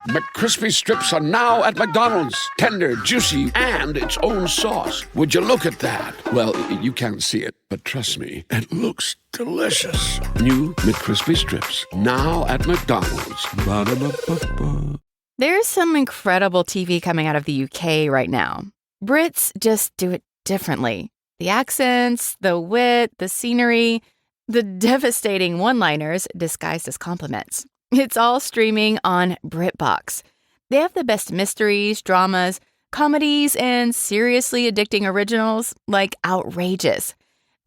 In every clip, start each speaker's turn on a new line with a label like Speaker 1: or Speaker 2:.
Speaker 1: McCrispy strips are now at McDonald's. Tender, juicy, and its own sauce. Would you look at that? Well, you can't see it, but trust me, it looks delicious. New McCrispy strips, now at McDonald's. Ba-da-ba-ba-ba.
Speaker 2: There's some incredible TV coming out of the UK right now. Brits just do it differently. The accents, the wit, the scenery, the devastating one-liners disguised as compliments. It's all streaming on BritBox. They have the best mysteries, dramas, comedies, and seriously addicting originals like Outrageous,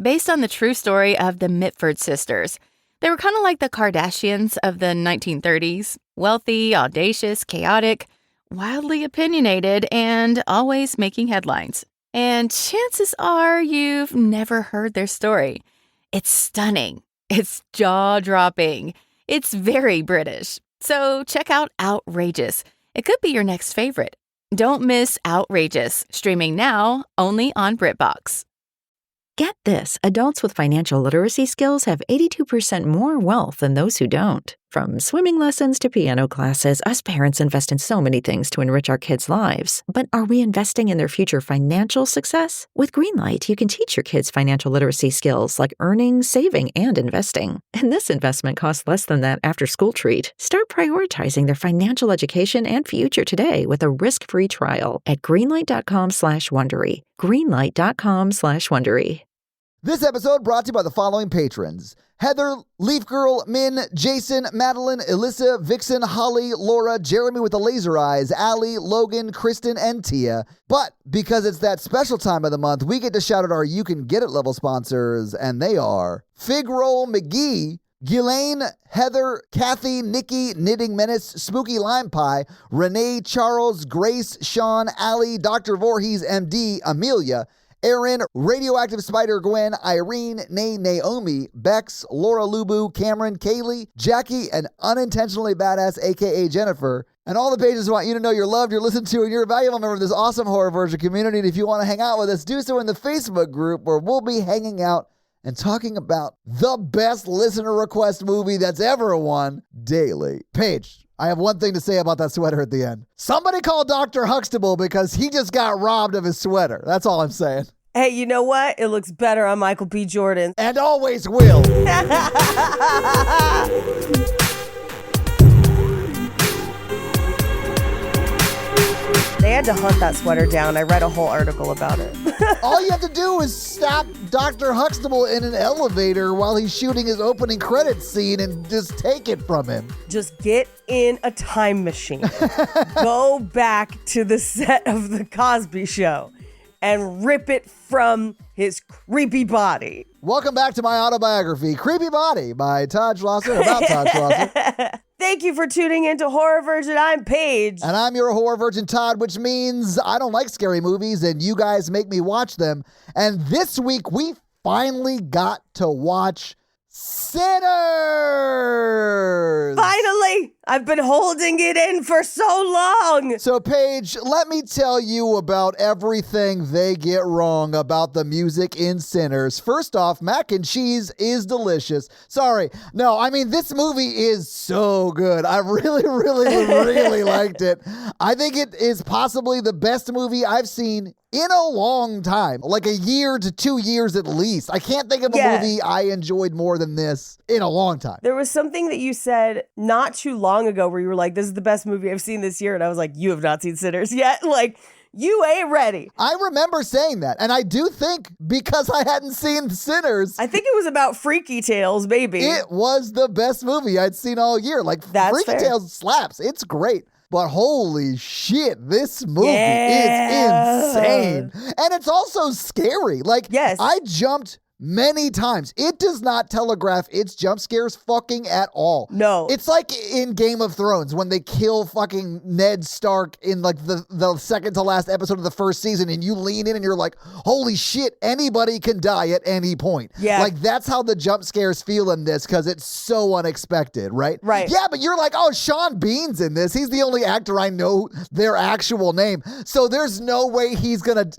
Speaker 2: based on the true story of the Mitford sisters. They were kind of like the Kardashians of the 1930s, wealthy, audacious, chaotic, wildly opinionated, and always making headlines. And chances are you've never heard their story. It's stunning. It's jaw-dropping. It's very British. So check out Outrageous. It could be your next favorite. Don't miss Outrageous, streaming now only on BritBox.
Speaker 3: Get this, adults with financial literacy skills have 82% more wealth than those who don't. From swimming lessons to piano classes, us parents invest in so many things to enrich our kids' lives. But are we investing in their future financial success? With Greenlight, you can teach your kids financial literacy skills like earning, saving, and investing. And this investment costs less than that after-school treat. Start prioritizing their financial education and future today with a risk-free trial at greenlight.com/Wondery. Greenlight.com/Wondery.
Speaker 4: This episode brought to you by the following patrons: Heather, Leaf Girl, Min, Jason, Madeline, Alyssa, Vixen, Holly, Laura, Jeremy with the laser eyes, Allie, Logan, Kristen, and Tia. But because it's that special time of the month, we get to shout out our You Can Get It level sponsors, and they are Fig Roll McGee, Ghislaine, Heather, Kathy, Nikki, Knitting Menace, Spooky Lime Pie, Renee, Charles, Grace, Sean, Allie, Dr. Voorhees, MD, Amelia, Aaron, Radioactive Spider Gwen, Irene, Naomi, Bex, Laura Lubu, Cameron, Kaylee, Jackie, and Unintentionally Badass, aka Jennifer. And all the pages want you to know you're loved, you're listened to, and you're a valuable member of this awesome horror version community. And if you want to hang out with us, do so in the Facebook group where we'll be hanging out and talking about the best listener request movie that's ever won daily. Paige, I have one thing to say about that sweater at the end. Somebody call Dr. Huxtable because he just got robbed of his sweater. That's all I'm saying.
Speaker 5: Hey, you know what? It looks better on Michael B. Jordan.
Speaker 4: And always will.
Speaker 5: They had to hunt that sweater down. I read a whole article about it.
Speaker 4: All you have to do is stop Dr. Huxtable in an elevator while he's shooting his opening credits scene and just take it from him.
Speaker 5: Just get in a time machine. Go back to the set of The Cosby Show and rip it from his creepy body.
Speaker 4: Welcome back to my autobiography, Creepy Body, by Todd Schlosser, about Todd Schlosser.
Speaker 5: Thank you for tuning into Horror Virgin. I'm Paige.
Speaker 4: And I'm your horror virgin, Todd, which means I don't like scary movies, and you guys make me watch them. And this week, we finally got to watch Sinners!
Speaker 5: Finally! I've been holding it in for so long!
Speaker 4: So, Paige, let me tell you about everything they get wrong about the music in Sinners. First off, mac and cheese is delicious. Sorry. No, I mean, this movie is so good. I really, really liked it. I think it is possibly the best movie I've seen in a long time, like a year to 2 years at least. I can't think of a movie I enjoyed more than this in a long time.
Speaker 5: There was something that you said not too long ago where you were like, this is the best movie I've seen this year. And I was like, you have not seen Sinners yet? Like, you ain't ready.
Speaker 4: I remember saying that. And I do think because I hadn't seen Sinners.
Speaker 5: I think it was about Freaky Tales, maybe.
Speaker 4: It was the best movie I'd seen all year. Like, Freaky Tales slaps. It's great. But holy shit, this movie is insane. And it's also scary. Like, I jumped many times. It does not telegraph its jump scares fucking at all.
Speaker 5: No.
Speaker 4: It's like in Game of Thrones when they kill fucking Ned Stark in like the second to last episode of the first season and you lean in and you're like, holy shit, anybody can die at any point.
Speaker 5: Yeah.
Speaker 4: Like that's how the jump scares feel in this because it's so unexpected, right?
Speaker 5: Right.
Speaker 4: Yeah, but you're like, oh, Sean Bean's in this. He's the only actor I know their actual name. So there's no way he's gonna...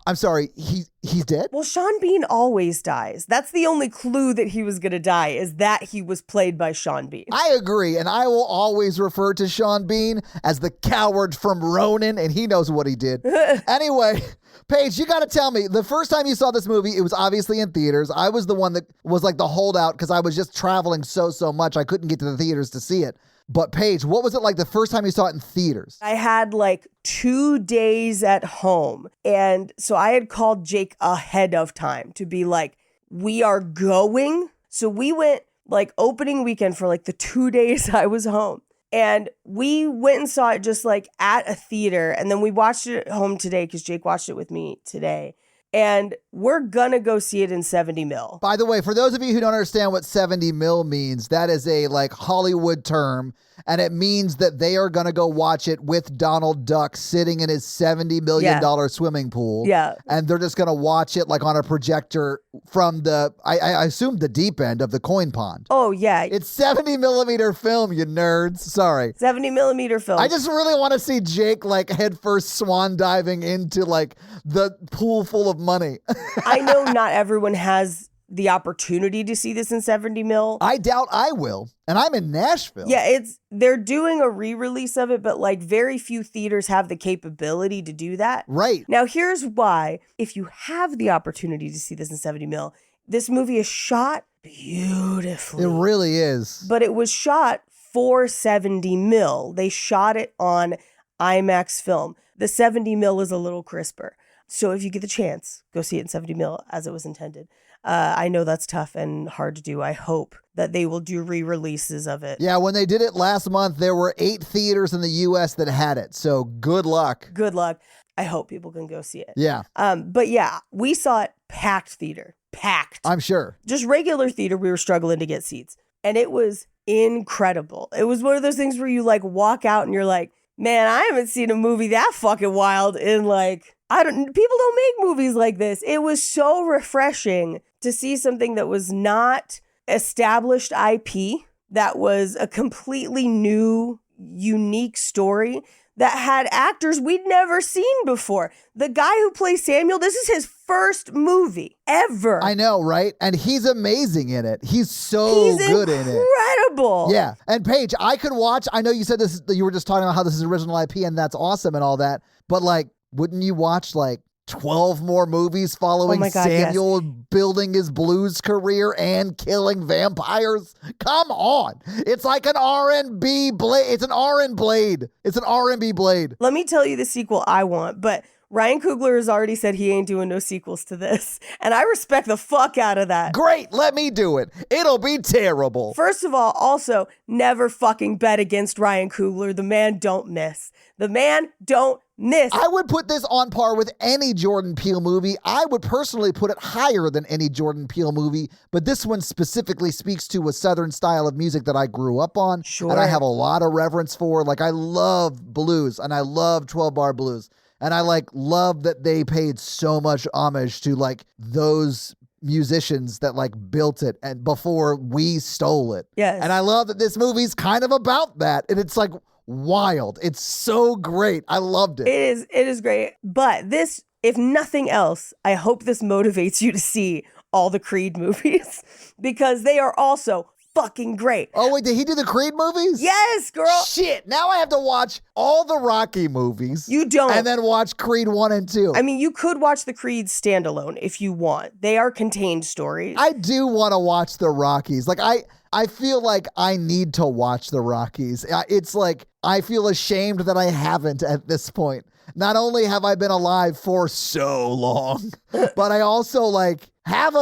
Speaker 4: I'm sorry, he's dead?
Speaker 5: Well, Sean Bean always dies. That's the only clue that he was going to die, is that he was played by Sean Bean.
Speaker 4: I agree, and I will always refer to Sean Bean as the coward from Ronin, and he knows what he did. Anyway, Paige, you got to tell me, the first time you saw this movie, it was obviously in theaters. I was the one that was like the holdout because I was just traveling so much, I couldn't get to the theaters to see it. But Paige, what was it like the first time you saw it in theaters?
Speaker 5: I had like 2 days at home. And so I had called Jake ahead of time to be like, we are going. So we went like opening weekend for like the 2 days I was home. And we went and saw it just like at a theater. And then we watched it at home today because Jake watched it with me today. And we're gonna go see it in 70 mil.
Speaker 4: By the way, for those of you who don't understand what 70 mil means, that is a like Hollywood term, and it means that they are gonna go watch it with Donald Duck sitting in his $70 million swimming pool.
Speaker 5: Yeah.
Speaker 4: And they're just gonna watch it like on a projector from the, I assume the deep end of the coin pond.
Speaker 5: Oh, yeah.
Speaker 4: It's 70 millimeter film, you nerds. Sorry.
Speaker 5: 70 millimeter film.
Speaker 4: I just really want to see Jake like headfirst swan diving into like the pool full of money.
Speaker 5: I know not everyone has the opportunity to see this in 70 mil.
Speaker 4: I doubt I will. And I'm in Nashville.
Speaker 5: Yeah, they're doing a re-release of it, but like very few theaters have the capability to do that.
Speaker 4: Right.
Speaker 5: Now, here's why. If you have the opportunity to see this in 70 mil, this movie is shot beautifully.
Speaker 4: It really is.
Speaker 5: But it was shot for 70 mil. They shot it on IMAX film. The 70 mil is a little crisper. So if you get the chance, go see it in 70 mil as it was intended. I know that's tough and hard to do. I hope that they will do re-releases of it.
Speaker 4: Yeah, when they did it last month, there were 8 theaters in the U.S. that had it. So good luck.
Speaker 5: Good luck. I hope people can go see it.
Speaker 4: Yeah.
Speaker 5: But yeah, we saw it packed theater. Packed.
Speaker 4: I'm sure.
Speaker 5: Just regular theater, we were struggling to get seats. And it was incredible. It was one of those things where you like walk out and you're like, man, I haven't seen a movie that fucking wild in like, people don't make movies like this. It was so refreshing to see something that was not established IP, that was a completely new, unique story, that had actors we'd never seen before. The guy who plays Samuel, this is his first movie ever.
Speaker 4: I know, right? And he's amazing in it. He's so good in it.
Speaker 5: Incredible.
Speaker 4: Yeah. And Paige, I could watch, I know you said this, you were just talking about how this is original IP and that's awesome and all that, but like, wouldn't you watch like 12 more movies following Samuel building his blues career and killing vampires? Come on. It's like an R&B Blade. It's an R&B Blade. It's an R&B Blade.
Speaker 5: Let me tell you the sequel I want, but Ryan Coogler has already said he ain't doing no sequels to this. And I respect the fuck out of that.
Speaker 4: Great. Let me do it. It'll be terrible.
Speaker 5: First of all, also, never fucking bet against Ryan Coogler. The man don't miss. The man don't miss.
Speaker 4: I would put this on par with any Jordan Peele movie. I would personally put it higher than any Jordan Peele movie, but this one specifically speaks to a Southern style of music that I grew up on.
Speaker 5: Sure.
Speaker 4: And I have a lot of reverence for. Like, I love blues and I love 12-bar blues. And I like love that they paid so much homage to like those musicians that like built it and before we stole it.
Speaker 5: Yes.
Speaker 4: And I love that this movie's kind of about that. And it's like wild. It's so great. I loved it.
Speaker 5: It is great. But this, if nothing else, I hope this motivates you to see all the Creed movies because they are also fucking great.
Speaker 4: Oh, wait, did he do the Creed movies?
Speaker 5: Yes, girl.
Speaker 4: Shit, now I have to watch all the Rocky movies.
Speaker 5: You don't.
Speaker 4: And then watch Creed 1 and 2.
Speaker 5: I mean, you could watch the Creed standalone if you want. They are contained stories.
Speaker 4: I do want to watch the Rockies. Like, I feel like I need to watch the Rockies. It's like, I feel ashamed that I haven't at this point. Not only have I been alive for so long, but I also like have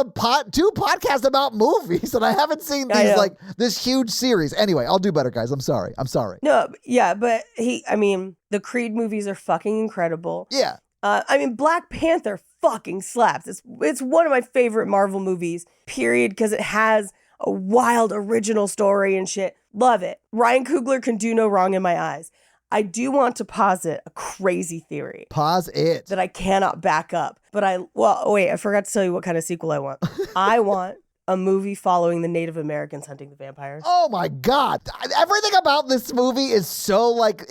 Speaker 4: two podcasts about movies and I haven't seen these like this huge series. Anyway, I'll do better, guys. I'm sorry.
Speaker 5: No, yeah, but the Creed movies are fucking incredible.
Speaker 4: Yeah.
Speaker 5: Black Panther fucking slaps. It's one of my favorite Marvel movies, period, because it has a wild original story and shit. Love it. Ryan Coogler can do no wrong in my eyes. I do want to posit a crazy theory.
Speaker 4: Pause it.
Speaker 5: That I cannot back up. But I forgot to tell you what kind of sequel I want. I want a movie following the Native Americans hunting the vampires.
Speaker 4: Oh my God. Everything about this movie is so like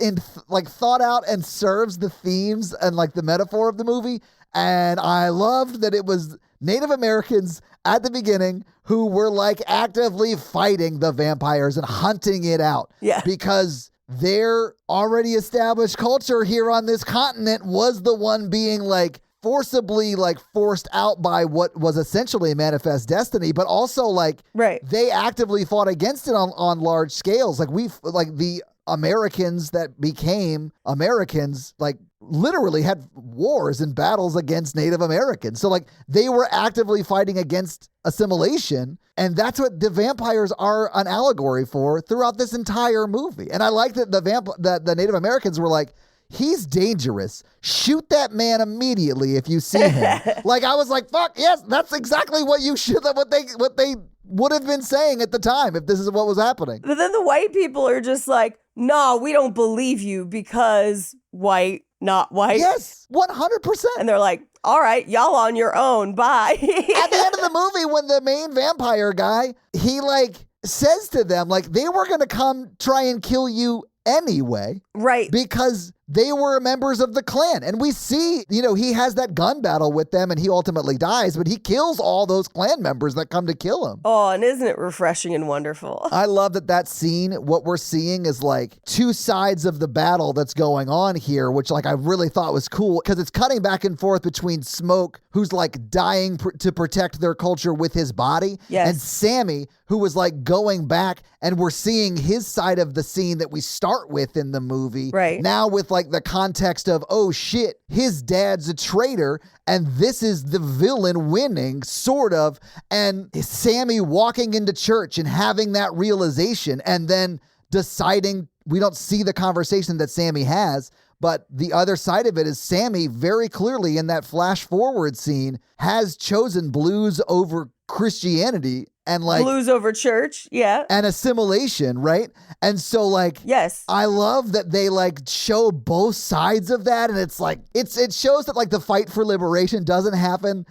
Speaker 4: thought out and serves the themes and like the metaphor of the movie. And I loved that it was Native Americans at the beginning who were like actively fighting the vampires and hunting it out.
Speaker 5: Yeah.
Speaker 4: Because their already established culture here on this continent was the one being like forcibly like forced out by what was essentially a manifest destiny, but also like they actively fought against it on large scales. Like the Americans that became Americans, like literally had wars and battles against Native Americans. So like they were actively fighting against assimilation. And that's what the vampires are an allegory for throughout this entire movie. And I like that the Native Americans were like, he's dangerous. Shoot that man immediately if you see him. Like I was like, fuck, yes, that's exactly what you should, what they would have been saying at the time if this is what was happening.
Speaker 5: But then the white people are just like, no, we don't believe you because white, not white.
Speaker 4: Yes, 100%.
Speaker 5: And they're like, all right, y'all on your own, bye.
Speaker 4: At the end of the movie, when the main vampire guy, he like says to them, like, they were going to come try and kill you anyway.
Speaker 5: Right.
Speaker 4: Because they were members of the Klan. And we see, he has that gun battle with them and he ultimately dies, but he kills all those Klan members that come to kill him.
Speaker 5: Oh, and isn't it refreshing and wonderful?
Speaker 4: I love that scene, what we're seeing is like two sides of the battle that's going on here, which like I really thought was cool because it's cutting back and forth between Smoke, who's like dying to protect their culture with his body, and Sammy, who was like going back, and we're seeing his side of the scene that we start with in the movie.
Speaker 5: Right.
Speaker 4: Now with like the context of, oh shit, his dad's a traitor and this is the villain winning, sort of. And Sammy walking into church and having that realization and then deciding, we don't see the conversation that Sammy has, but the other side of it is Sammy very clearly in that flash forward scene has chosen blues over Christianity and like
Speaker 5: blues over church,
Speaker 4: and assimilation, right? And so like,
Speaker 5: yes,
Speaker 4: I love that they like show both sides of that, and it's like it shows that like the fight for liberation doesn't happen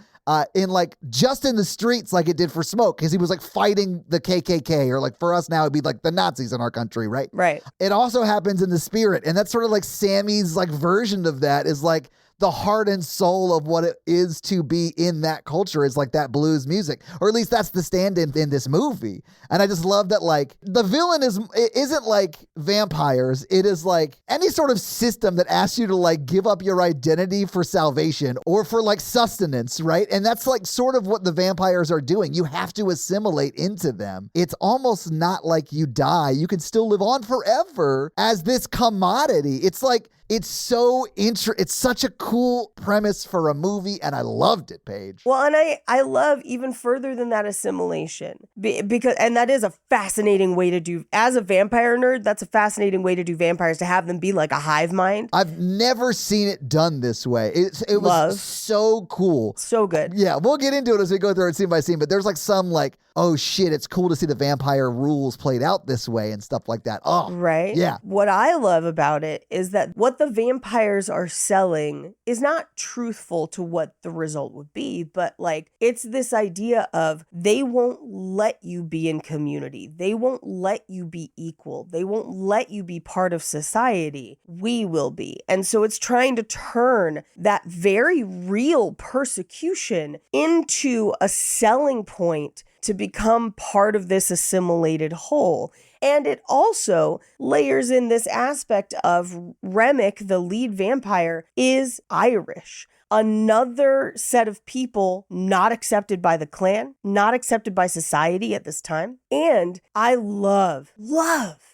Speaker 4: in like just in the streets like it did for Smoke, because he was like fighting the KKK, or like for us now it'd be like the Nazis in our country, right?
Speaker 5: Right.
Speaker 4: It also happens in the spirit, and that's sort of like Sammy's like version of that is like the heart and soul of what it is to be in that culture is like that blues music, or at least that's the stand-in in this movie. And I just love that like the villain isn't like vampires. It is like any sort of system that asks you to like give up your identity for salvation or for like sustenance, right? And that's like sort of what the vampires are doing. You have to assimilate into them. It's almost not like you die. You can still live on forever as this commodity. It's like, it's such a cool premise for a movie, and I loved it, Paige.
Speaker 5: Well, and I love even further than that assimilation, because that is a fascinating way to do, as a vampire nerd, that's a fascinating way to do vampires, to have them be like a hive mind.
Speaker 4: I've never seen it done this way. It was so cool.
Speaker 5: So good.
Speaker 4: Yeah, we'll get into it as we go through it scene by scene, but there's like some like, oh shit, it's cool to see the vampire rules played out this way and stuff like that. Oh,
Speaker 5: right.
Speaker 4: Yeah.
Speaker 5: What I love about it is that what the vampires are selling is not truthful to what the result would be, but like it's this idea of they won't let you be in community. They won't let you be equal. They won't let you be part of society. We will be. And so it's trying to turn that very real persecution into a selling point to become part of this assimilated whole. And it also layers in this aspect of Remick, the lead vampire, is Irish. Another set of people not accepted by the Klan, not accepted by society at this time. And I love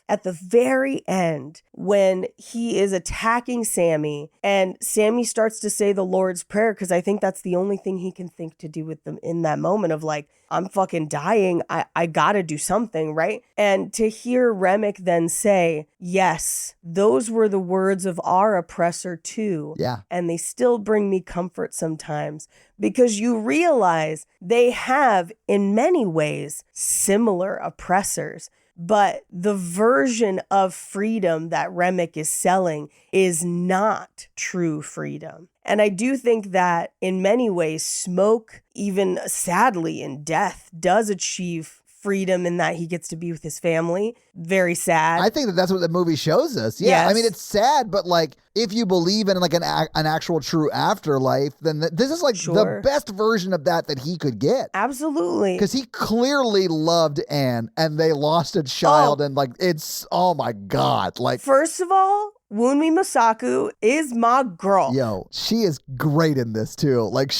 Speaker 5: at the very end when he is attacking Sammy and Sammy starts to say the Lord's Prayer, because I think that's the only thing he can think to do with them in that moment of like, I'm fucking dying. I gotta do something, right? And to hear Remick then say, yes, those were the words of our oppressor too.
Speaker 4: Yeah.
Speaker 5: And they still bring me comfort sometimes, because you realize they have in many ways similar oppressors. But the version of freedom that Remick is selling is not true freedom. And I do think that in many ways, Smoke, even sadly in death, does achieve freedom in that he gets to be with his family. Very sad.
Speaker 4: I think that's what the movie shows us. Yeah.
Speaker 5: Yes.
Speaker 4: I mean, it's sad, but like, if you believe in like an actual true afterlife, then this is like the best version of that he could get.
Speaker 5: Absolutely.
Speaker 4: Because he clearly loved Anne and they lost a child and like, it's, oh my God. Like,
Speaker 5: first of all, Wunmi Mosaku is my girl.
Speaker 4: Yo, she is great in this too. Like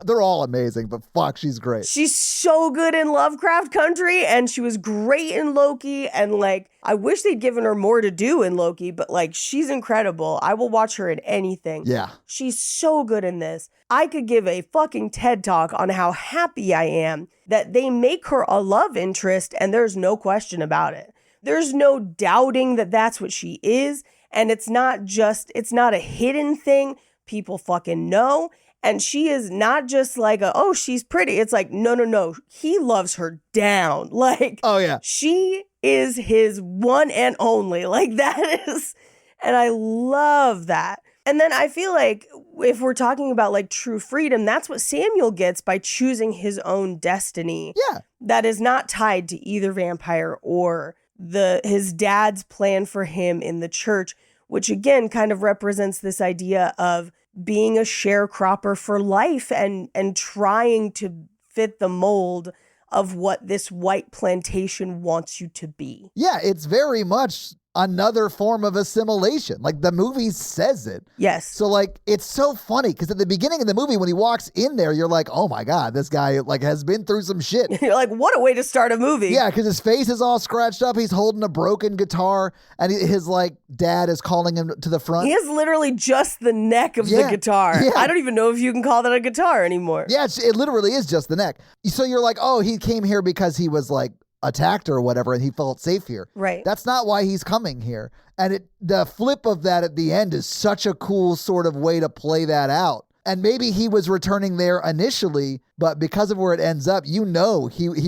Speaker 4: they're all amazing, but fuck, she's great.
Speaker 5: She's so good in Lovecraft Country, and she was great in Loki, and like, I wish they'd given her more to do in Loki, but like, she's incredible. I will watch her in anything.
Speaker 4: Yeah.
Speaker 5: She's so good in this. I could give a fucking TED Talk on how happy I am that they make her a love interest, and there's no question about it. There's no doubting that that's what she is. And it's not a hidden thing. People fucking know. And she is not just like, she's pretty. It's like, no. He loves her down. Like,
Speaker 4: oh yeah,
Speaker 5: she is his one and only. Like that is, and I love that. And then I feel like if we're talking about like true freedom, that's what Samuel gets by choosing his own destiny.
Speaker 4: Yeah.
Speaker 5: That is not tied to either vampire or his dad's plan for him in the church, which again kind of represents this idea of being a sharecropper for life and trying to fit the mold of what this white plantation wants you to be.
Speaker 4: Yeah, it's very much another form of assimilation. Like the movie says it.
Speaker 5: Yes.
Speaker 4: So like, it's so funny because at the beginning of the movie, when he walks in there, you're like, oh my God, this guy like has been through some shit.
Speaker 5: You're like, what a way to start a movie.
Speaker 4: Yeah, because his face is all scratched up. He's holding a broken guitar and his like dad is calling him to the front.
Speaker 5: He has literally just the neck of the guitar.
Speaker 4: Yeah.
Speaker 5: I don't even know if you can call that a guitar anymore.
Speaker 4: Yeah, it literally is just the neck. So you're like, oh, he came here because he was like attacked or whatever and he felt safe here.
Speaker 5: Right.
Speaker 4: That's not why he's coming here. And the flip of that at the end is such a cool sort of way to play that out. And maybe he was returning there initially, but because of where it ends up, he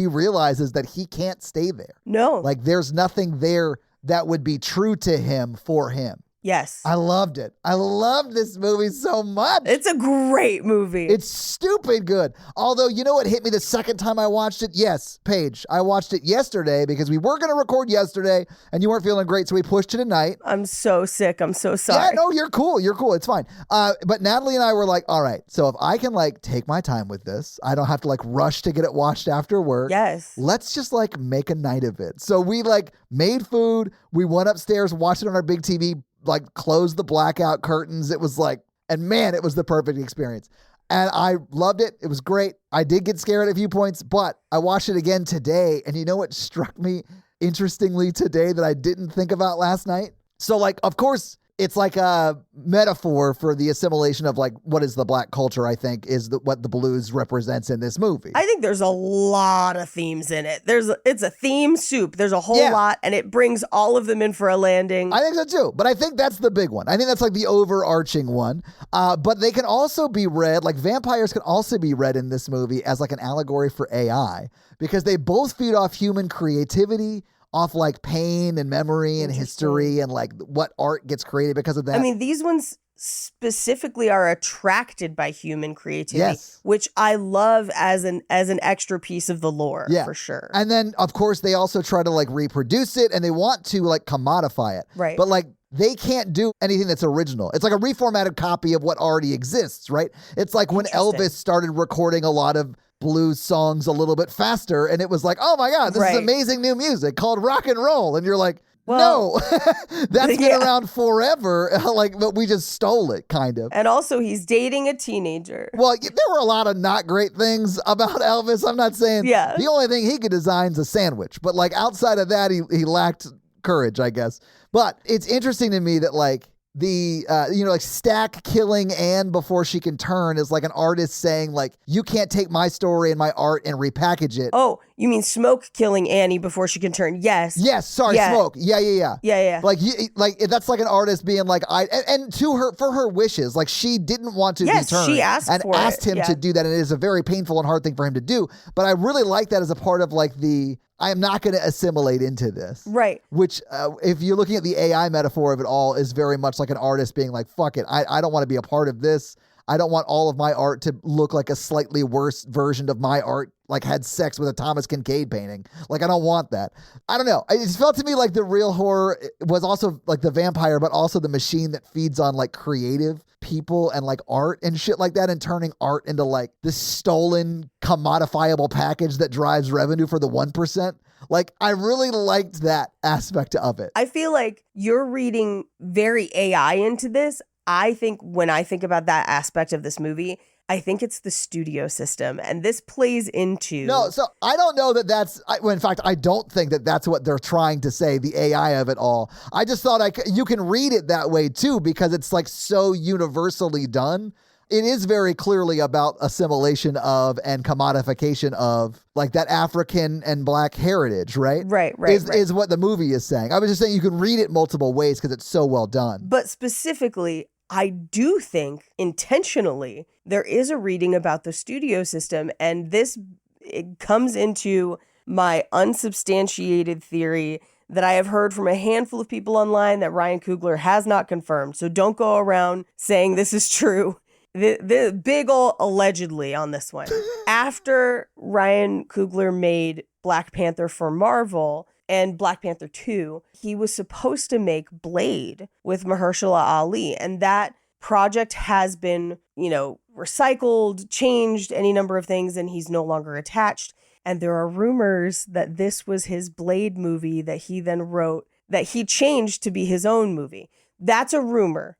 Speaker 4: realizes that he can't stay there.
Speaker 5: No.
Speaker 4: Like there's nothing there that would be true to him for him.
Speaker 5: Yes.
Speaker 4: I loved it. I love this movie so much.
Speaker 5: It's a great movie.
Speaker 4: It's stupid good. Although, you know what hit me the second time I watched it? Yes, Paige. I watched it yesterday because we were going to record yesterday and you weren't feeling great, so we pushed it tonight.
Speaker 5: I'm so sick. I'm so sorry.
Speaker 4: Yeah, no, you're cool. You're cool. It's fine. But Natalie and I were like, all right, so if I can like take my time with this, I don't have to like rush to get it watched after work.
Speaker 5: Yes.
Speaker 4: Let's just like make a night of it. So we like made food. We went upstairs, watched it on our big TV, like closed the blackout curtains. It was like, and man, it was the perfect experience. And I loved it. It was great. I did get scared at a few points, but I watched it again today. And you know what struck me interestingly today that I didn't think about last night? So like, of course, it's like a metaphor for the assimilation of like, what is the black culture, I think, is what the blues represents in this movie.
Speaker 5: I think there's a lot of themes in it. It's a theme soup. There's a whole lot, and it brings all of them in for a landing.
Speaker 4: I think so too, but I think that's the big one. I think that's like the overarching one. But they can also be read, like vampires can also be read in this movie as like an allegory for AI, because they both feed off human creativity, off like pain and memory and history and like what art gets created because of that.
Speaker 5: I mean, these ones specifically are attracted by human creativity, which I love as an extra piece of the lore, for sure.
Speaker 4: And then of course they also try to like reproduce it and they want to like commodify it.
Speaker 5: Right.
Speaker 4: But like they can't do anything that's original. It's like a reformatted copy of what already exists, right? It's like when Elvis started recording a lot of blues songs a little bit faster and it was like, oh my God, this is amazing new music called rock and roll. And you're like, no, that's been around forever. Like, but we just stole it kind of.
Speaker 5: And also he's dating a teenager.
Speaker 4: Well, there were a lot of not great things about Elvis. I'm not saying the only thing he could design is a sandwich, but like outside of that, he lacked courage, I guess. But it's interesting to me that like, like Stack killing Anne before she can turn is like an artist saying like, you can't take my story and my art and repackage it.
Speaker 5: Oh, you mean Smoke killing Annie before she can turn? Yes.
Speaker 4: Smoke. Yeah. Like that's like an artist being like, and to her, for her wishes, like she didn't want to be turned.
Speaker 5: She asked
Speaker 4: and
Speaker 5: for
Speaker 4: asked him to do that. And it is a very painful and hard thing for him to do. But I really like that as a part of like I am not going to assimilate into this.
Speaker 5: Right.
Speaker 4: Which, if you're looking at the AI metaphor of it all, is very much like an artist being like, fuck it, I don't want to be a part of this. I don't want all of my art to look like a slightly worse version of my art. like had sex with a Thomas Kincaid painting. Like, I don't want that. I don't know. It felt to me like the real horror was also like the vampire, but also the machine that feeds on like creative people and like art and shit like that, and turning art into like this stolen commodifiable package that drives revenue for the 1%. Like, I really liked that aspect of it.
Speaker 5: I feel like you're reading very AI into this. I think when I think about that aspect of this movie, I think it's the studio system, and this plays into...
Speaker 4: No, so I don't know that that's... well, in fact, I don't think that that's what they're trying to say, the AI of it all. I just thought you can read it that way, too, because it's like so universally done. It is very clearly about assimilation of and commodification of like that African and Black heritage, right?
Speaker 5: Right.
Speaker 4: Is what the movie is saying. I was just saying you can read it multiple ways because it's so well done.
Speaker 5: But specifically, I do think intentionally there is a reading about the studio system, and it comes into my unsubstantiated theory that I have heard from a handful of people online that Ryan Coogler has not confirmed. So don't go around saying this is true. The big ol' allegedly on this one. After Ryan Coogler made Black Panther for Marvel and Black Panther 2, he was supposed to make Blade with Mahershala Ali. And that project has been, recycled, changed, any number of things, and he's no longer attached. And there are rumors that this was his Blade movie that he then wrote, that he changed to be his own movie. That's a rumor.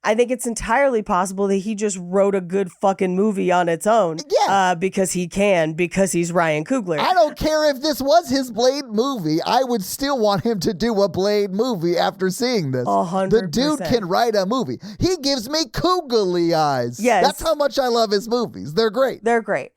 Speaker 5: I think it's entirely possible that he just wrote a good fucking movie on its own.
Speaker 4: Yeah.
Speaker 5: Because he's Ryan Coogler.
Speaker 4: I don't care if this was his Blade movie. I would still want him to do a Blade movie after seeing this.
Speaker 5: 100%.
Speaker 4: The dude can write a movie. He gives me googly eyes.
Speaker 5: Yes.
Speaker 4: That's how much I love his movies. They're great.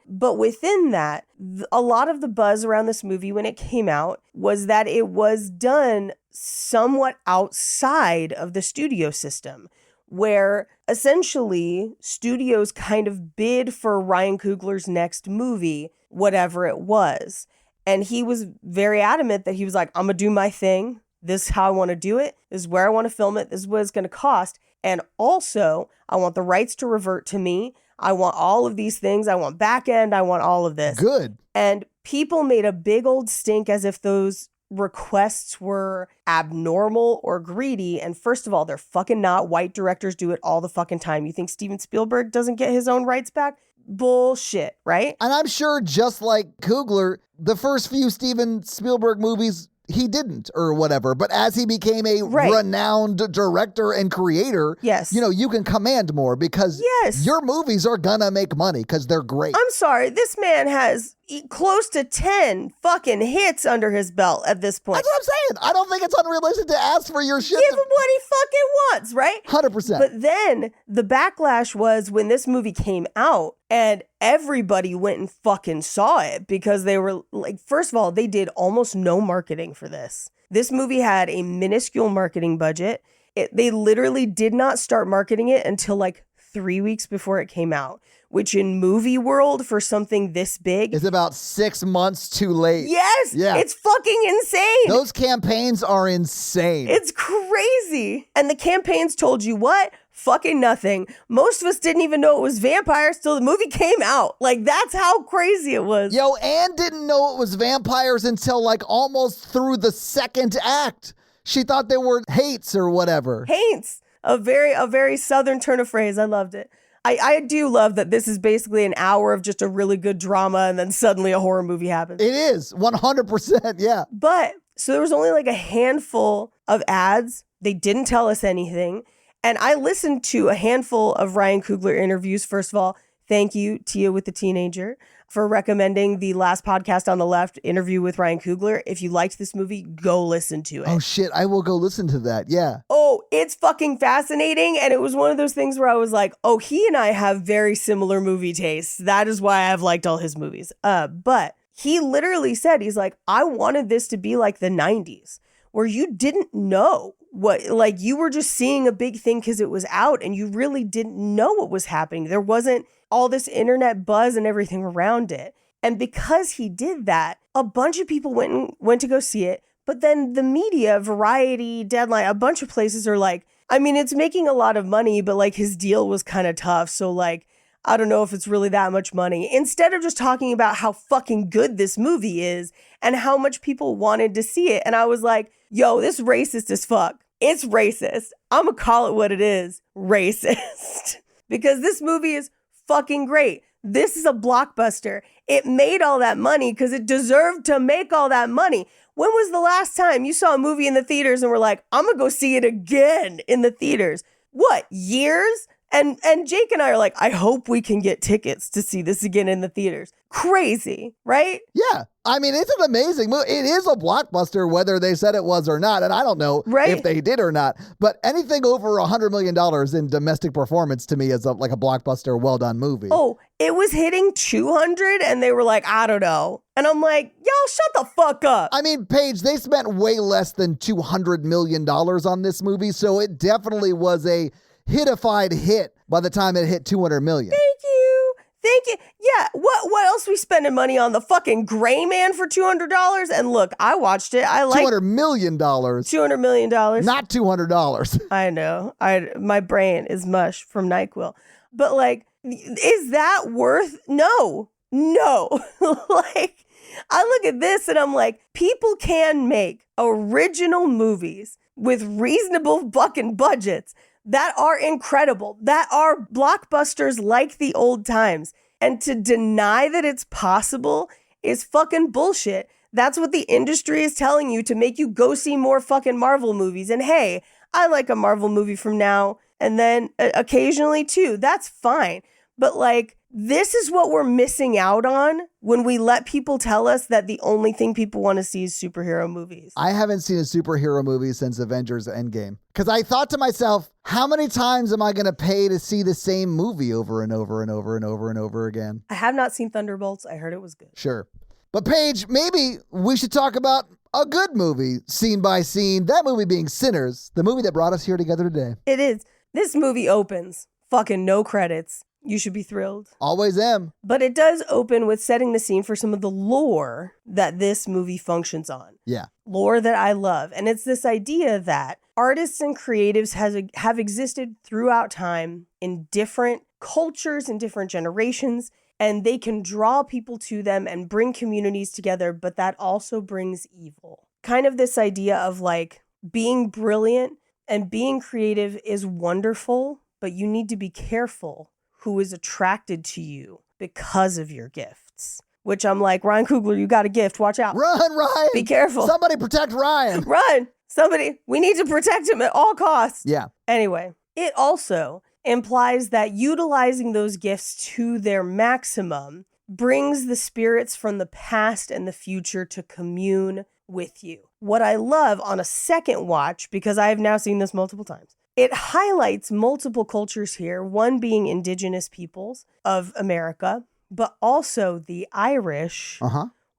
Speaker 5: But within that, a lot of the buzz around this movie when it came out was that it was done somewhat outside of the studio system, where essentially studios kind of bid for Ryan Coogler's next movie, whatever it was. And he was very adamant that he was like, I'm going to do my thing. This is how I want to do it. This is where I want to film it. This is what it's going to cost. And also, I want the rights to revert to me. I want all of these things. I want back end. I want all of this.
Speaker 4: Good.
Speaker 5: And people made a big old stink as if those requests were abnormal or greedy. And first of all, they're fucking not. White directors do it all the fucking time. You think Steven Spielberg doesn't get his own rights back? Bullshit, right?
Speaker 4: And I'm sure just like Coogler, the first few Steven Spielberg movies, he didn't or whatever. But as he became a renowned director and creator,
Speaker 5: yes,
Speaker 4: you can command more because your movies are gonna make money because they're great.
Speaker 5: I'm sorry, this man has close to 10 fucking hits under his belt at this point.
Speaker 4: That's what I'm saying. I don't think it's unrealistic to ask for your shit.
Speaker 5: Give him what he fucking wants, right?
Speaker 4: 100%.
Speaker 5: But then the backlash was when this movie came out and everybody went and fucking saw it because they were like, first of all, they did almost no marketing for this. This movie had a minuscule marketing budget. They literally did not start marketing it until like 3 weeks before it came out, which in movie world for something this big
Speaker 4: is about 6 months too late.
Speaker 5: Yes.
Speaker 4: Yeah.
Speaker 5: It's fucking insane.
Speaker 4: Those campaigns are insane.
Speaker 5: It's crazy. And the campaigns told you what? Fucking nothing. Most of us didn't even know it was vampires till the movie came out. Like, that's how crazy it was.
Speaker 4: Yo, Anne didn't know it was vampires until like almost through the second act. She thought they were hates or whatever.
Speaker 5: Hates. A very southern turn of phrase. I loved it. I do love that this is basically an hour of just a really good drama and then suddenly a horror movie happens.
Speaker 4: It is 100%. Yeah.
Speaker 5: But so there was only like a handful of ads. They didn't tell us anything. And I listened to a handful of Ryan Coogler interviews. First of all, thank you, Tia with the Teenager, for recommending the last podcast on the left interview with Ryan Coogler. If you liked this movie, go listen to it.
Speaker 4: Oh shit, I will go listen to that. Yeah.
Speaker 5: Oh, it's fucking fascinating. And it was one of those things where I was like, oh, he and I have very similar movie tastes. That is why I've liked all his movies. But he literally said, he's like, I wanted this to be like the 90s where you didn't know what, like you were just seeing a big thing because it was out and you really didn't know what was happening. There wasn't all this internet buzz and everything around it. And because he did that, a bunch of people went to go see it. But then the media, Variety, Deadline, a bunch of places are like, I mean, it's making a lot of money, but like his deal was kind of tough. So like, I don't know if it's really that much money. Instead of just talking about how fucking good this movie is and how much people wanted to see it. And I was like, yo, this racist as fuck. It's racist. I'm gonna call it what it is. Racist. Because this movie is fucking great. This is a blockbuster. It made all that money because it deserved to make all that money. When was the last time you saw a movie in the theaters and were like, I'm gonna go see it again in the theaters? What, years? And Jake and I are like, I hope we can get tickets to see this again in the theaters. Crazy, right?
Speaker 4: Yeah. I mean, it's an amazing movie. It is a blockbuster, whether they said it was or not. And I don't know if they did or not. But anything over $100 million in domestic performance to me is like a blockbuster, well-done movie.
Speaker 5: Oh, it was hitting 200 and they were like, I don't know. And I'm like, y'all shut the fuck up.
Speaker 4: I mean, Paige, they spent way less than $200 million on this movie. So it definitely was a hitified hit by the time it hit 200 million.
Speaker 5: Thank you. Yeah, what else we spending money on? The fucking Gray Man for $200? And look, I watched it. I like
Speaker 4: $200 million.
Speaker 5: $200 million.
Speaker 4: Not $200.
Speaker 5: I know. My brain is mush from NyQuil. But like, is that worth? No. Like, I look at this and I'm like, people can make original movies with reasonable fucking budgets that are incredible, that are blockbusters like the old times. And to deny that it's possible is fucking bullshit. That's what the industry is telling you to make you go see more fucking Marvel movies. And hey, I like a Marvel movie from now and then occasionally too. That's fine. But like, this is what we're missing out on when we let people tell us that the only thing people want to see is superhero movies.
Speaker 4: I haven't seen a superhero movie since Avengers Endgame. Because I thought to myself, how many times am I going to pay to see the same movie over and over and over and over and over again?
Speaker 5: I have not seen Thunderbolts. I heard it was good.
Speaker 4: Sure. But Paige, maybe we should talk about a good movie, scene by scene. That movie being Sinners, the movie that brought us here together today.
Speaker 5: It is. This movie opens. Fucking no credits. You should be thrilled.
Speaker 4: Always am.
Speaker 5: But it does open with setting the scene for some of the lore that this movie functions on.
Speaker 4: Yeah.
Speaker 5: Lore that I love. And it's this idea that artists and creatives have existed throughout time in different cultures and different generations, and they can draw people to them and bring communities together, but that also brings evil. Kind of this idea of like being brilliant and being creative is wonderful, but you need to be careful who is attracted to you because of your gifts. Which I'm like, Ryan Coogler, you got a gift. Watch out.
Speaker 4: Run, Ryan.
Speaker 5: Be careful.
Speaker 4: Somebody protect Ryan.
Speaker 5: Run. Somebody. We need to protect him at all costs.
Speaker 4: Yeah.
Speaker 5: Anyway, it also implies that utilizing those gifts to their maximum brings the spirits from the past and the future to commune with you. What I love on a second watch, because I have now seen this multiple times, it highlights multiple cultures here, one being indigenous peoples of America, but also the Irish.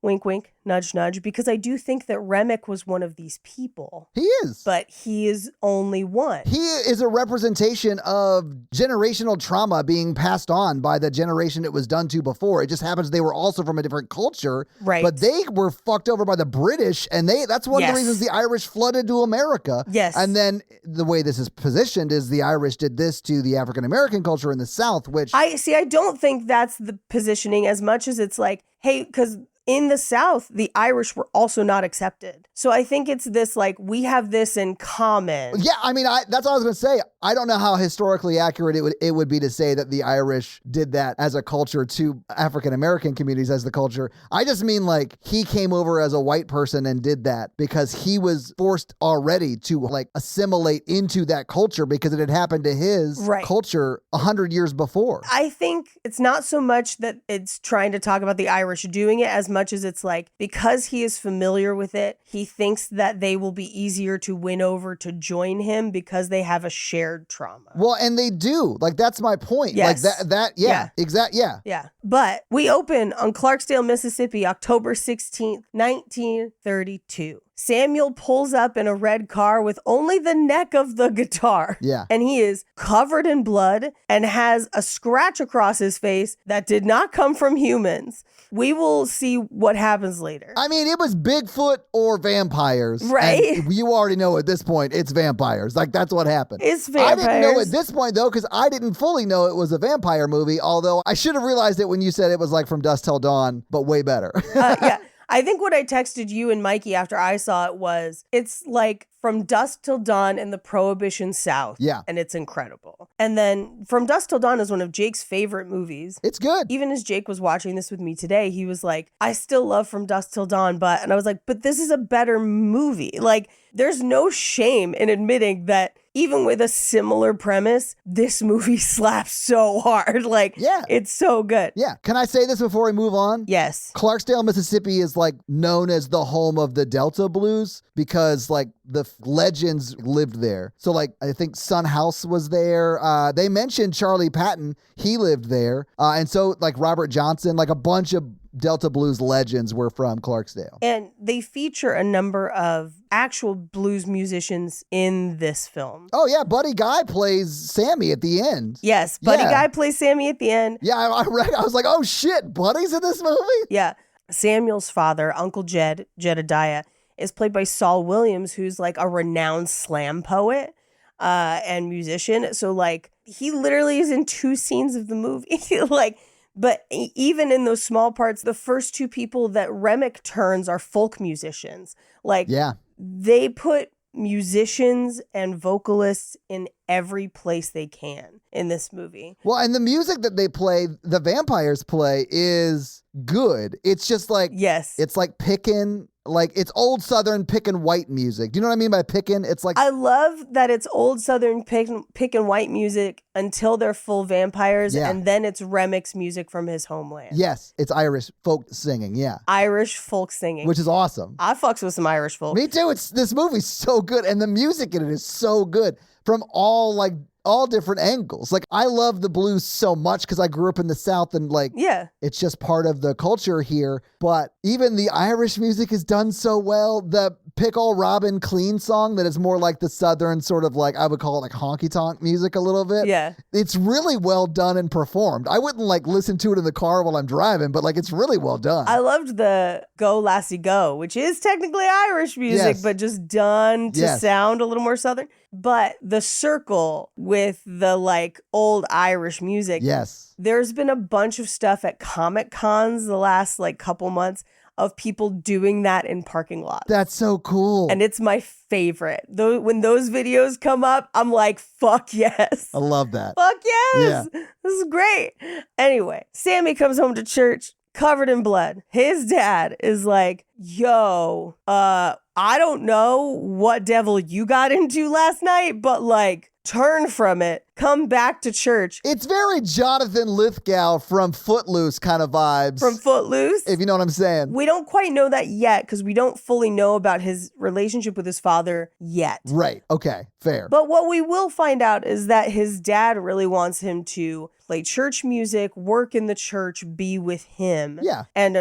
Speaker 5: Wink, wink, nudge, nudge, because I do think that Remick was one of these people.
Speaker 4: He is.
Speaker 5: But he is only one.
Speaker 4: He is a representation of generational trauma being passed on by the generation it was done to before. It just happens they were also from a different culture.
Speaker 5: Right.
Speaker 4: But they were fucked over by the British, and that's one of the reasons the Irish flooded to America.
Speaker 5: Yes.
Speaker 4: And then the way this is positioned is the Irish did this to the African-American culture in the South, which...
Speaker 5: I don't think that's the positioning as much as it's like, hey, because... in the South, the Irish were also not accepted. So I think it's this, like, we have this in common.
Speaker 4: Yeah, I mean, that's what I was going to say. I don't know how historically accurate it would be to say that the Irish did that as a culture to African-American communities as the culture. I just mean, like, he came over as a white person and did that because he was forced already to, like, assimilate into that culture because it had happened to his culture 100 years before.
Speaker 5: I think it's not so much that it's trying to talk about the Irish doing it as much as it's like, because he is familiar with it, he thinks that they will be easier to win over to join him because they have a shared trauma.
Speaker 4: Well, and they do. Like, that's my point.
Speaker 5: Yes.
Speaker 4: Like exactly. Yeah.
Speaker 5: Yeah. But we open on Clarksdale, Mississippi, October 16th, 1932. Samuel pulls up in a red car with only the neck of the guitar.
Speaker 4: Yeah.
Speaker 5: And he is covered in blood and has a scratch across his face that did not come from humans. We will see what happens later.
Speaker 4: I mean, it was Bigfoot or vampires.
Speaker 5: Right?
Speaker 4: And you already know at this point, it's vampires. Like, that's what happened.
Speaker 5: It's vampires.
Speaker 4: I didn't know at this point, though, because I didn't fully know it was a vampire movie, although I should have realized it when you said it was like From Dusk Till Dawn, but way better.
Speaker 5: Yeah. I think what I texted you and Mikey after I saw it was, it's like From Dusk Till Dawn in the Prohibition South.
Speaker 4: Yeah.
Speaker 5: And it's incredible. And then From Dusk Till Dawn is one of Jake's favorite movies.
Speaker 4: It's good.
Speaker 5: Even as Jake was watching this with me today, he was like, I still love From Dusk Till Dawn, and I was like, but this is a better movie. Like, there's no shame in admitting that even with a similar premise, this movie slaps so hard. Like,
Speaker 4: Yeah.
Speaker 5: It's so good.
Speaker 4: Yeah. Can I say this before we move on?
Speaker 5: Yes.
Speaker 4: Clarksdale, Mississippi is like known as the home of the Delta blues because like the legends lived there. So like I think Son House was there. They mentioned Charlie Patton. He lived there. And so like Robert Johnson, like a bunch of Delta blues legends were from Clarksdale.
Speaker 5: And they feature a number of actual blues musicians in this film.
Speaker 4: Oh yeah, Buddy Guy plays Sammy at the end.
Speaker 5: Yes, Buddy
Speaker 4: Yeah.
Speaker 5: Guy plays Sammy at the end.
Speaker 4: Yeah, I read. I was like, oh shit, Buddy's in this movie?
Speaker 5: Yeah. Samuel's father, Uncle Jedediah, is played by Saul Williams, who's like a renowned slam poet and musician. So like he literally is in 2 scenes of the movie. But even in those small parts, the first 2 people that Remick turns are folk musicians. Like,
Speaker 4: Yeah.
Speaker 5: they put musicians and vocalists in every place they can in this movie.
Speaker 4: Well, and the music that they play, the vampires play, is good. It's just like,
Speaker 5: Yes.
Speaker 4: it's like picking, like it's old Southern picking white music. Do you know what I mean by picking? It's like,
Speaker 5: I love that it's old Southern pick and white music until they're full vampires,
Speaker 4: Yeah.
Speaker 5: and then it's Remick's music from his homeland.
Speaker 4: yes, it's Irish folk singing. Yeah.
Speaker 5: Irish folk singing.
Speaker 4: Which is awesome.
Speaker 5: I fucks with some Irish folk.
Speaker 4: Me too. This movie's so good, and the music in it is so good from all different angles. Like I love the blues so much because I grew up in the South and like
Speaker 5: Yeah.
Speaker 4: it's just part of the culture here. But even the Irish music is done so well. The Pickle Robin Clean song that is more like the Southern sort of like, I would call it like honky tonk music a little bit.
Speaker 5: Yeah.
Speaker 4: It's really well done and performed. I wouldn't like listen to it in the car while I'm driving, but like it's really well done.
Speaker 5: I loved the Go Lassie Go, which is technically Irish music,
Speaker 4: Yes.
Speaker 5: but just done to
Speaker 4: Yes.
Speaker 5: sound a little more Southern. But the circle with the like old Irish music,
Speaker 4: Yes.
Speaker 5: there's been a bunch of stuff at Comic Cons the last like couple months of people doing that in parking lots.
Speaker 4: That's so cool.
Speaker 5: And it's my favorite. Though when those videos come up, I'm like, fuck yes.
Speaker 4: I love that.
Speaker 5: Fuck yes. This is great. Anyway, Sammy comes home to church covered in blood. His dad is like, yo, I don't know what devil you got into last night, but like, turn from it, come back to church.
Speaker 4: It's very Jonathan Lithgow from Footloose kind of vibes.
Speaker 5: From Footloose.
Speaker 4: if you know what I'm saying.
Speaker 5: We don't quite know that yet because we don't fully know about his relationship with his father yet.
Speaker 4: Right. Okay. Fair.
Speaker 5: But what we will find out is that his dad really wants him to play church music, work in the church, be with him.
Speaker 4: Yeah.
Speaker 5: And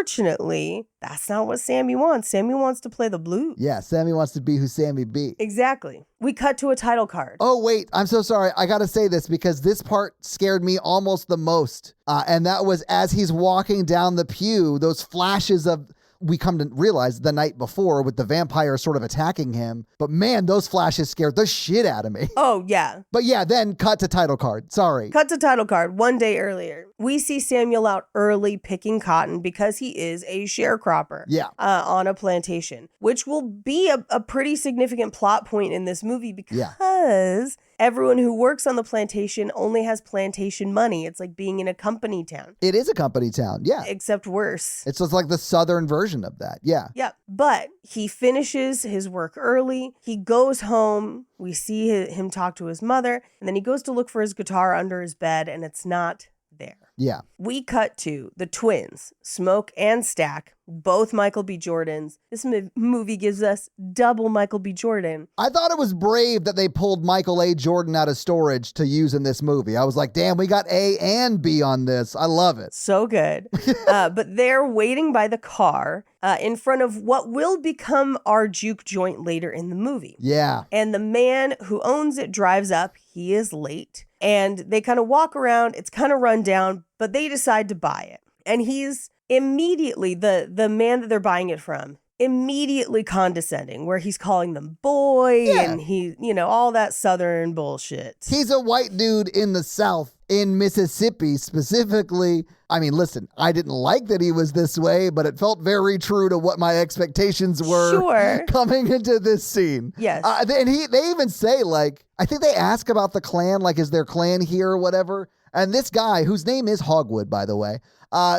Speaker 5: unfortunately, that's not what Sammy wants. Sammy wants to play the blues.
Speaker 4: Yeah. Sammy wants to be who Sammy be.
Speaker 5: Exactly. We cut to a title card.
Speaker 4: Oh, wait. I'm so sorry. I got to say this because this part scared me almost the most. And that was as he's walking down the pew, those flashes of, we come to realize the night before with the vampire sort of attacking him. But man, those flashes scared the shit out of me.
Speaker 5: Oh, yeah.
Speaker 4: But yeah, then cut to title card. Sorry.
Speaker 5: Cut to title card. One day earlier, we see Samuel out early picking cotton because he is a sharecropper.
Speaker 4: Yeah.
Speaker 5: On a plantation, which will be a pretty significant plot point in this movie because everyone who works on the plantation only has plantation money. It's like being in a company town.
Speaker 4: It is a company town. Yeah.
Speaker 5: Except worse.
Speaker 4: It's just like the southern version of that. Yeah.
Speaker 5: Yeah. But he finishes his work early. He goes home. We see him talk to his mother. And then he goes to look for his guitar under his bed and it's not there.
Speaker 4: Yeah.
Speaker 5: We cut to the twins, Smoke and Stack, both Michael B. Jordans. This movie gives us double Michael B. Jordan.
Speaker 4: I thought it was brave that they pulled Michael A. Jordan out of storage to use in this movie. I was like, damn, we got A and B on this. I love it.
Speaker 5: So good. But they're waiting by the car in front of what will become our juke joint later in the movie.
Speaker 4: Yeah.
Speaker 5: And the man who owns it drives up. He is late. And they kind of walk around. It's kind of run down, but they decide to buy it. And he's immediately, the man that they're buying it from, immediately condescending, where he's calling them boy and he, all that Southern bullshit.
Speaker 4: He's a white dude in the South, in Mississippi specifically. I mean, listen, I didn't like that he was this way, but it felt very true to what my expectations were coming into this scene.
Speaker 5: Yes.
Speaker 4: And they even say, like, I think they ask about the Klan, like, is there Klan here or whatever? And this guy, whose name is Hogwood, by the way,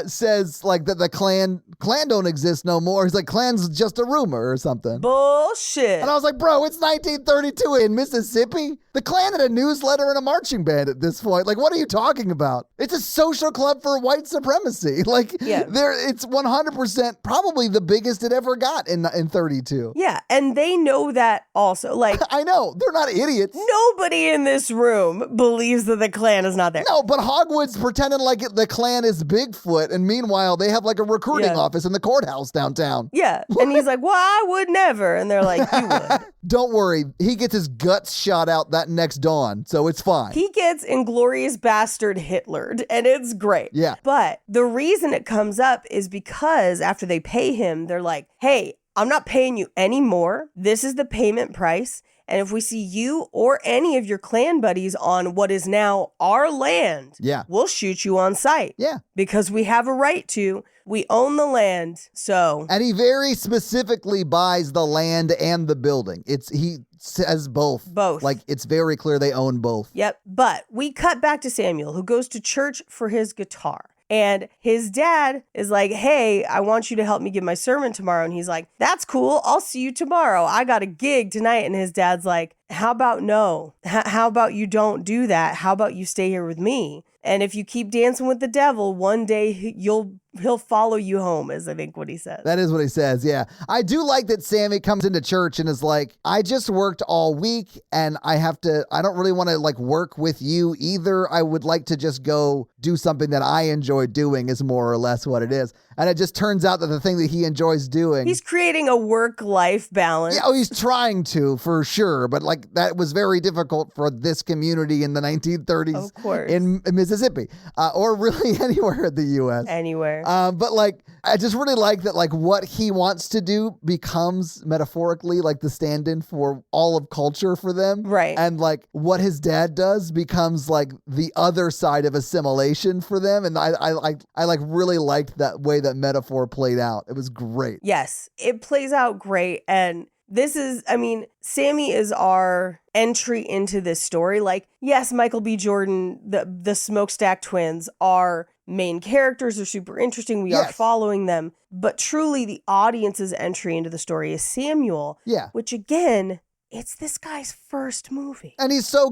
Speaker 4: says, like, that the Klan don't exist no more. He's like, Klan's just a rumor or something.
Speaker 5: Bullshit.
Speaker 4: And I was like, bro, it's 1932 in Mississippi. The Klan had a newsletter and a marching band at this point. Like, what are you talking about? It's a social club for white supremacy. Like, it's 100% probably the biggest it ever got in 32.
Speaker 5: Yeah, and they know that also. Like,
Speaker 4: I know, they're not idiots.
Speaker 5: Nobody in this room believes that the Klan is not there.
Speaker 4: No, but Hogwood's pretending like the Klan is Bigfoot, and meanwhile, they have like a recruiting office in the courthouse downtown.
Speaker 5: Yeah, and he's like, well, I would never. And they're like, you would.
Speaker 4: Don't worry, he gets his guts shot out that next dawn, so it's fine.
Speaker 5: He gets Inglorious Bastard Hitlered, and it's great.
Speaker 4: Yeah.
Speaker 5: But the reason it comes up is because after they pay him, they're like, hey, I'm not paying you anymore. This is the payment price. And if we see you or any of your Klan buddies on what is now our land, we'll shoot you on sight.
Speaker 4: Yeah.
Speaker 5: Because we have a right to. We own the land, so.
Speaker 4: And he very specifically buys the land and the building. He says both.
Speaker 5: Both.
Speaker 4: Like, it's very clear they own both.
Speaker 5: Yep. But we cut back to Samuel, who goes to church for his guitar. And his dad is like, hey, I want you to help me give my sermon tomorrow. And he's like, that's cool. I'll see you tomorrow. I got a gig tonight. And his dad's like, how about no? How about you don't do that? How about you stay here with me? And if you keep dancing with the devil, one day he'll follow you home, is I think what he says.
Speaker 4: That is what he says, yeah. I do like that Sammy comes into church and is like, I just worked all week and I don't really want to like work with you either. I would like to just go do something that I enjoy doing is more or less what it is. And it just turns out that the thing that he enjoys doing.
Speaker 5: He's creating a work-life balance.
Speaker 4: Yeah, he's trying to, for sure. But like that was very difficult for this community in the 1930s.
Speaker 5: Of course.
Speaker 4: In Mississippi. Or really anywhere in the U.S.
Speaker 5: Anywhere.
Speaker 4: But like, I just really like that like what he wants to do becomes metaphorically like the stand-in for all of culture for them.
Speaker 5: Right.
Speaker 4: And like what his dad does becomes like the other side of assimilation for them. And I like really liked that way that metaphor played out. It was great.
Speaker 5: Yes, it plays out great. And this is, I mean, Sammy is our entry into this story. Like, yes, Michael B. Jordan, the Smokestack twins are main characters. They're super interesting. We are following them. But truly, the audience's entry into the story is Samuel.
Speaker 4: Yeah.
Speaker 5: Which, again, it's this guy's first movie.
Speaker 4: And he's so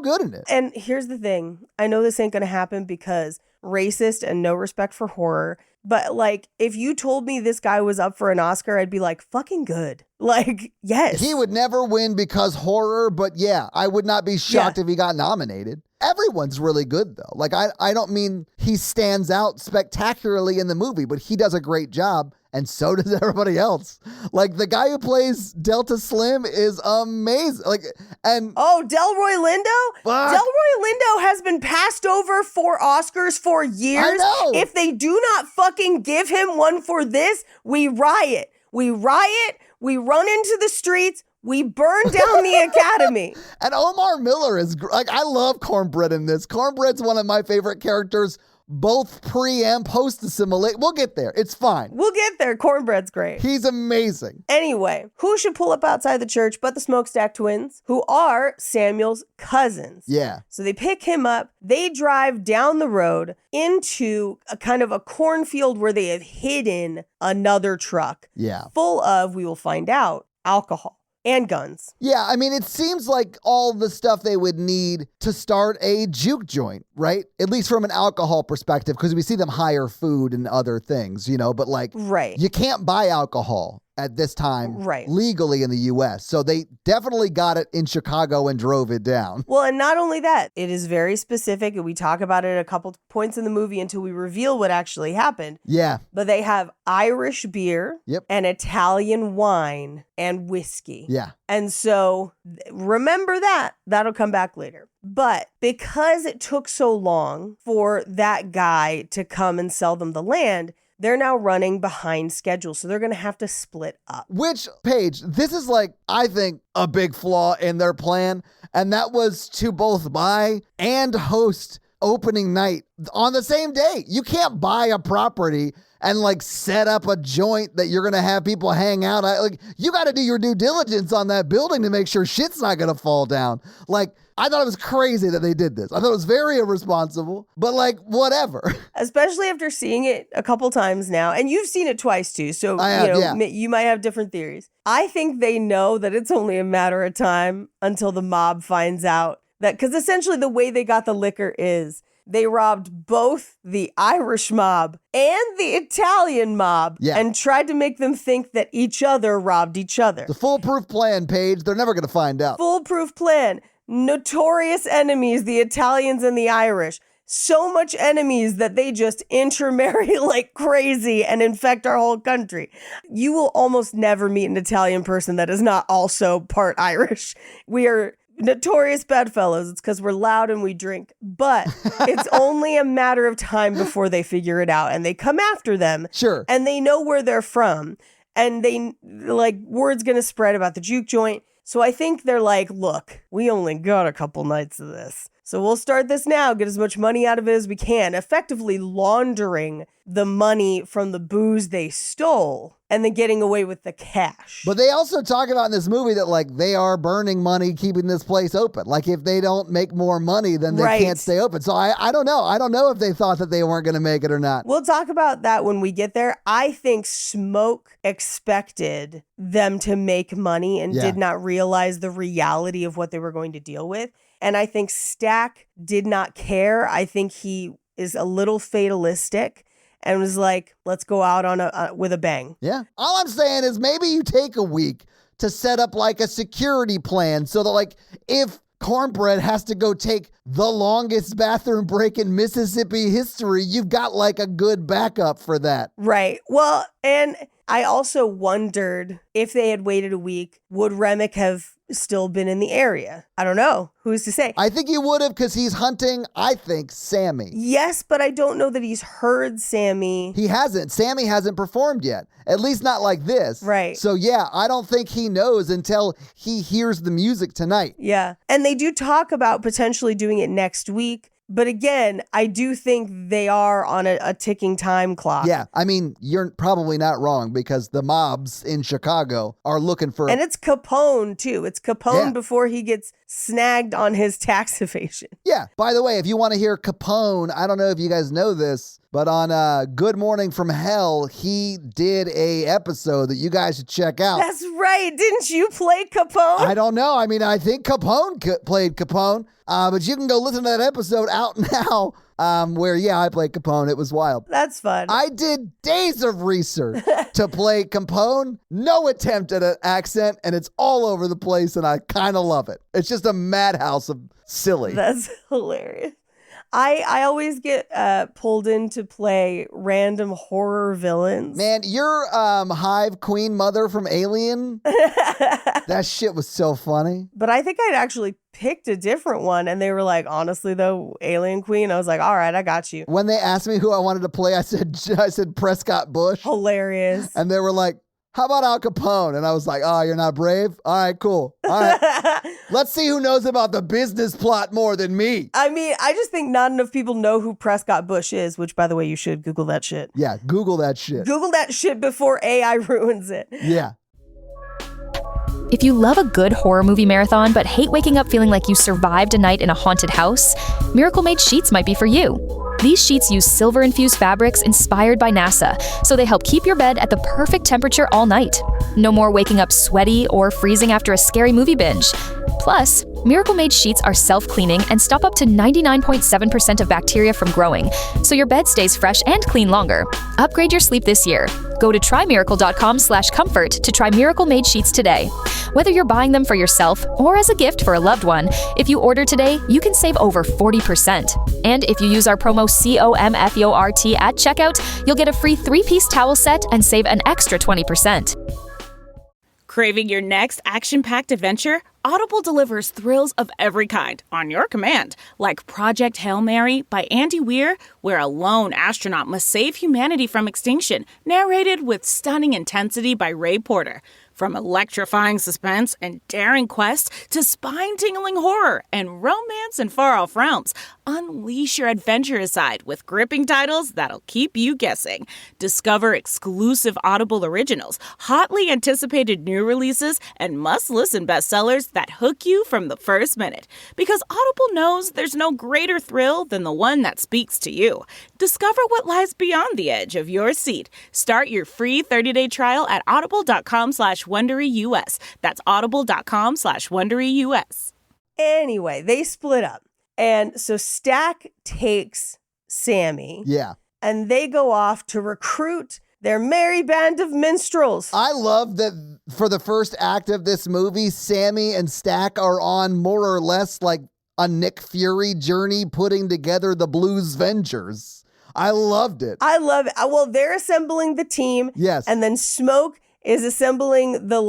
Speaker 4: good in it.
Speaker 5: And here's the thing. I know this ain't going to happen because racist and no respect for horror. But like, if you told me this guy was up for an Oscar, I'd be like, fucking good. Like, yes.
Speaker 4: He would never win because horror, but yeah, I would not be shocked if he got nominated. Everyone's really good though. Like, I don't mean he stands out spectacularly in the movie, but he does a great job. And so does everybody else. Like the guy who plays Delta Slim is amazing. Like, and
Speaker 5: Delroy Lindo?
Speaker 4: Fuck.
Speaker 5: Delroy Lindo has been passed over for Oscars for years.
Speaker 4: I know.
Speaker 5: If they do not fucking give him one for this, we riot. We riot. We run into the streets. We burn down the Academy.
Speaker 4: And Omar Miller is like, I love Cornbread in this. Cornbread's one of my favorite characters. Both pre and post assimilate. We'll get there. It's fine.
Speaker 5: We'll get there. Cornbread's great.
Speaker 4: He's amazing.
Speaker 5: Anyway, who should pull up outside the church but the Smokestack twins, who are Samuel's cousins?
Speaker 4: Yeah.
Speaker 5: So they pick him up. They drive down the road into a kind of a cornfield where they have hidden another truck.
Speaker 4: Yeah.
Speaker 5: Full of, we will find out, alcohol. And guns.
Speaker 4: Yeah, I mean, it seems like all the stuff they would need to start a juke joint, right? At least from an alcohol perspective, because we see them hire food and other things, but like,
Speaker 5: Right.
Speaker 4: you can't buy alcohol at this time legally in the U.S. So they definitely got it in Chicago and drove it down.
Speaker 5: Well, and not only that, it is very specific, and we talk about it at a couple points in the movie until we reveal what actually happened.
Speaker 4: Yeah.
Speaker 5: But they have Irish beer and Italian wine and whiskey.
Speaker 4: Yeah.
Speaker 5: And so remember that. That'll come back later. But because it took so long for that guy to come and sell them the land, they're now running behind schedule. So they're going to have to split up.
Speaker 4: Which, Paige, this is like, I think, a big flaw in their plan. And that was to both buy and host opening night on the same day. You can't buy a property and like set up a joint that you're going to have people hang out at. Like, you got to do your due diligence on that building to make sure shit's not going to fall down. Like, I thought it was crazy that they did this. I thought it was very irresponsible, but like, whatever.
Speaker 5: Especially after seeing it a couple times now. And you've seen it twice too. So, you might have different theories. I think they know that it's only a matter of time until the mob finds out that, because essentially the way they got the liquor is they robbed both the Irish mob and the Italian mob and tried to make them think that each other robbed each other.
Speaker 4: The foolproof plan, Paige. They're never going to find out.
Speaker 5: Foolproof plan. Notorious enemies, the Italians and the Irish. So much enemies that they just intermarry like crazy and infect our whole country. You will almost never meet an Italian person that is not also part Irish. We are notorious bedfellows. It's because we're loud and we drink. But it's only a matter of time before they figure it out. And they come after them.
Speaker 4: Sure.
Speaker 5: And they know where they're from. And they, like, word's going to spread about the juke joint. So I think they're like, look, we only got a couple nights of this. So we'll start this now, get as much money out of it as we can, effectively laundering the money from the booze they stole and then getting away with the cash.
Speaker 4: But they also talk about in this movie that like they are burning money keeping this place open. Like if they don't make more money, then they can't stay open. So I don't know. I don't know if they thought that they weren't going to make it or not.
Speaker 5: We'll talk about that when we get there. I think Smoke expected them to make money and did not realize the reality of what they were going to deal with. And I think Stack did not care. I think he is a little fatalistic and was like, let's go out on with a bang.
Speaker 4: Yeah. All I'm saying is maybe you take a week to set up like a security plan so that like if Cornbread has to go take the longest bathroom break in Mississippi history, you've got like a good backup for that.
Speaker 5: Right. Well, and I also wondered if they had waited a week, would Remick have still been in the area? I don't know. Who's to say?
Speaker 4: I think he would have because he's hunting, I think, Sammy.
Speaker 5: Yes, but I don't know that he's heard Sammy.
Speaker 4: He hasn't. Sammy hasn't performed yet. At least not like this.
Speaker 5: Right.
Speaker 4: So yeah, I don't think he knows until he hears the music tonight.
Speaker 5: Yeah. And they do talk about potentially doing it next week. But again, I do think they are on a ticking time clock.
Speaker 4: Yeah, I mean, you're probably not wrong because the mobs in Chicago are looking for...
Speaker 5: And it's Capone, too. It's Capone before he gets snagged on his tax evasion.
Speaker 4: Yeah. By the way, if you want to hear Capone, I don't know if you guys know this, but on Good Morning from Hell, he did a episode that you guys should check out.
Speaker 5: That's right. Didn't you play Capone?
Speaker 4: I don't know. I mean, I think Capone played Capone. But you can go listen to that episode out now where, I played Capone. It was wild.
Speaker 5: That's fun.
Speaker 4: I did days of research to play Capone. No attempt at an accent, and it's all over the place, and I kind of love it. It's just a madhouse of silly.
Speaker 5: That's hilarious. I always get pulled in to play random horror villains.
Speaker 4: Man, your Hive Queen mother from Alien, that shit was so funny.
Speaker 5: But I think I'd actually picked a different one, and they were like, honestly, though, Alien Queen. I was like, all right, I got you.
Speaker 4: When they asked me who I wanted to play, I said Prescott Bush.
Speaker 5: Hilarious.
Speaker 4: And they were like, how about Al Capone? And I was like, oh, you're not brave? All right, cool. All right. Let's see who knows about the business plot more than me.
Speaker 5: I mean, I just think not enough people know who Prescott Bush is, which, by the way, you should Google that shit.
Speaker 4: Yeah, Google that shit.
Speaker 5: Google that shit before AI ruins it.
Speaker 4: Yeah.
Speaker 6: If you love a good horror movie marathon but hate waking up feeling like you survived a night in a haunted house, Miracle Made Sheets might be for you. These sheets use silver-infused fabrics inspired by NASA, so they help keep your bed at the perfect temperature all night. No more waking up sweaty or freezing after a scary movie binge. Plus, Miracle Made sheets are self-cleaning and stop up to 99.7% of bacteria from growing, so your bed stays fresh and clean longer. Upgrade your sleep this year. Go to trymiracle.com/comfort to try Miracle Made sheets today. Whether you're buying them for yourself or as a gift for a loved one, if you order today, you can save over 40%. And if you use our promo COMFORT at checkout, you'll get a free 3-piece towel set and save an extra 20%.
Speaker 7: Craving your next action-packed adventure? Audible delivers thrills of every kind on your command, like Project Hail Mary by Andy Weir, where a lone astronaut must save humanity from extinction, narrated with stunning intensity by Ray Porter. From electrifying suspense and daring quest to spine-tingling horror and romance in far-off realms, unleash your adventurous side with gripping titles that'll keep you guessing. Discover exclusive Audible originals, hotly anticipated new releases, and must-listen bestsellers that hook you from the first minute. Because Audible knows there's no greater thrill than the one that speaks to you. Discover what lies beyond the edge of your seat. Start your free 30-day trial at audible.com/WonderyUS. That's audible.com/WonderyUS.
Speaker 5: Anyway, they split up. And so Stack takes Sammy.
Speaker 4: Yeah.
Speaker 5: And they go off to recruit their merry band of minstrels.
Speaker 4: I love that for the first act of this movie, Sammy and Stack are on more or less like a Nick Fury journey putting together the Blues Vengers. I loved it.
Speaker 5: I love it. Well, they're assembling the team.
Speaker 4: Yes.
Speaker 5: And then Smoke is assembling the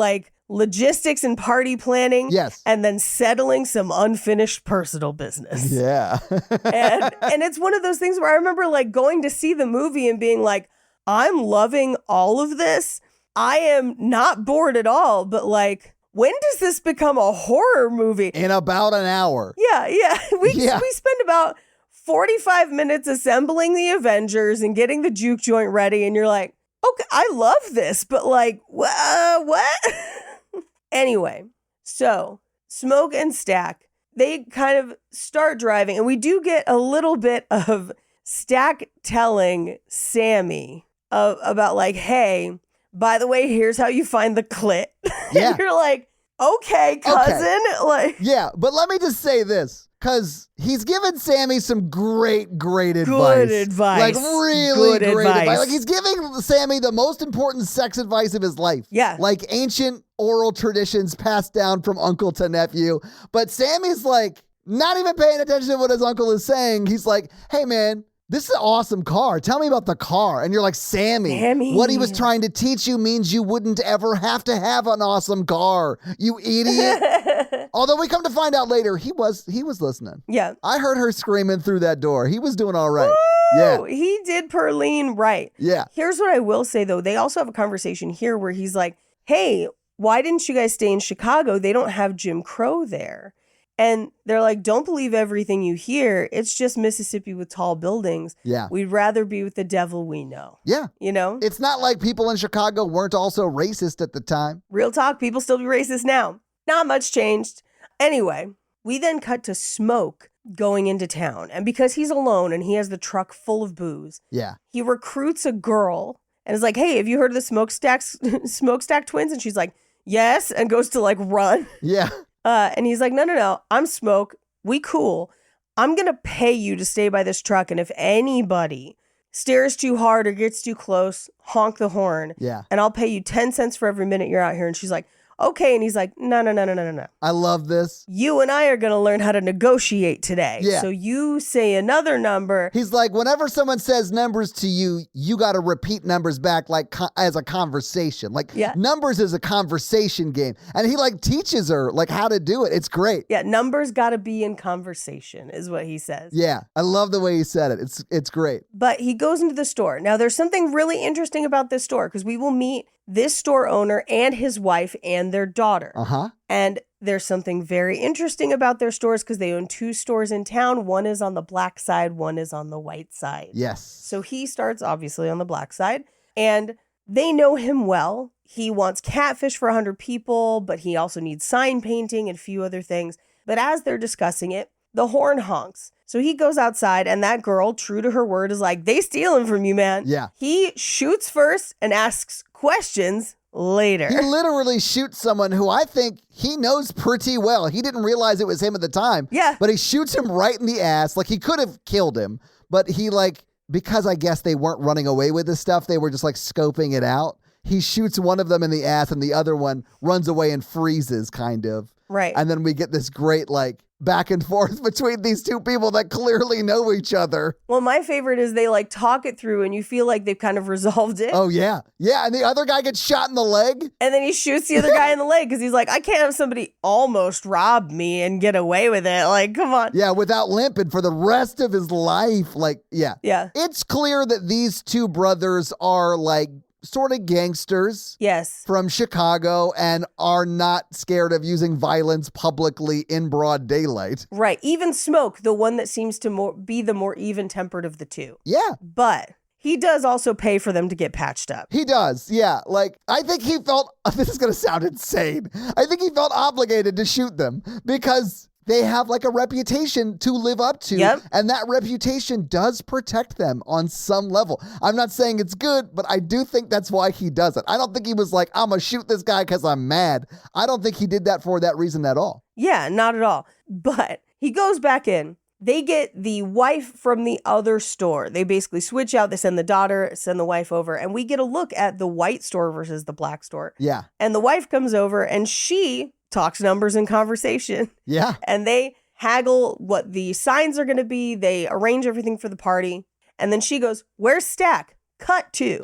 Speaker 5: logistics and party planning.
Speaker 4: Yes.
Speaker 5: And then settling some unfinished personal business.
Speaker 4: Yeah.
Speaker 5: and it's one of those things where I remember going to see the movie and being like, I'm loving all of this. I am not bored at all, but when does this become a horror movie?
Speaker 4: In about an hour.
Speaker 5: Yeah. We spend about 45 minutes assembling the Avengers and getting the juke joint ready, and you're like, okay, I love this, but what? Anyway, so Smoke and Stack, they kind of start driving, and we do get a little bit of Stack telling Sammy about hey, by the way, here's how you find the clit.
Speaker 4: Yeah.
Speaker 5: And you're like, okay, cousin.
Speaker 4: Okay. Yeah, but let me just say this. Because he's given Sammy some great advice.
Speaker 5: Good advice.
Speaker 4: Really
Speaker 5: good
Speaker 4: great
Speaker 5: advice.
Speaker 4: He's giving Sammy the most important sex advice of his life.
Speaker 5: Yeah.
Speaker 4: Ancient oral traditions passed down from uncle to nephew. But Sammy's not even paying attention to what his uncle is saying. He's like, hey, man, this is an awesome car. Tell me about the car. And you're like, Sammy, what he was trying to teach you means you wouldn't ever have to have an awesome car, you idiot. Although we come to find out later, he was listening.
Speaker 5: Yeah.
Speaker 4: I heard her screaming through that door. He was doing all right.
Speaker 5: Woo!
Speaker 4: Yeah.
Speaker 5: He did Perline right.
Speaker 4: Yeah.
Speaker 5: Here's what I will say, though. They also have a conversation here where he's like, hey, why didn't you guys stay in Chicago? They don't have Jim Crow there. And they're like, don't believe everything you hear. It's just Mississippi with tall buildings.
Speaker 4: Yeah.
Speaker 5: We'd rather be with the devil we know.
Speaker 4: Yeah.
Speaker 5: You know?
Speaker 4: It's not like people in Chicago weren't also racist at the time.
Speaker 5: Real talk, people still be racist now. Not much changed. Anyway, we then cut to Smoke going into town. And because he's alone and he has the truck full of booze,
Speaker 4: yeah,
Speaker 5: he recruits a girl and is like, hey, have you heard of the Smokestack twins? And she's like, yes, and goes to run.
Speaker 4: Yeah.
Speaker 5: And he's like, no, I'm Smoke. We cool. I'm going to pay you to stay by this truck. And if anybody stares too hard or gets too close, honk the horn.
Speaker 4: Yeah.
Speaker 5: And I'll pay you 10 cents for every minute you're out here. And she's like, okay. And he's like, no.
Speaker 4: I love this.
Speaker 5: You and I are going to learn how to negotiate today.
Speaker 4: Yeah.
Speaker 5: So you say another number.
Speaker 4: He's like, whenever someone says numbers to you, you got to repeat numbers back as a conversation. Numbers is a conversation game. And he teaches her how to do it. It's great.
Speaker 5: Yeah, numbers got to be in conversation is what he says.
Speaker 4: Yeah, I love the way he said it. It's great.
Speaker 5: But he goes into the store. Now, there's something really interesting about this store because we will meet this store owner and his wife and their daughter.
Speaker 4: Uh-huh.
Speaker 5: And there's something very interesting about their stores because they own 2 stores in town. One is on the black side, one is on the white side.
Speaker 4: Yes.
Speaker 5: So he starts obviously on the black side and they know him well. He wants catfish for 100 people, but he also needs sign painting and a few other things. But as they're discussing it, the horn honks. So he goes outside, and that girl, true to her word, is like, they stealing from you, man.
Speaker 4: Yeah.
Speaker 5: He shoots first and asks questions later.
Speaker 4: He literally shoots someone who I think he knows pretty well. He didn't realize it was him at the time.
Speaker 5: Yeah.
Speaker 4: But he shoots him right in the ass. Like, he could have killed him, but he, like, because I guess they weren't running away with this stuff, they were just, like, scoping it out. He shoots one of them in the ass, and the other one runs away and freezes, kind of.
Speaker 5: Right.
Speaker 4: And then we get this great, like, back and forth between these two people that clearly know each other.
Speaker 5: Well, my favorite is they like talk it through and you feel like they've kind of resolved it.
Speaker 4: Oh, yeah. Yeah, and the other guy gets shot in the leg.
Speaker 5: And then he shoots the other guy in the leg because he's like, I can't have somebody almost rob me and get away with it. Like, come on.
Speaker 4: Yeah, without limping for the rest of his life. Like, yeah.
Speaker 5: Yeah.
Speaker 4: It's clear that these two brothers are like sort of gangsters.
Speaker 5: Yes.
Speaker 4: From Chicago and are not scared of using violence publicly in broad daylight.
Speaker 5: Right. Even Smoke, the one that seems to be the more even-tempered of the two.
Speaker 4: Yeah.
Speaker 5: But he does also pay for them to get patched up.
Speaker 4: He does, yeah. Like, I think he felt, this is going to sound insane. I think he felt obligated to shoot them because they have like a reputation to live up to.
Speaker 5: Yep.
Speaker 4: And that reputation does protect them on some level. I'm not saying it's good, but I do think that's why he does it. I don't think he was like, I'm going to shoot this guy because I'm mad. I don't think he did that for that reason at all.
Speaker 5: Yeah, not at all. But he goes back in. They get the wife from the other store. They basically switch out. They send the daughter, send the wife over. And we get a look at the white store versus the black store.
Speaker 4: Yeah.
Speaker 5: And the wife comes over and she talks numbers and conversation.
Speaker 4: Yeah.
Speaker 5: And they haggle what the signs are going to be. They arrange everything for the party. And then she goes, where's Stack? Cut to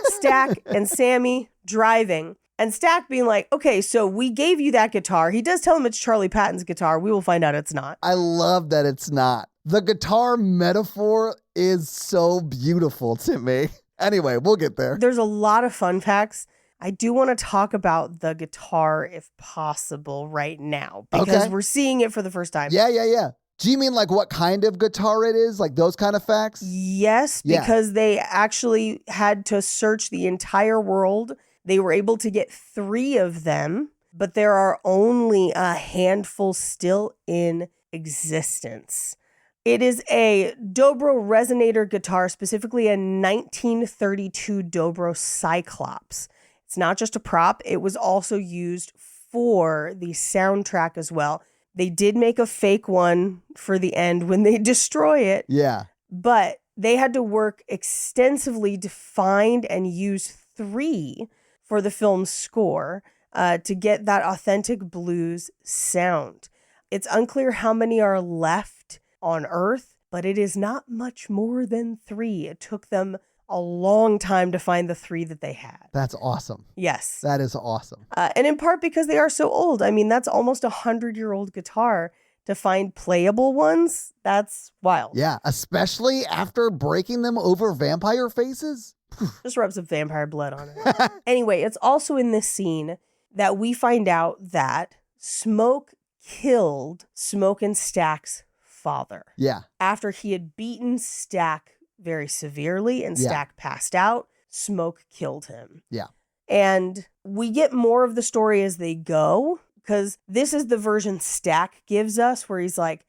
Speaker 5: Stack and Sammy driving. And Stack being like, okay, so we gave you that guitar. He does tell him it's Charlie Patton's guitar. We will find out it's not.
Speaker 4: I love that it's not. The guitar metaphor is so beautiful to me. Anyway, we'll get there.
Speaker 5: There's a lot of fun facts. I do want to talk about the guitar if possible right now because we're seeing it for the first time.
Speaker 4: Yeah. Do you mean like what kind of guitar it is? Like those kind of facts?
Speaker 5: Yes, because they actually had to search the entire world. They were able to get 3 of them, but there are only a handful still in existence. It is a dobro resonator guitar, specifically a 1932 dobro Cyclops. It's not just a prop. It was also used for the soundtrack as well. They did make a fake one for the end when they destroy it.
Speaker 4: Yeah.
Speaker 5: But they had to work extensively to find and use 3 for the film's score to get that authentic blues sound. It's unclear how many are left on Earth, but it is not much more than 3. It took them a long time to find the 3 that they had.
Speaker 4: That's awesome.
Speaker 5: Yes.
Speaker 4: That is awesome.
Speaker 5: And in part because they are so old. I mean, that's almost 100-year-old guitar. To find playable ones, that's wild.
Speaker 4: Yeah, especially after breaking them over vampire faces.
Speaker 5: Just rub some vampire blood on it. Anyway, it's also in this scene that we find out that Smoke killed Smoke and Stack's father.
Speaker 4: Yeah.
Speaker 5: After he had beaten Stack very severely and Stack passed out, Smoke killed him.
Speaker 4: Yeah.
Speaker 5: And we get more of the story as they go, because this is the version Stack gives us where he's like,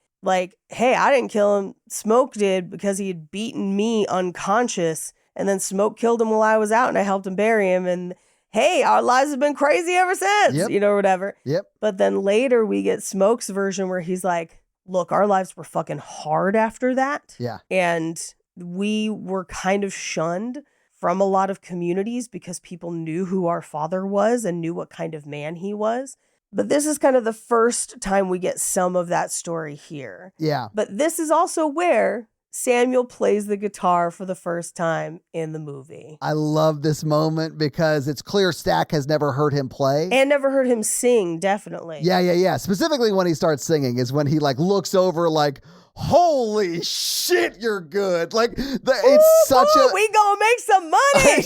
Speaker 5: hey, I didn't kill him. Smoke did because he had beaten me unconscious. And then Smoke killed him while I was out and I helped him bury him. And hey, our lives have been crazy ever since, whatever.
Speaker 4: Yep.
Speaker 5: But then later we get Smoke's version where he's like, look, our lives were fucking hard after that.
Speaker 4: Yeah.
Speaker 5: And we were kind of shunned from a lot of communities because people knew who our father was and knew what kind of man he was. But this is kind of the first time we get some of that story here.
Speaker 4: Yeah.
Speaker 5: But this is also where Samuel plays the guitar for the first time in the movie.
Speaker 4: I love this moment because it's clear Stack has never heard him play.
Speaker 5: And never heard him sing, definitely.
Speaker 4: Yeah. Specifically when he starts singing is when he like looks over like, holy shit, you're good. Like it's such a...
Speaker 5: We gonna make some money.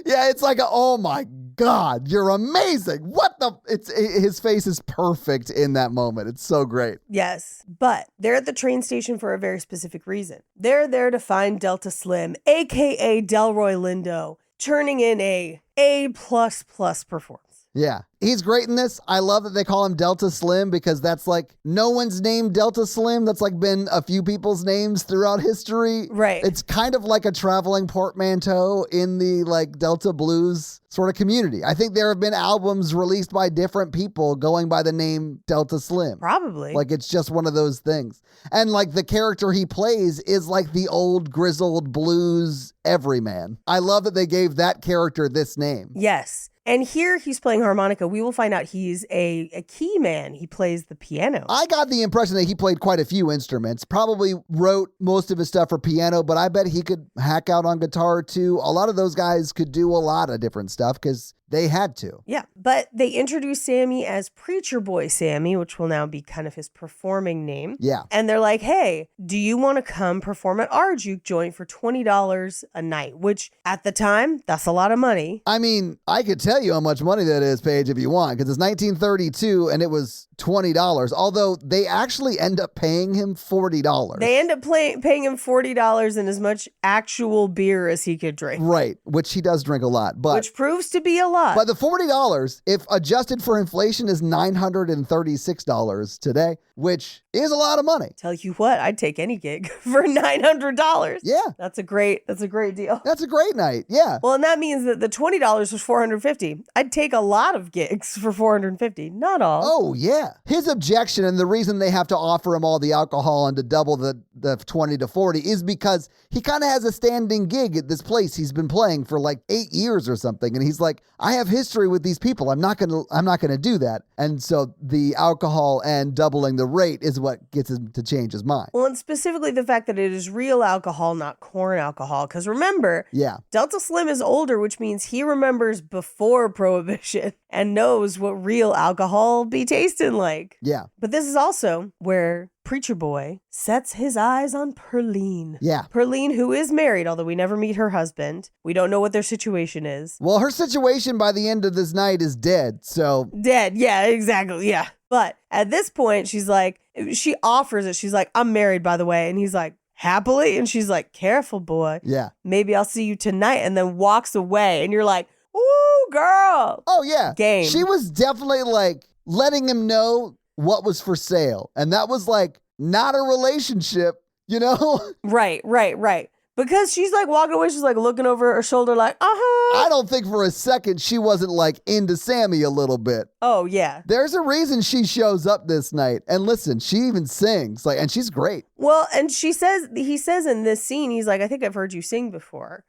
Speaker 4: Yeah. It's like, oh my God, you're amazing. What the... His face is perfect in that moment. It's so great.
Speaker 5: Yes. But they're at the train station for a very specific reason. They're there to find Delta Slim, aka Delroy Lindo, turning in A++ performance.
Speaker 4: Yeah. He's great in this. I love that they call him Delta Slim because that's like no one's named Delta Slim. That's like been a few people's names throughout history.
Speaker 5: Right.
Speaker 4: It's kind of like a traveling portmanteau in the like Delta blues sort of community. I think there have been albums released by different people going by the name Delta Slim.
Speaker 5: Probably.
Speaker 4: Like it's just one of those things. And like the character he plays is like the old grizzled blues everyman. I love that they gave that character this name.
Speaker 5: Yes. And here he's playing harmonica. We will find out he's a key man. He plays the piano.
Speaker 4: I got the impression that he played quite a few instruments, probably wrote most of his stuff for piano, but I bet he could hack out on guitar too. A lot of those guys could do a lot of different stuff because they had to.
Speaker 5: Yeah, but they introduced Sammy as Preacher Boy Sammy, which will now be kind of his performing name.
Speaker 4: Yeah.
Speaker 5: And they're like, hey, do you want to come perform at our juke joint for $20 a night? Which at the time, that's a lot of money.
Speaker 4: I mean, I could tell you how much money that is, Paige, if you want, because it's 1932 and it was $20, although they actually end up paying him $40.
Speaker 5: They end up paying him $40 and as much actual beer as he could drink.
Speaker 4: Right, which he does drink a lot. But
Speaker 5: which proves to be a lot.
Speaker 4: But the $40, if adjusted for inflation, is $936 today, which is a lot of money.
Speaker 5: Tell you what, I'd take any gig for $900.
Speaker 4: Yeah.
Speaker 5: That's a great deal.
Speaker 4: That's a great night. Yeah.
Speaker 5: Well, and that means that the $20 was $450. I'd take a lot of gigs for $450. Not all.
Speaker 4: Oh, yeah. His objection and the reason they have to offer him all the alcohol and to double the 20 to 40 is because he kind of has a standing gig at this place he's been playing for like 8 years or something. And he's like, I have history with these people. I'm not going to do that. And so the alcohol and doubling the rate is what gets him to change his mind.
Speaker 5: Well, and specifically the fact that it is real alcohol, not corn alcohol. Because remember, Delta Slim is older, which means he remembers before Prohibition and knows what real alcohol be tasting like.
Speaker 4: Yeah.
Speaker 5: But this is also where Preacher Boy sets his eyes on Perline.
Speaker 4: Yeah.
Speaker 5: Perline, who is married, although we never meet her husband. We don't know what their situation is.
Speaker 4: Well, her situation by the end of this night is dead, so...
Speaker 5: Dead, yeah, exactly, yeah. But at this point, she's like, she offers it. She's like, I'm married, by the way. And he's like, happily? And she's like, careful, boy.
Speaker 4: Yeah.
Speaker 5: Maybe I'll see you tonight. And then walks away. And you're like, ooh, girl.
Speaker 4: Oh, yeah.
Speaker 5: Game.
Speaker 4: She was definitely like letting him know what was for sale. And that was like not a relationship, you know?
Speaker 5: Right. Because she's like walking away, she's like looking over her shoulder like, uh-huh.
Speaker 4: I don't think for a second she wasn't like into Sammy a little bit.
Speaker 5: Oh, yeah.
Speaker 4: There's a reason she shows up this night. And listen, she even sings, like, and she's great.
Speaker 5: Well, and he says in this scene, he's like, I think I've heard you sing before.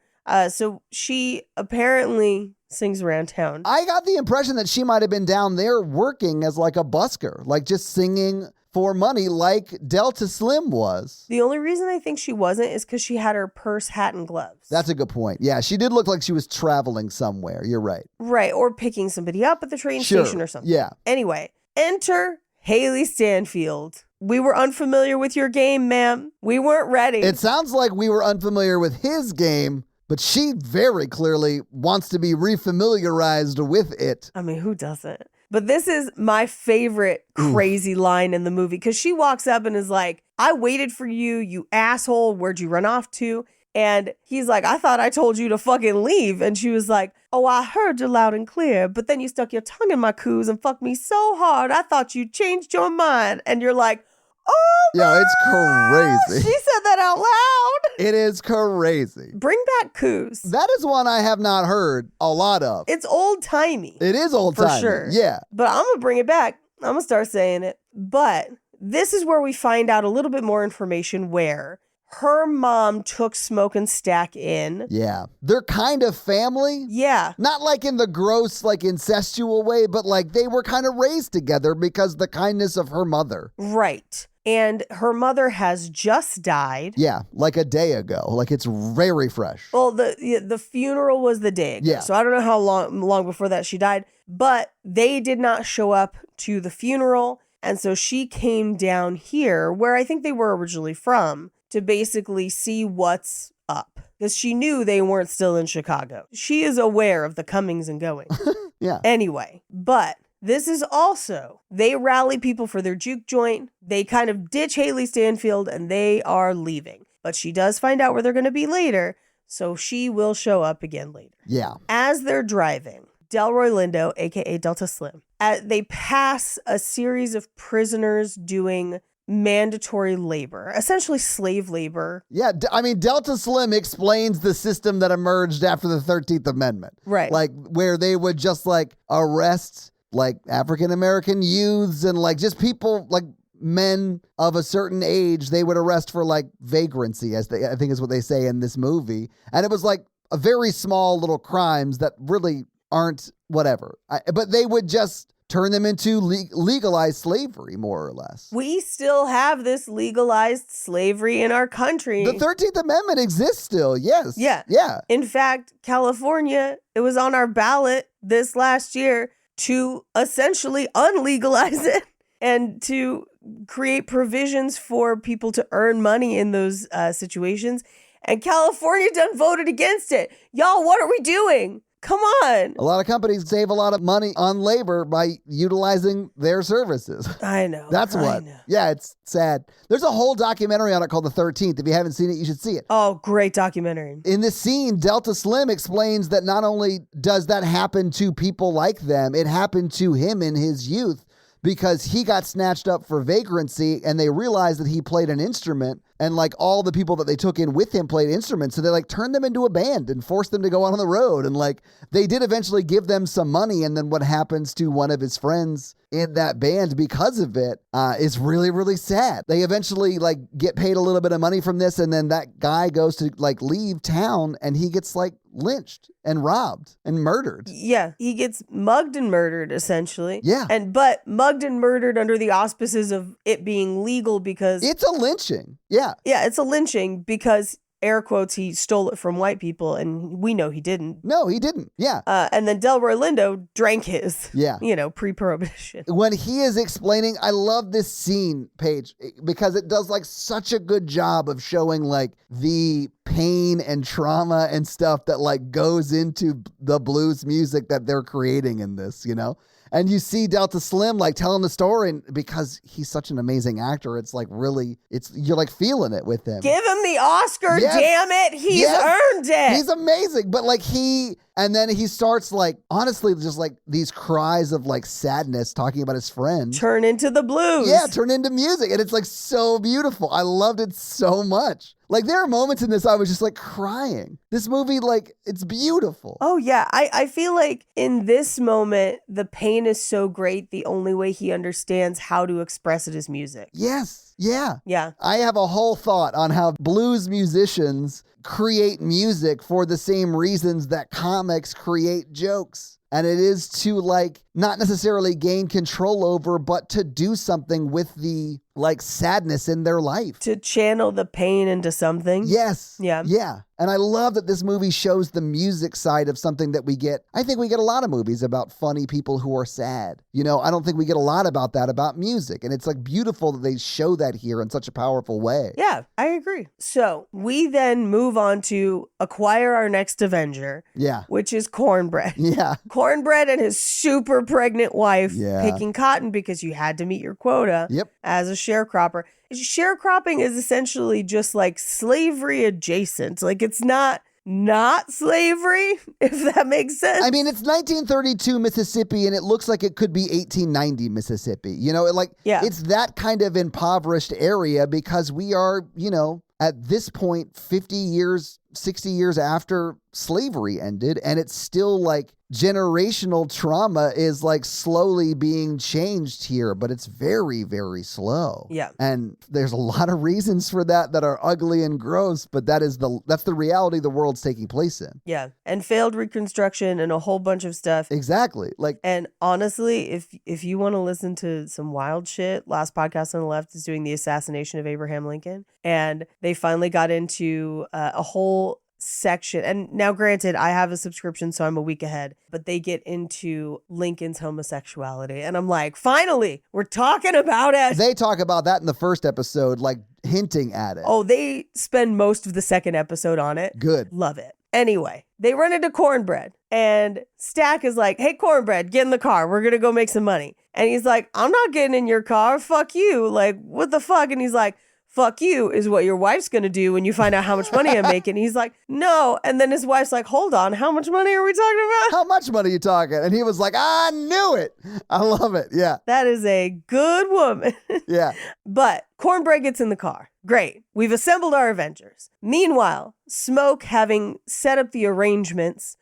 Speaker 5: So she apparently sings around town.
Speaker 4: I got the impression that she might have been down there working as like a busker, like just singing for money like Delta Slim was.
Speaker 5: The only reason I think she wasn't is because she had her purse, hat, and gloves.
Speaker 4: That's a good point. Yeah, she did look like she was traveling somewhere. You're right.
Speaker 5: Right, or picking somebody up at the train station or something.
Speaker 4: Yeah.
Speaker 5: Anyway, enter Haley Stanfield. We were unfamiliar with your game, ma'am. We weren't ready.
Speaker 4: It sounds like we were unfamiliar with his game, but she very clearly wants to be refamiliarized with it.
Speaker 5: I mean, who doesn't? But this is my favorite crazy line in the movie because she walks up and is like, I waited for you, you asshole. Where'd you run off to? And he's like, I thought I told you to fucking leave. And she was like, oh, I heard you loud and clear, but then you stuck your tongue in my coos and fucked me so hard, I thought you changed your mind. And you're like, oh,
Speaker 4: yeah, it's crazy.
Speaker 5: She said that out loud.
Speaker 4: It is crazy.
Speaker 5: Bring back coos.
Speaker 4: That is one I have not heard a lot of.
Speaker 5: It's old-timey.
Speaker 4: It is old-timey.
Speaker 5: For sure.
Speaker 4: Yeah.
Speaker 5: But I'm going to bring it back. I'm going to start saying it. But this is where we find out a little bit more information where her mom took Smoke and Stack in.
Speaker 4: Yeah. They're kind of family.
Speaker 5: Yeah.
Speaker 4: Not like in the gross, like incestual way, but like they were kind of raised together because the kindness of her mother.
Speaker 5: Right. And her mother has just died.
Speaker 4: Yeah, like a day ago. Like it's very fresh.
Speaker 5: Well, the funeral was the day ago.
Speaker 4: Yeah.
Speaker 5: So I don't know how long before that she died, but they did not show up to the funeral. And so she came down here where I think they were originally from to basically see what's up because she knew they weren't still in Chicago. She is aware of the comings and goings.
Speaker 4: Yeah.
Speaker 5: Anyway, but this is also, they rally people for their juke joint. They kind of ditch Haley Stanfield and they are leaving. But she does find out where they're going to be later, so she will show up again later.
Speaker 4: Yeah.
Speaker 5: As they're driving, Delroy Lindo, aka Delta Slim, they pass a series of prisoners doing mandatory labor, essentially slave labor.
Speaker 4: Yeah, I mean, Delta Slim explains the system that emerged after the 13th Amendment.
Speaker 5: Right.
Speaker 4: Like, where they would just, like, arrest, like, African-American youths and, like, just people, like, men of a certain age, they would arrest for, like, vagrancy, I think is what they say in this movie. And it was, like, a very small little crimes that really aren't whatever. But they would just turn them into legalized slavery, more or less.
Speaker 5: We still have this legalized slavery in our country.
Speaker 4: The 13th Amendment exists still, yes.
Speaker 5: Yeah.
Speaker 4: Yeah.
Speaker 5: In fact, California, it was on our ballot this last year to essentially unlegalize it and to create provisions for people to earn money in those situations. And California done voted against it. Y'all, what are we doing? Come on.
Speaker 4: A lot of companies save a lot of money on labor by utilizing their services.
Speaker 5: I know.
Speaker 4: That's what.
Speaker 5: I know.
Speaker 4: Yeah, it's sad. There's a whole documentary on it called The 13th. If you haven't seen it, you should see it.
Speaker 5: Oh, great documentary.
Speaker 4: In this scene, Delta Slim explains that not only does that happen to people like them, it happened to him in his youth because he got snatched up for vagrancy and they realized that he played an instrument and like all the people that they took in with him played instruments. So they like turned them into a band and forced them to go out on the road. And like they did eventually give them some money. And then what happens to one of his friends in that band because of it is really, really sad. They eventually like get paid a little bit of money from this. And then that guy goes to like leave town and he gets like lynched and robbed and murdered.
Speaker 5: Yeah, he gets mugged and murdered essentially.
Speaker 4: Yeah.
Speaker 5: But mugged and murdered under the auspices of it being legal because
Speaker 4: It's a lynching. Yeah.
Speaker 5: Yeah, it's a lynching because, air quotes, he stole it from white people, and we know he didn't.
Speaker 4: No, he didn't. Yeah.
Speaker 5: And then Delroy Lindo drank his,
Speaker 4: Yeah.
Speaker 5: pre-prohibition.
Speaker 4: When he is explaining, I love this scene, Paige, because it does like such a good job of showing like the pain and trauma and stuff that like goes into the blues music that they're creating in this, And you see Delta Slim like telling the story, and because he's such an amazing actor, it's like really, you're like feeling it with him.
Speaker 5: Give him the Oscar,
Speaker 4: Yes.
Speaker 5: damn it. He's earned it.
Speaker 4: He's amazing. But like and then he starts like, honestly, just like these cries of like sadness talking about his friend.
Speaker 5: Turn into the blues.
Speaker 4: Yeah, turn into music. And it's like so beautiful. I loved it so much. Like there are moments in this I was just like crying. This movie, like, it's beautiful.
Speaker 5: Oh, yeah. I feel like in this moment, the pain is so great. The only way he understands how to express it is music.
Speaker 4: Yes. Yeah.
Speaker 5: Yeah.
Speaker 4: I have a whole thought on how blues musicians create music for the same reasons that comics create jokes. And it is to like not necessarily gain control over, but to do something with the like sadness in their life.
Speaker 5: To channel the pain into something.
Speaker 4: Yes.
Speaker 5: Yeah.
Speaker 4: Yeah. And I love that this movie shows the music side of something that we get. I think we get a lot of movies about funny people who are sad. I don't think we get a lot about that about music. And it's like beautiful that they show that here in such a powerful way.
Speaker 5: Yeah, I agree. So we then move on to acquire our next Avenger.
Speaker 4: Yeah.
Speaker 5: Which is Cornbread.
Speaker 4: Yeah.
Speaker 5: Cornbread and his super pregnant wife
Speaker 4: Yeah.
Speaker 5: picking cotton because you had to meet your quota
Speaker 4: Yep.
Speaker 5: as a sharecropper. Sharecropping is essentially just like slavery adjacent. Like it's not slavery, if that makes sense.
Speaker 4: I mean, it's 1932 Mississippi, and it looks like it could be 1890 Mississippi. It's that kind of impoverished area because we are, at this point, 50 years, 60 years after slavery ended, and it's still like generational trauma is like slowly being changed here, but it's very, very slow.
Speaker 5: Yeah.
Speaker 4: And there's a lot of reasons for that are ugly and gross, but that's the reality the world's taking place in.
Speaker 5: Yeah. And failed reconstruction and a whole bunch of stuff.
Speaker 4: Exactly.
Speaker 5: And honestly, if you want to listen to some wild shit, Last Podcast on the Left is doing the assassination of Abraham Lincoln, and they finally got into a whole section. And now granted, I have a subscription, so I'm a week ahead, but they get into Lincoln's homosexuality. And I'm like, finally, we're talking about it.
Speaker 4: They talk about that in the first episode, like hinting at it.
Speaker 5: Oh, they spend most of the second episode on it.
Speaker 4: Good.
Speaker 5: Love it. Anyway, they run into Cornbread, and Stack is like, hey, Cornbread, get in the car. We're going to go make some money. And he's like, I'm not getting in your car. Fuck you. Like, what the fuck? And he's like, fuck you is what your wife's going to do when you find out how much money I'm making. He's like, no. And then his wife's like, hold on, how much money are we talking about?
Speaker 4: How much money are you talking? And he was like, I knew it. I love it. Yeah.
Speaker 5: That is a good woman.
Speaker 4: Yeah.
Speaker 5: But Cornbread gets in the car. Great. We've assembled our Avengers. Meanwhile, Smoke, having set up the arrangements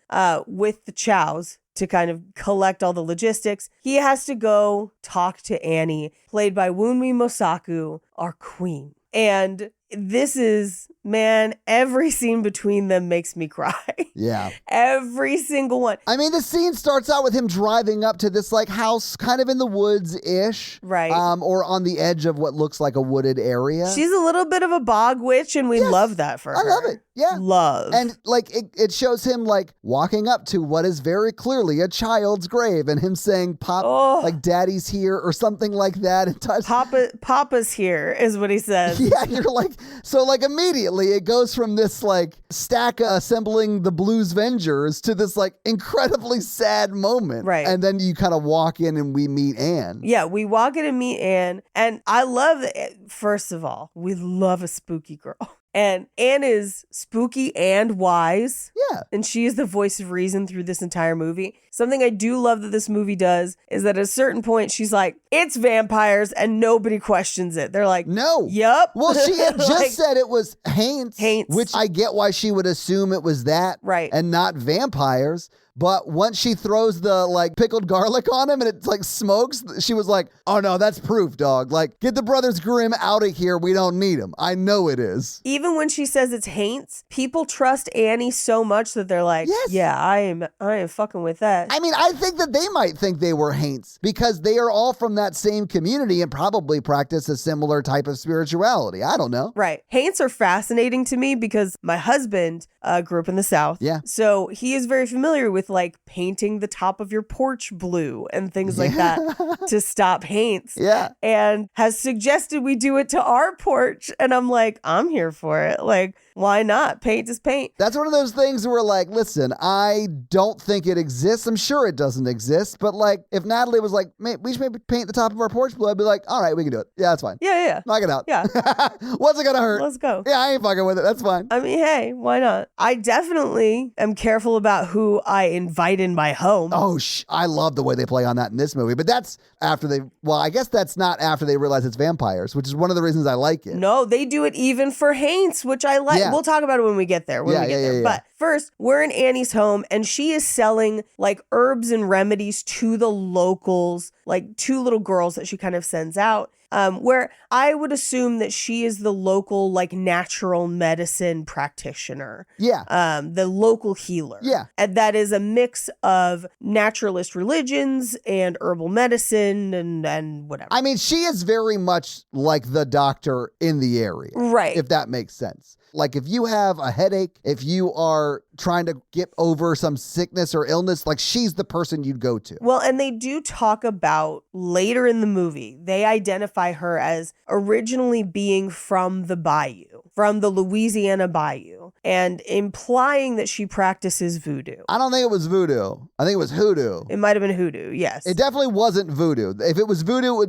Speaker 5: with the Chows to kind of collect all the logistics, he has to go talk to Annie, played by Wunmi Mosaku, our queen. And this is, man, every scene between them makes me cry.
Speaker 4: Yeah.
Speaker 5: Every single one.
Speaker 4: I mean, the scene starts out with him driving up to this like house kind of in the woods-ish.
Speaker 5: Right.
Speaker 4: Or on the edge of what looks like a wooded area.
Speaker 5: She's a little bit of a bog witch, and we love that for her.
Speaker 4: I love it. Yeah.
Speaker 5: Love.
Speaker 4: And like it shows him like walking up to what is very clearly a child's grave and him saying, Pop, like daddy's here or something like that. And
Speaker 5: Papa's here is what he says.
Speaker 4: Yeah, you're like, so like immediately it goes from this like stack assembling the Blues Vengers to this like incredibly sad moment.
Speaker 5: Right.
Speaker 4: And then you kind of walk in and we meet Anne.
Speaker 5: Yeah, we walk in and meet Anne. And I love that, first of all, we love a spooky girl. And Anne is spooky and wise.
Speaker 4: Yeah.
Speaker 5: And she is the voice of reason through this entire movie. Something I do love that this movie does is that at a certain point, she's like, it's vampires, and nobody questions it. They're like,
Speaker 4: no.
Speaker 5: Yup.
Speaker 4: Well, she had just
Speaker 5: like,
Speaker 4: said it was Haints, which I get why she would assume it was that.
Speaker 5: Right.
Speaker 4: And not vampires. But once she throws the like pickled garlic on him and it like smokes, she was like, oh no, that's proof, dog. Like, get the Brothers Grimm out of here. We don't need him. I know it is.
Speaker 5: Even when she says it's Haints, people trust Annie so much that they're like, yeah, I am fucking with that.
Speaker 4: I mean, I think that they might think they were Haints because they are all from that same community and probably practice a similar type of spirituality. I don't know.
Speaker 5: Right. Haints are fascinating to me because my husband grew up in the South.
Speaker 4: Yeah.
Speaker 5: So he is very familiar with like painting the top of your porch blue and things like that to stop Haints.
Speaker 4: Yeah.
Speaker 5: And has suggested we do it to our porch. And I'm like, I'm here for it. Like, why not? Paint is paint.
Speaker 4: That's one of those things where like, listen, I don't think it exists. I'm sure it doesn't exist. But like, if Natalie was like, we should maybe paint the top of our porch blue, I'd be like, all right, we can do it. Yeah, that's fine.
Speaker 5: Yeah.
Speaker 4: Knock it out.
Speaker 5: Yeah.
Speaker 4: What's it gonna hurt?
Speaker 5: Let's go.
Speaker 4: Yeah, I ain't fucking with it. That's fine.
Speaker 5: I mean, hey, why not? I definitely am careful about who I invite in my home.
Speaker 4: Oh, I love the way they play on that in this movie. But that's after I guess that's not after they realize it's vampires, which is one of the reasons I like it.
Speaker 5: No, they do it even for Haints, which I like.
Speaker 4: Yeah.
Speaker 5: We'll talk about it when we get there.
Speaker 4: Yeah.
Speaker 5: But first, we're in Annie's home and she is selling like herbs and remedies to the locals, like two little girls that she kind of sends out. Where I would assume that she is the local like natural medicine practitioner.
Speaker 4: Yeah.
Speaker 5: The local healer.
Speaker 4: Yeah.
Speaker 5: And that is a mix of naturalist religions and herbal medicine and whatever.
Speaker 4: I mean, she is very much like the doctor in the area.
Speaker 5: Right.
Speaker 4: If that makes sense. Like if you have a headache, if you are trying to get over some sickness or illness, like she's the person you'd go to.
Speaker 5: Well, and they do talk about later in the movie, they identify her as originally being from the bayou, from the Louisiana bayou, and implying that she practices voodoo.
Speaker 4: I don't think it was voodoo. I think it was hoodoo.
Speaker 5: It might have been hoodoo, yes.
Speaker 4: It definitely wasn't voodoo. If it was voodoo,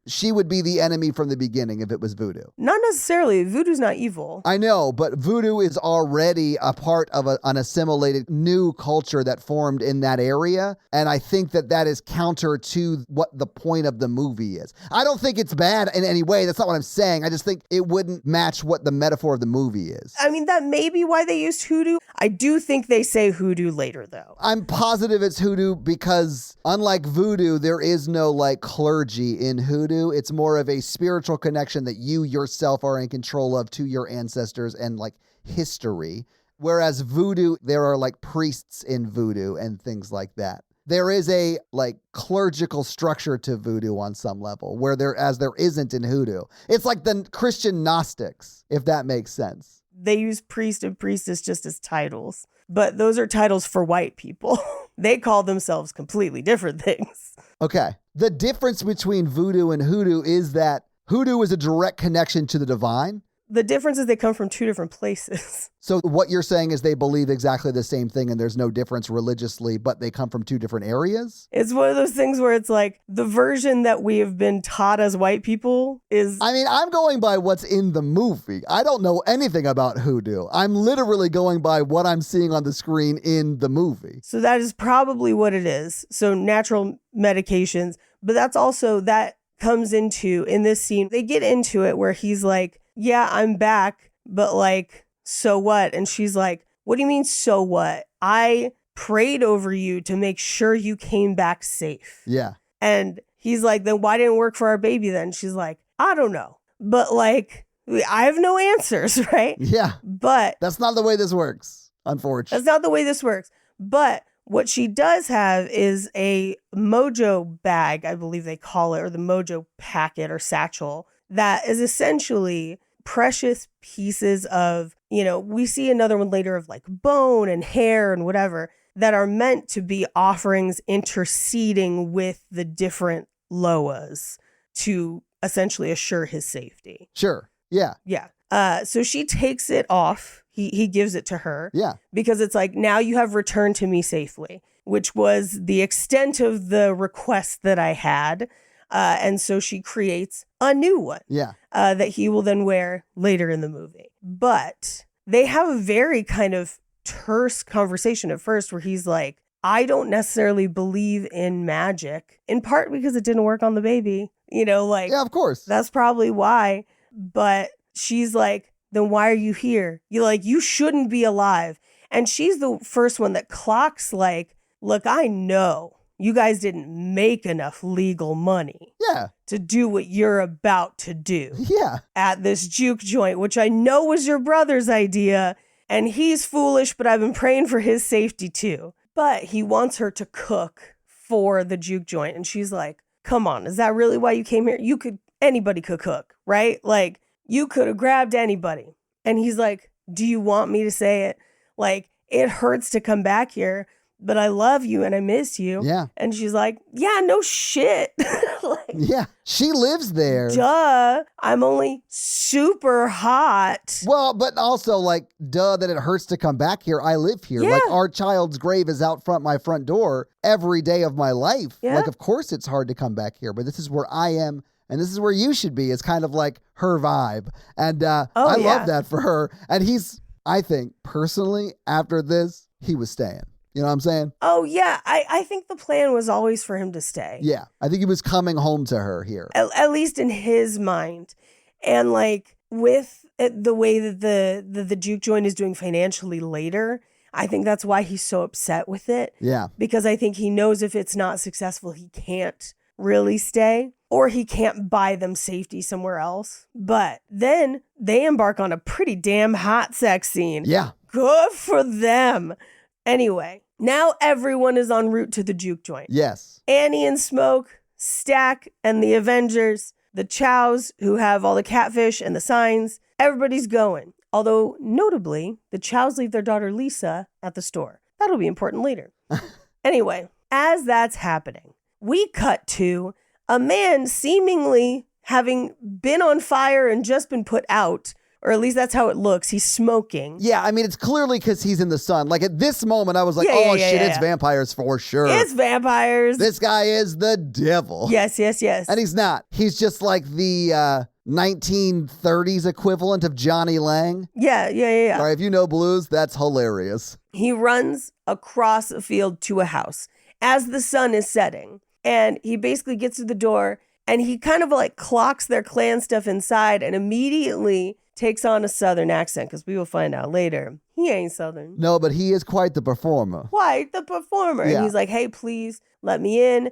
Speaker 4: she would be the enemy from the beginning if it was voodoo.
Speaker 5: Not necessarily. Voodoo's not evil.
Speaker 4: I know, but voodoo is already a part of an assimilated new culture that formed in that area. And I think that is counter to what the point of the movie is. I don't think it's bad in any way. That's not what I'm saying. I just think it wouldn't match what the metaphor of the movie is.
Speaker 5: I mean, that may be why they used hoodoo. I do think they say hoodoo later, though.
Speaker 4: I'm positive it's hoodoo because unlike voodoo, there is no like clergy in hoodoo. It's more of a spiritual connection that you yourself are in control of to your ancestors and like history. Whereas voodoo, there are like priests in voodoo and things like that. There is a like clerical structure to voodoo on some level where there isn't in hoodoo. It's like the Christian Gnostics, if that makes sense.
Speaker 5: They use priest and priestess just as titles, but those are titles for white people. They call themselves completely different things.
Speaker 4: Okay. The difference between voodoo and hoodoo is that hoodoo is a direct connection to the divine.
Speaker 5: The difference is they come from two different places.
Speaker 4: So what you're saying is they believe exactly the same thing and there's no difference religiously, but they come from two different areas?
Speaker 5: It's one of those things where it's like the version that we have been taught as white people is...
Speaker 4: I mean, I'm going by what's in the movie. I don't know anything about hoodoo. I'm literally going by what I'm seeing on the screen in the movie.
Speaker 5: So that is probably what it is. So natural medications, but that's also, that comes into, in this scene, they get into it where he's like, yeah, I'm back, but like, so what? And she's like, what do you mean, so what? I prayed over you to make sure you came back safe.
Speaker 4: Yeah.
Speaker 5: And he's like, then why didn't it work for our baby then? She's like, I don't know. But like, I have no answers, right?
Speaker 4: Yeah.
Speaker 5: But
Speaker 4: that's not the way this works, unfortunately.
Speaker 5: That's not the way this works. But what she does have is a mojo bag, I believe they call it, or the mojo packet or satchel, that is essentially precious pieces of, we see another one later of like bone and hair and whatever that are meant to be offerings interceding with the different Loas to essentially assure his safety.
Speaker 4: Sure. Yeah.
Speaker 5: Yeah. So she takes it off. He gives it to her.
Speaker 4: Yeah.
Speaker 5: Because it's like, now you have returned to me safely, which was the extent of the request that I had. And so she creates a new one.
Speaker 4: Yeah.
Speaker 5: That he will then wear later in the movie. But they have a very kind of terse conversation at first where he's like, I don't necessarily believe in magic, in part because it didn't work on the baby.
Speaker 4: Yeah, of course.
Speaker 5: That's probably why. But she's like, then why are you here? You shouldn't be alive. And she's the first one that clocks like, look, I know you guys didn't make enough legal money to do what you're about to do at this juke joint, which I know was your brother's idea. And he's foolish, but I've been praying for his safety too. But he wants her to cook for the juke joint. And she's like, come on, is that really why you came here? Anybody could cook, right? Like, you could have grabbed anybody. And he's like, do you want me to say it? Like, it hurts to come back here, but I love you and I miss you.
Speaker 4: Yeah.
Speaker 5: And she's like, yeah, no shit.
Speaker 4: Yeah. She lives there.
Speaker 5: Duh. I'm only super hot.
Speaker 4: Well, but also like, duh, that it hurts to come back here. I live here.
Speaker 5: Yeah.
Speaker 4: Like, our child's grave is out front my front door every day of my life.
Speaker 5: Yeah.
Speaker 4: Like, of course it's hard to come back here, but this is where I am. And this is where you should be. It's kind of like her vibe. And I love that for her. And I think, personally, after this, he was staying. You know what I'm saying?
Speaker 5: Oh, yeah. I think the plan was always for him to stay.
Speaker 4: Yeah. I think he was coming home to her here.
Speaker 5: At least in his mind. And like with the way that the juke joint is doing financially later, I think that's why he's so upset with it.
Speaker 4: Yeah.
Speaker 5: Because I think he knows if it's not successful, he can't really stay. Or he can't buy them safety somewhere else. But then they embark on a pretty damn hot sex scene.
Speaker 4: Yeah.
Speaker 5: Good for them. Anyway, now everyone is en route to the juke joint.
Speaker 4: Yes.
Speaker 5: Annie and Smoke, Stack and the Avengers, the Chows who have all the catfish and the signs. Everybody's going. Although, notably, the Chows leave their daughter Lisa at the store. That'll be important later. Anyway, as that's happening, we cut to a man seemingly having been on fire and just been put out, or at least that's how it looks. He's smoking.
Speaker 4: Yeah, I mean, it's clearly because he's in the sun. Like, at this moment, I was like, it's vampires for sure.
Speaker 5: It's vampires.
Speaker 4: This guy is the devil.
Speaker 5: Yes.
Speaker 4: And he's not. He's just like the 1930s equivalent of Johnny Lang.
Speaker 5: Yeah.
Speaker 4: All right, if you know blues, that's hilarious.
Speaker 5: He runs across a field to a house as the sun is setting. And he basically gets to the door and he kind of like clocks their clan stuff inside and immediately takes on a Southern accent, because we will find out later he ain't Southern.
Speaker 4: No, but he is quite the performer.
Speaker 5: Quite the performer.
Speaker 4: Yeah.
Speaker 5: And he's like, hey, please let me in.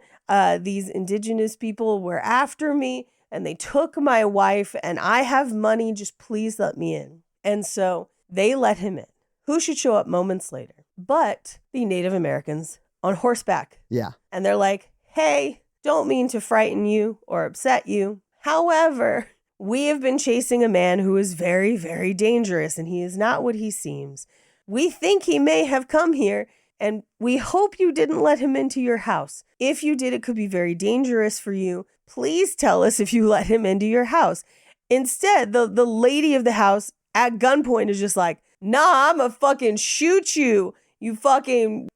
Speaker 5: These indigenous people were after me and they took my wife and I have money. Just please let me in. And so they let him in. Who should show up moments later but the Native Americans on horseback?
Speaker 4: Yeah.
Speaker 5: And they're like, hey, don't mean to frighten you or upset you. However, we have been chasing a man who is very, very dangerous, and he is not what he seems. We think he may have come here, and we hope you didn't let him into your house. If you did, it could be very dangerous for you. Please tell us if you let him into your house. Instead, the lady of the house at gunpoint is just like, nah, I'm gonna fucking shoot you, you fucking,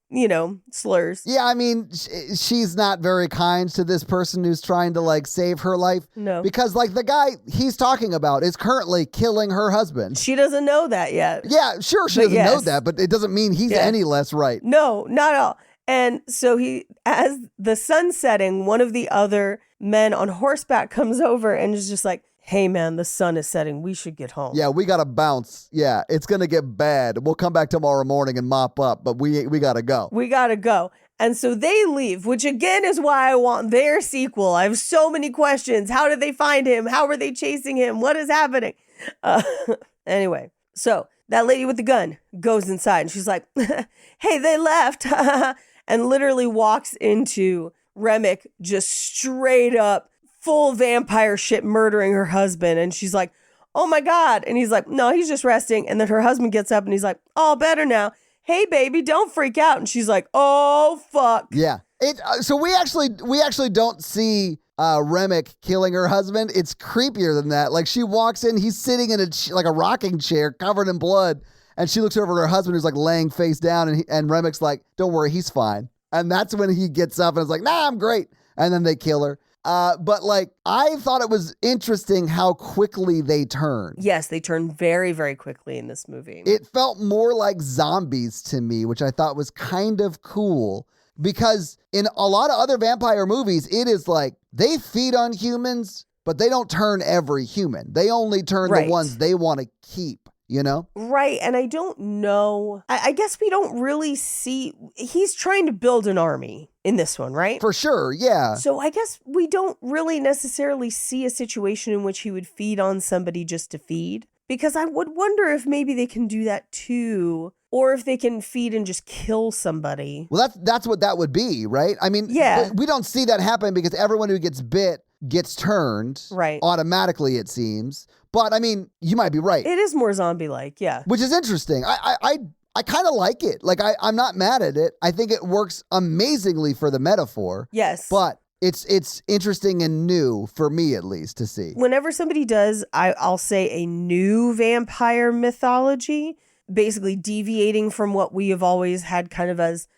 Speaker 5: slurs.
Speaker 4: Yeah, I mean, she's not very kind to this person who's trying to like save her life.
Speaker 5: No.
Speaker 4: Because like the guy he's talking about is currently killing her husband.
Speaker 5: She doesn't know that yet.
Speaker 4: Yeah, sure, she
Speaker 5: But
Speaker 4: doesn't know
Speaker 5: yes.
Speaker 4: that, but it doesn't mean he's any less right.
Speaker 5: No, not at all. And so as the sun's setting, one of the other men on horseback comes over and is just like, hey man, the sun is setting. We should get home.
Speaker 4: Yeah, we gotta bounce. Yeah, it's gonna get bad. We'll come back tomorrow morning and mop up, but we gotta go.
Speaker 5: We gotta go. And so they leave, which again is why I want their sequel. I have so many questions. How did they find him? How were they chasing him? What is happening? Anyway, so that lady with the gun goes inside and she's like, hey, they left. And literally walks into Remick just straight up full vampire shit murdering her husband. And she's like, oh my God. And he's like, no, he's just resting. And then her husband gets up and he's like, all better now. Hey, baby, don't freak out. And she's like, oh, fuck.
Speaker 4: Yeah. So we actually don't see Remick killing her husband. It's creepier than that. Like she walks in, he's sitting in a rocking chair covered in blood. And she looks over at her husband who's like laying face down and Remick's like, don't worry, he's fine. And that's when he gets up and is like, nah, I'm great. And then they kill her. But like, I thought it was interesting how quickly they turn.
Speaker 5: Yes, they turn very, very quickly in this movie.
Speaker 4: It felt more like zombies to me, which I thought was kind of cool because in a lot of other vampire movies, it is like they feed on humans, but they don't turn every human. They only turn the ones they want to keep.
Speaker 5: Right. And I don't know. I guess we don't really see. He's trying to build an army in this one, right?
Speaker 4: For sure. Yeah.
Speaker 5: So I guess we don't really necessarily see a situation in which he would feed on somebody just to feed. Because I would wonder if maybe they can do that too. Or if they can feed and just kill somebody.
Speaker 4: Well, that's what that would be, right? I mean, we don't see that happen because everyone who gets bit gets turned automatically, it seems. But I mean, you might be right.
Speaker 5: It is more zombie-like, yeah.
Speaker 4: Which is interesting. I kind of like it. Like, I'm not mad at it. I think it works amazingly for the metaphor.
Speaker 5: Yes.
Speaker 4: But it's interesting and new, for me at least, to see.
Speaker 5: Whenever somebody does, I'll say a new vampire mythology, basically deviating from what we have always had kind of as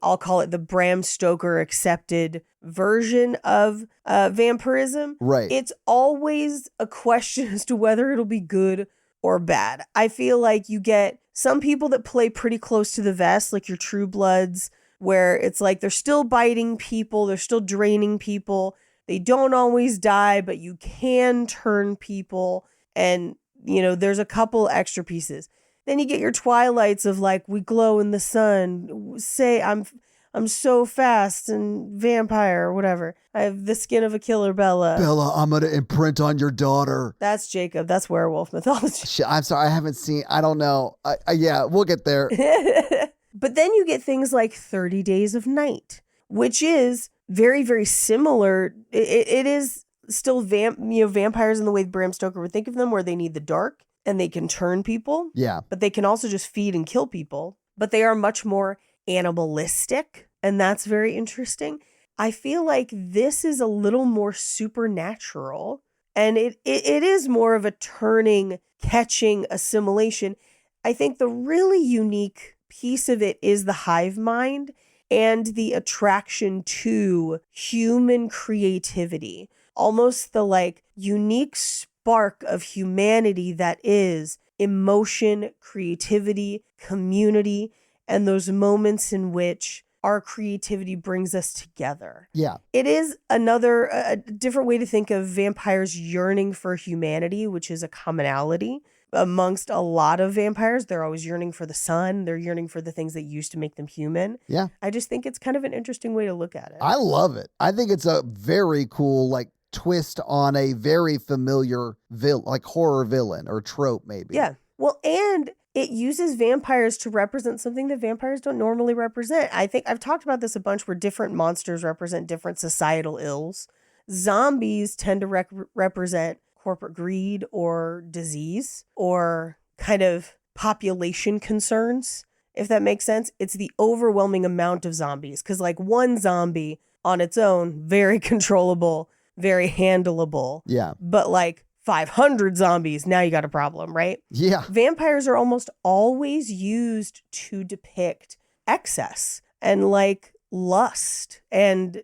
Speaker 5: I'll call it the Bram Stoker accepted version of vampirism.
Speaker 4: Right.
Speaker 5: It's always a question as to whether it'll be good or bad. I feel like you get some people that play pretty close to the vest, like your True Bloods, where it's like they're still biting people, they're still draining people. They don't always die, but you can turn people. And, there's a couple extra pieces. Then you get your Twilights of like, we glow in the sun, say I'm so fast and vampire or whatever. I have the skin of a killer Bella.
Speaker 4: Bella, I'm going to imprint on your daughter.
Speaker 5: That's Jacob. That's werewolf mythology.
Speaker 4: I'm sorry. I haven't seen, I don't know. Yeah, we'll get there.
Speaker 5: But then you get things like 30 Days of Night, which is very, very similar. It is still vampires in the way Bram Stoker would think of them, where they need the dark. And they can turn people.
Speaker 4: Yeah.
Speaker 5: But they can also just feed and kill people. But they are much more animalistic. And that's very interesting. I feel like this is a little more supernatural. And it is more of a turning, catching, assimilation. I think the really unique piece of it is the hive mind and the attraction to human creativity. Almost the like unique spark of humanity that is emotion, creativity, community, and those moments in which our creativity brings us together.
Speaker 4: Yeah.
Speaker 5: It is a different way to think of vampires yearning for humanity, which is a commonality amongst a lot of vampires. They're always yearning for the sun. They're yearning for the things that used to make them human.
Speaker 4: Yeah.
Speaker 5: I just think it's kind of an interesting way to look at it.
Speaker 4: I love it. I think it's a very cool, like, twist on a very familiar horror villain or trope, maybe.
Speaker 5: Yeah. Well, and it uses vampires to represent something that vampires don't normally represent. I think I've talked about this a bunch, where different monsters represent different societal ills. Zombies tend to represent corporate greed or disease or kind of population concerns, if that makes sense. It's the overwhelming amount of zombies, because like one zombie on its own, very controllable, very handleable.
Speaker 4: Yeah.
Speaker 5: But like 500 zombies, now you got a problem, right?
Speaker 4: Yeah.
Speaker 5: Vampires are almost always used to depict excess and like lust and,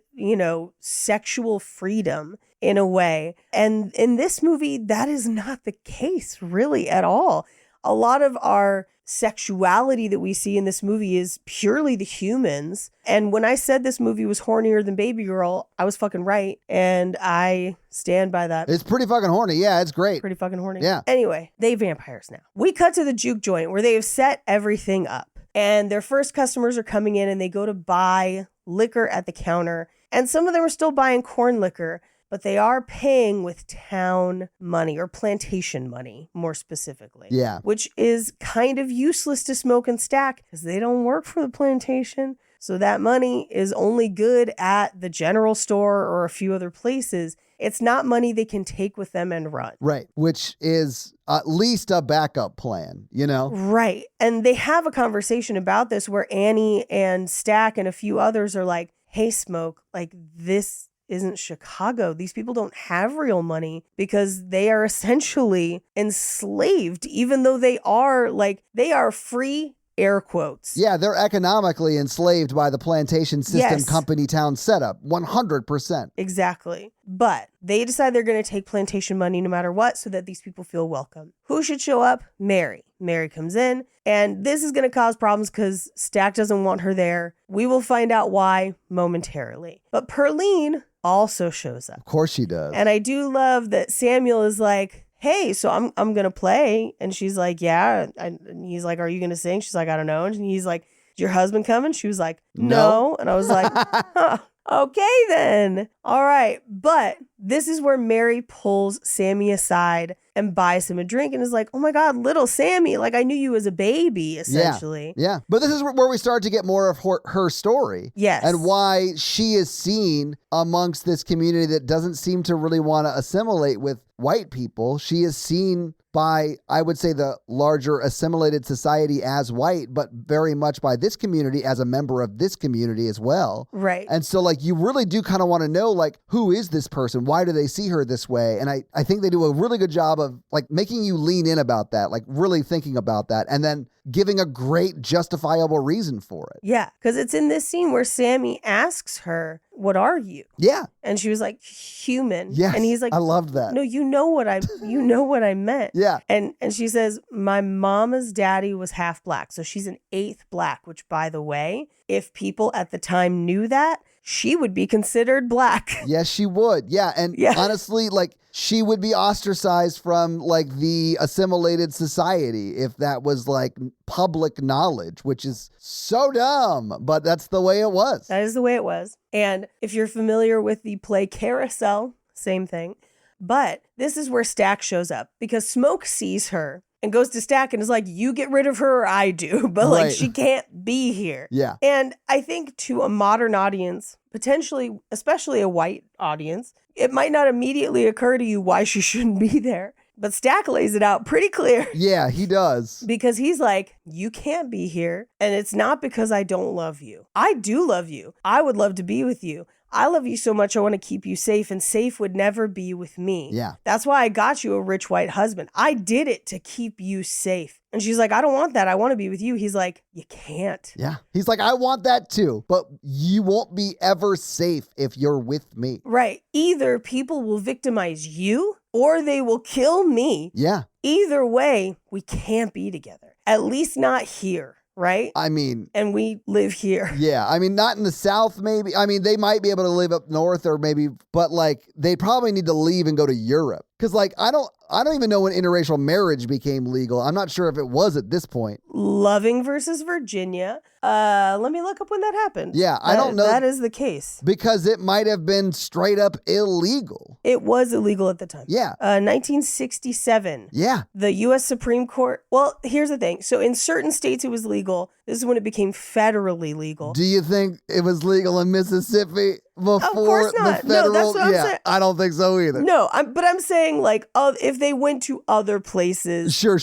Speaker 5: sexual freedom in a way. And in this movie, that is not the case really at all. A lot of our sexuality that we see in this movie is purely the humans. And when I said this movie was hornier than Baby Girl, I was fucking right. And I stand by that.
Speaker 4: It's pretty fucking horny. Yeah, it's great.
Speaker 5: Pretty fucking horny.
Speaker 4: Yeah.
Speaker 5: Anyway, they vampires now. We cut to the juke joint where they have set everything up. And their first customers are coming in and they go to buy liquor at the counter. And some of them are still buying corn liquor, but they are paying with town money or plantation money, more specifically.
Speaker 4: Yeah.
Speaker 5: Which is kind of useless to smoke and stack because they don't work for the plantation. So that money is only good at the general store or a few other places. It's not money they can take with them and run.
Speaker 4: Right. Which is at least a backup plan,
Speaker 5: Right. And they have a conversation about this where Annie and Stack and a few others are like, hey, Smoke, like this isn't Chicago. These people don't have real money because they are essentially enslaved, even though they are free, air quotes.
Speaker 4: Yeah, they're economically enslaved by the plantation system
Speaker 5: Yes.
Speaker 4: company town setup. 100%.
Speaker 5: Exactly. But they decide they're going to take plantation money no matter what so that these people feel welcome. Who should show up? Mary. Mary comes in, and this is going to cause problems because Stack doesn't want her there. We will find out why momentarily. But Perline also shows up.
Speaker 4: Of course she does.
Speaker 5: And I do love that Samuel is like, hey, so I'm going to play. And she's like, yeah. And he's like, are you going to sing? She's like, I don't know. And he's like, is your husband coming? She was like, no. And I was like, huh. Okay, then. All right. But this is where Mary pulls Sammy aside and buys him a drink and is like, oh my God, little Sammy. Like I knew you as a baby, essentially.
Speaker 4: Yeah. But this is where we start to get more of her story.
Speaker 5: Yes.
Speaker 4: And why she is seen amongst this community that doesn't seem to really want to assimilate with white people. She is seen by, I would say, the larger assimilated society as white, but very much by this community as a member of this community as well.
Speaker 5: Right.
Speaker 4: And so like you really do kind of want to know like who is this person? Why do they see her this way? And I think they do a really good job of like making you lean in about that, like really thinking about that and then giving a great justifiable reason for it.
Speaker 5: Yeah. Because it's in this scene where Sammy asks her, what are you?
Speaker 4: Yeah.
Speaker 5: And she was like, human.
Speaker 4: Yes.
Speaker 5: And he's like,
Speaker 4: I loved that.
Speaker 5: No, you know what I meant.
Speaker 4: Yeah.
Speaker 5: And she says, my mama's daddy was half black. So she's an eighth black, which by the way, if people at the time knew that, she would be considered black.
Speaker 4: Yes, she would. Yeah. And honestly, like she would be ostracized from like the assimilated society if that was like public knowledge, which is so dumb, but that's the way it was.
Speaker 5: That is the way it was. And if you're familiar with the play Carousel, same thing. But this is where Stack shows up because Smoke sees her and goes to Stack and is like, you get rid of her or I do. But like, she can't be here.
Speaker 4: Yeah.
Speaker 5: And I think to a modern audience, potentially, especially a white audience, it might not immediately occur to you why she shouldn't be there. But Stack lays it out pretty clear.
Speaker 4: Yeah, he does.
Speaker 5: Because he's like, you can't be here. And it's not because I don't love you. I do love you. I would love to be with you. I love you so much, I want to keep you safe, and safe would never be with me.
Speaker 4: Yeah.
Speaker 5: That's why I got you a rich white husband. I did it to keep you safe. And she's like, I don't want that. I want to be with you. He's like, you can't.
Speaker 4: Yeah. He's like, I want that too, but you won't be ever safe if you're with me.
Speaker 5: Right. Either people will victimize you or they will kill me.
Speaker 4: Yeah.
Speaker 5: Either way, we can't be together. At least not here. Right?
Speaker 4: I mean,
Speaker 5: and we live here.
Speaker 4: Yeah. I mean, not in the South, maybe. I mean, they might be able to live up north or maybe, but like they probably need to leave and go to Europe. Cause like, I don't even know when interracial marriage became legal. I'm not sure if it was at this point.
Speaker 5: Loving versus Virginia. Let me look up when that happened.
Speaker 4: Yeah, I don't know.
Speaker 5: That is the case.
Speaker 4: Because it might have been straight up illegal.
Speaker 5: It was illegal at the time.
Speaker 4: Yeah.
Speaker 5: 1967.
Speaker 4: Yeah.
Speaker 5: The U.S. Supreme Court. Well, here's the thing. So in certain states it was legal. This is when it became federally legal.
Speaker 4: Do you think it was legal in Mississippi? before the
Speaker 5: not.
Speaker 4: federal?
Speaker 5: No, that's what I'm saying.
Speaker 4: I don't think so either.
Speaker 5: No, but I'm saying like if they went to other places.
Speaker 4: Sure.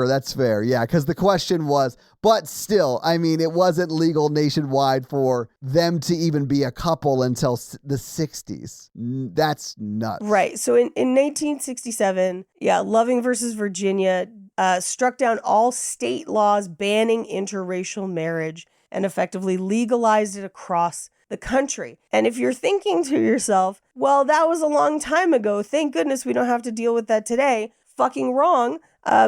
Speaker 4: That's fair. Yeah, because the question was, but still, I mean, it wasn't legal nationwide for them to even be a couple until the 60s. That's nuts.
Speaker 5: Right. So in 1967, Loving versus Virginia struck down all state laws banning interracial marriage and effectively legalized it across the country. And if you're thinking to yourself, well, that was a long time ago. Thank goodness we don't have to deal with that today. Fucking wrong,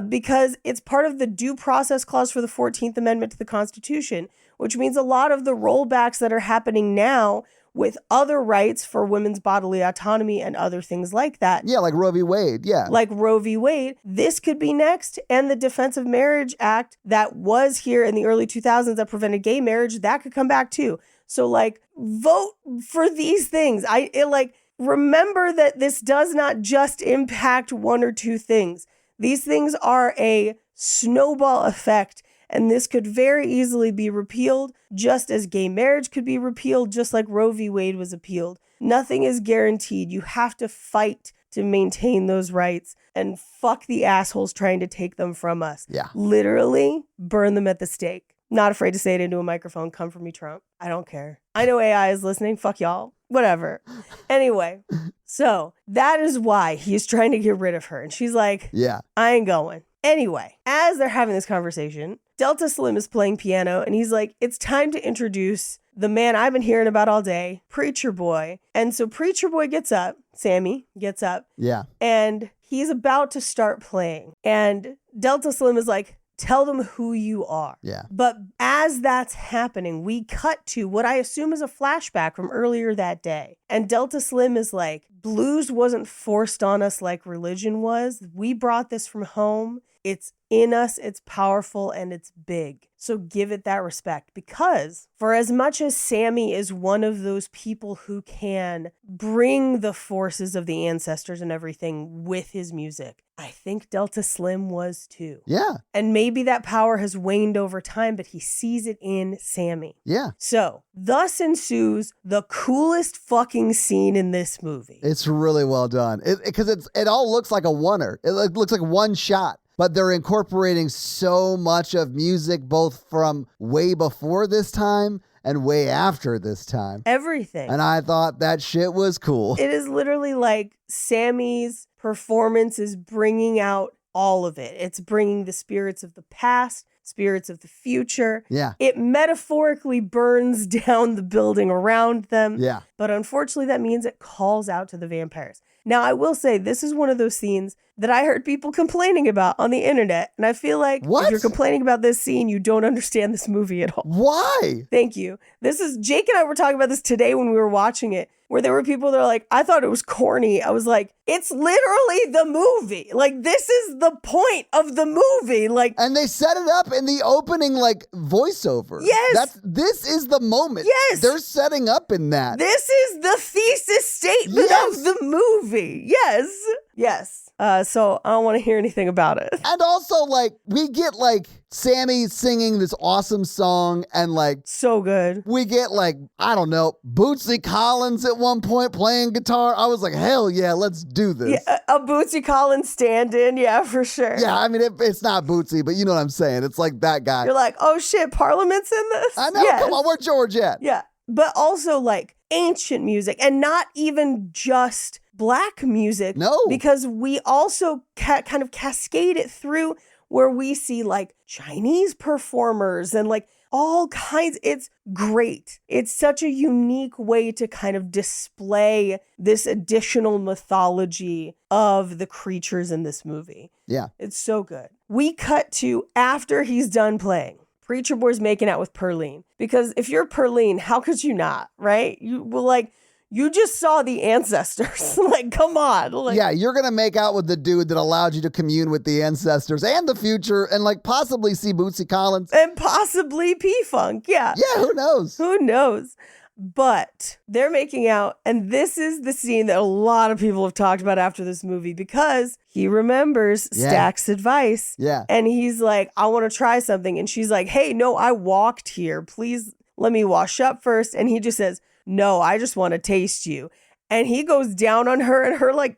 Speaker 5: because it's part of the due process clause for the 14th Amendment to the Constitution, which means a lot of the rollbacks that are happening now with other rights for women's bodily autonomy and other things like that.
Speaker 4: Yeah, like Roe v. Wade. Yeah.
Speaker 5: Like Roe v. Wade. This could be next. And the Defense of Marriage Act that was here in the early 2000s that prevented gay marriage, that could come back too. So like, vote for these things. Remember that this does not just impact one or two things. These things are a snowball effect, and this could very easily be repealed, just as gay marriage could be repealed, just like Roe v. Wade was appealed. Nothing is guaranteed. You have to fight to maintain those rights, and fuck the assholes trying to take them from us.
Speaker 4: Yeah.
Speaker 5: Literally burn them at the stake. Not afraid to say it into a microphone. Come for me, Trump. I don't care. I know AI is listening. Fuck y'all. Whatever. Anyway, so that is why he's trying to get rid of her. And she's like,
Speaker 4: yeah,
Speaker 5: I ain't going. Anyway, as they're having this conversation, Delta Slim is playing piano and he's like, it's time to introduce the man I've been hearing about all day, Preacher Boy. And so Preacher Boy gets up, Sammy gets up.
Speaker 4: Yeah.
Speaker 5: And he's about to start playing. And Delta Slim is like, tell them who you are.
Speaker 4: Yeah.
Speaker 5: But as that's happening, we cut to what I assume is a flashback from earlier that day. And Delta Slim is like, blues wasn't forced on us like religion was. We brought this from home. It's in us, it's powerful, and it's big. So give it that respect, because for as much as Sammy is one of those people who can bring the forces of the ancestors and everything with his music, I think Delta Slim was too.
Speaker 4: Yeah.
Speaker 5: And maybe that power has waned over time, but he sees it in Sammy.
Speaker 4: Yeah.
Speaker 5: So thus ensues the coolest fucking scene in this movie.
Speaker 4: It's really well done. Because it all looks like a oneer. It looks like one shot. But they're incorporating so much of music, both from way before this time and way after this time.
Speaker 5: Everything.
Speaker 4: And I thought that shit was cool.
Speaker 5: It is literally like Sammy's performance is bringing out all of it. It's bringing the spirits of the past, spirits of the future.
Speaker 4: Yeah.
Speaker 5: It metaphorically burns down the building around them.
Speaker 4: Yeah.
Speaker 5: But unfortunately, that means it calls out to the vampires. Now, I will say this is one of those scenes that I heard people complaining about on the internet. And I feel like if you're complaining about this scene, you don't understand this movie at all.
Speaker 4: Why?
Speaker 5: Thank you. Jake and I were talking about this today when we were watching it, where there were people that are like, I thought it was corny. I was like, it's literally the movie. Like, this is the point of the movie. Like,
Speaker 4: and they set it up in the opening, like, voiceover.
Speaker 5: Yes.
Speaker 4: This is the moment.
Speaker 5: Yes.
Speaker 4: They're setting up in that.
Speaker 5: This is the thesis statement of the movie. Yes. Yes. So I don't want to hear anything about it.
Speaker 4: And also, like, we get, like, Sammy singing this awesome song, and, like,
Speaker 5: so good.
Speaker 4: We get, like, I don't know, Bootsy Collins at one point playing guitar. I was like, hell yeah, let's do this.
Speaker 5: Yeah, a Bootsy Collins stand-in, yeah, for sure.
Speaker 4: Yeah, I mean, it's not Bootsy, but you know what I'm saying. It's like that guy.
Speaker 5: You're like, oh shit, Parliament's in this?
Speaker 4: I know, Come on, where George at?
Speaker 5: Yeah, but also, like, ancient music, and not even just Black music.
Speaker 4: No.
Speaker 5: Because we also kind of cascade it through where we see, like, Chinese performers and, like, all kinds. It's great. It's such a unique way to kind of display this additional mythology of the creatures in this movie.
Speaker 4: Yeah.
Speaker 5: It's so good. We cut to after he's done playing. Preacher Boy's making out with Perline. Because if you're Perline, how could you not, right? You just saw the ancestors. Like, come on. Like,
Speaker 4: yeah, you're going to make out with the dude that allowed you to commune with the ancestors and the future and, like, possibly see Bootsy Collins.
Speaker 5: And possibly P-Funk, yeah.
Speaker 4: Yeah, who knows?
Speaker 5: Who knows? But they're making out, and this is the scene that a lot of people have talked about after this movie, because he remembers Stack's advice.
Speaker 4: Yeah.
Speaker 5: And he's like, I want to try something. And she's like, hey, no, I walked here. Please let me wash up first. And he just says, no, I just want to taste you. And he goes down on her and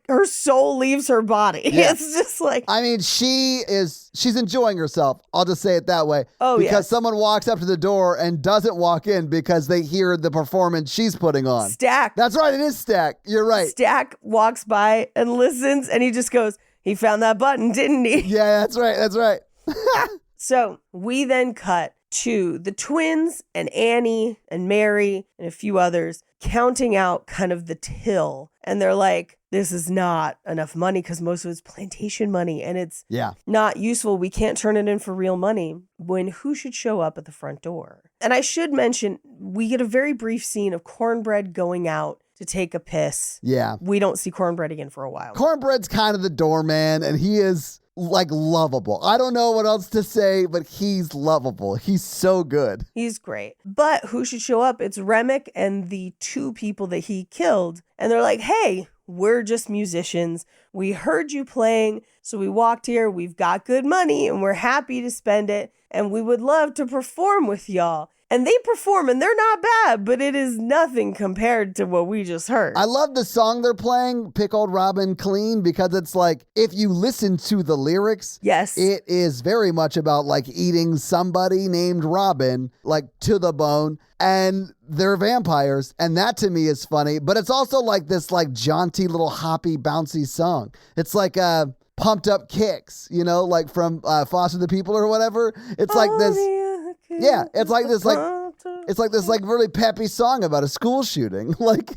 Speaker 5: her soul leaves her body.
Speaker 4: Yeah.
Speaker 5: It's just like,
Speaker 4: I mean, she's enjoying herself. I'll just say it that way.
Speaker 5: Oh,
Speaker 4: because
Speaker 5: yes.
Speaker 4: someone walks up to the door and doesn't walk in because they hear the performance she's putting on.
Speaker 5: Stack.
Speaker 4: That's right. It is Stack. You're right.
Speaker 5: Stack walks by and listens and he just goes, he found that button, didn't he?
Speaker 4: Yeah, that's right. That's right.
Speaker 5: So we then cut to the twins and Annie and Mary and a few others counting out kind of the till. And they're like, this is not enough money because most of it's plantation money and it's not useful. We can't turn it in for real money. When who should show up at the front door? And I should mention, we get a very brief scene of Cornbread going out to take a piss.
Speaker 4: Yeah.
Speaker 5: We don't see Cornbread again for a while.
Speaker 4: Cornbread's kind of the doorman, and he is like lovable. I don't know what else to say, but he's lovable. He's so good.
Speaker 5: He's great. But who should show up? It's Remick and the two people that he killed. And they're like, hey, we're just musicians. We heard you playing, so we walked here. We've got good money, and we're happy to spend it. And we would love to perform with y'all. And they perform, and they're not bad, but it is nothing compared to what we just heard.
Speaker 4: I love the song they're playing, Pick Old Robin Clean, because it's like, if you listen to the lyrics,
Speaker 5: yes,
Speaker 4: it is very much about like eating somebody named Robin, like to the bone, and they're vampires. And that to me is funny, but it's also like this like jaunty little hoppy, bouncy song. It's like Pumped Up Kicks, you know, like from Foster the People or whatever. It's like this. Yeah, it's like this really peppy song about a school shooting. Like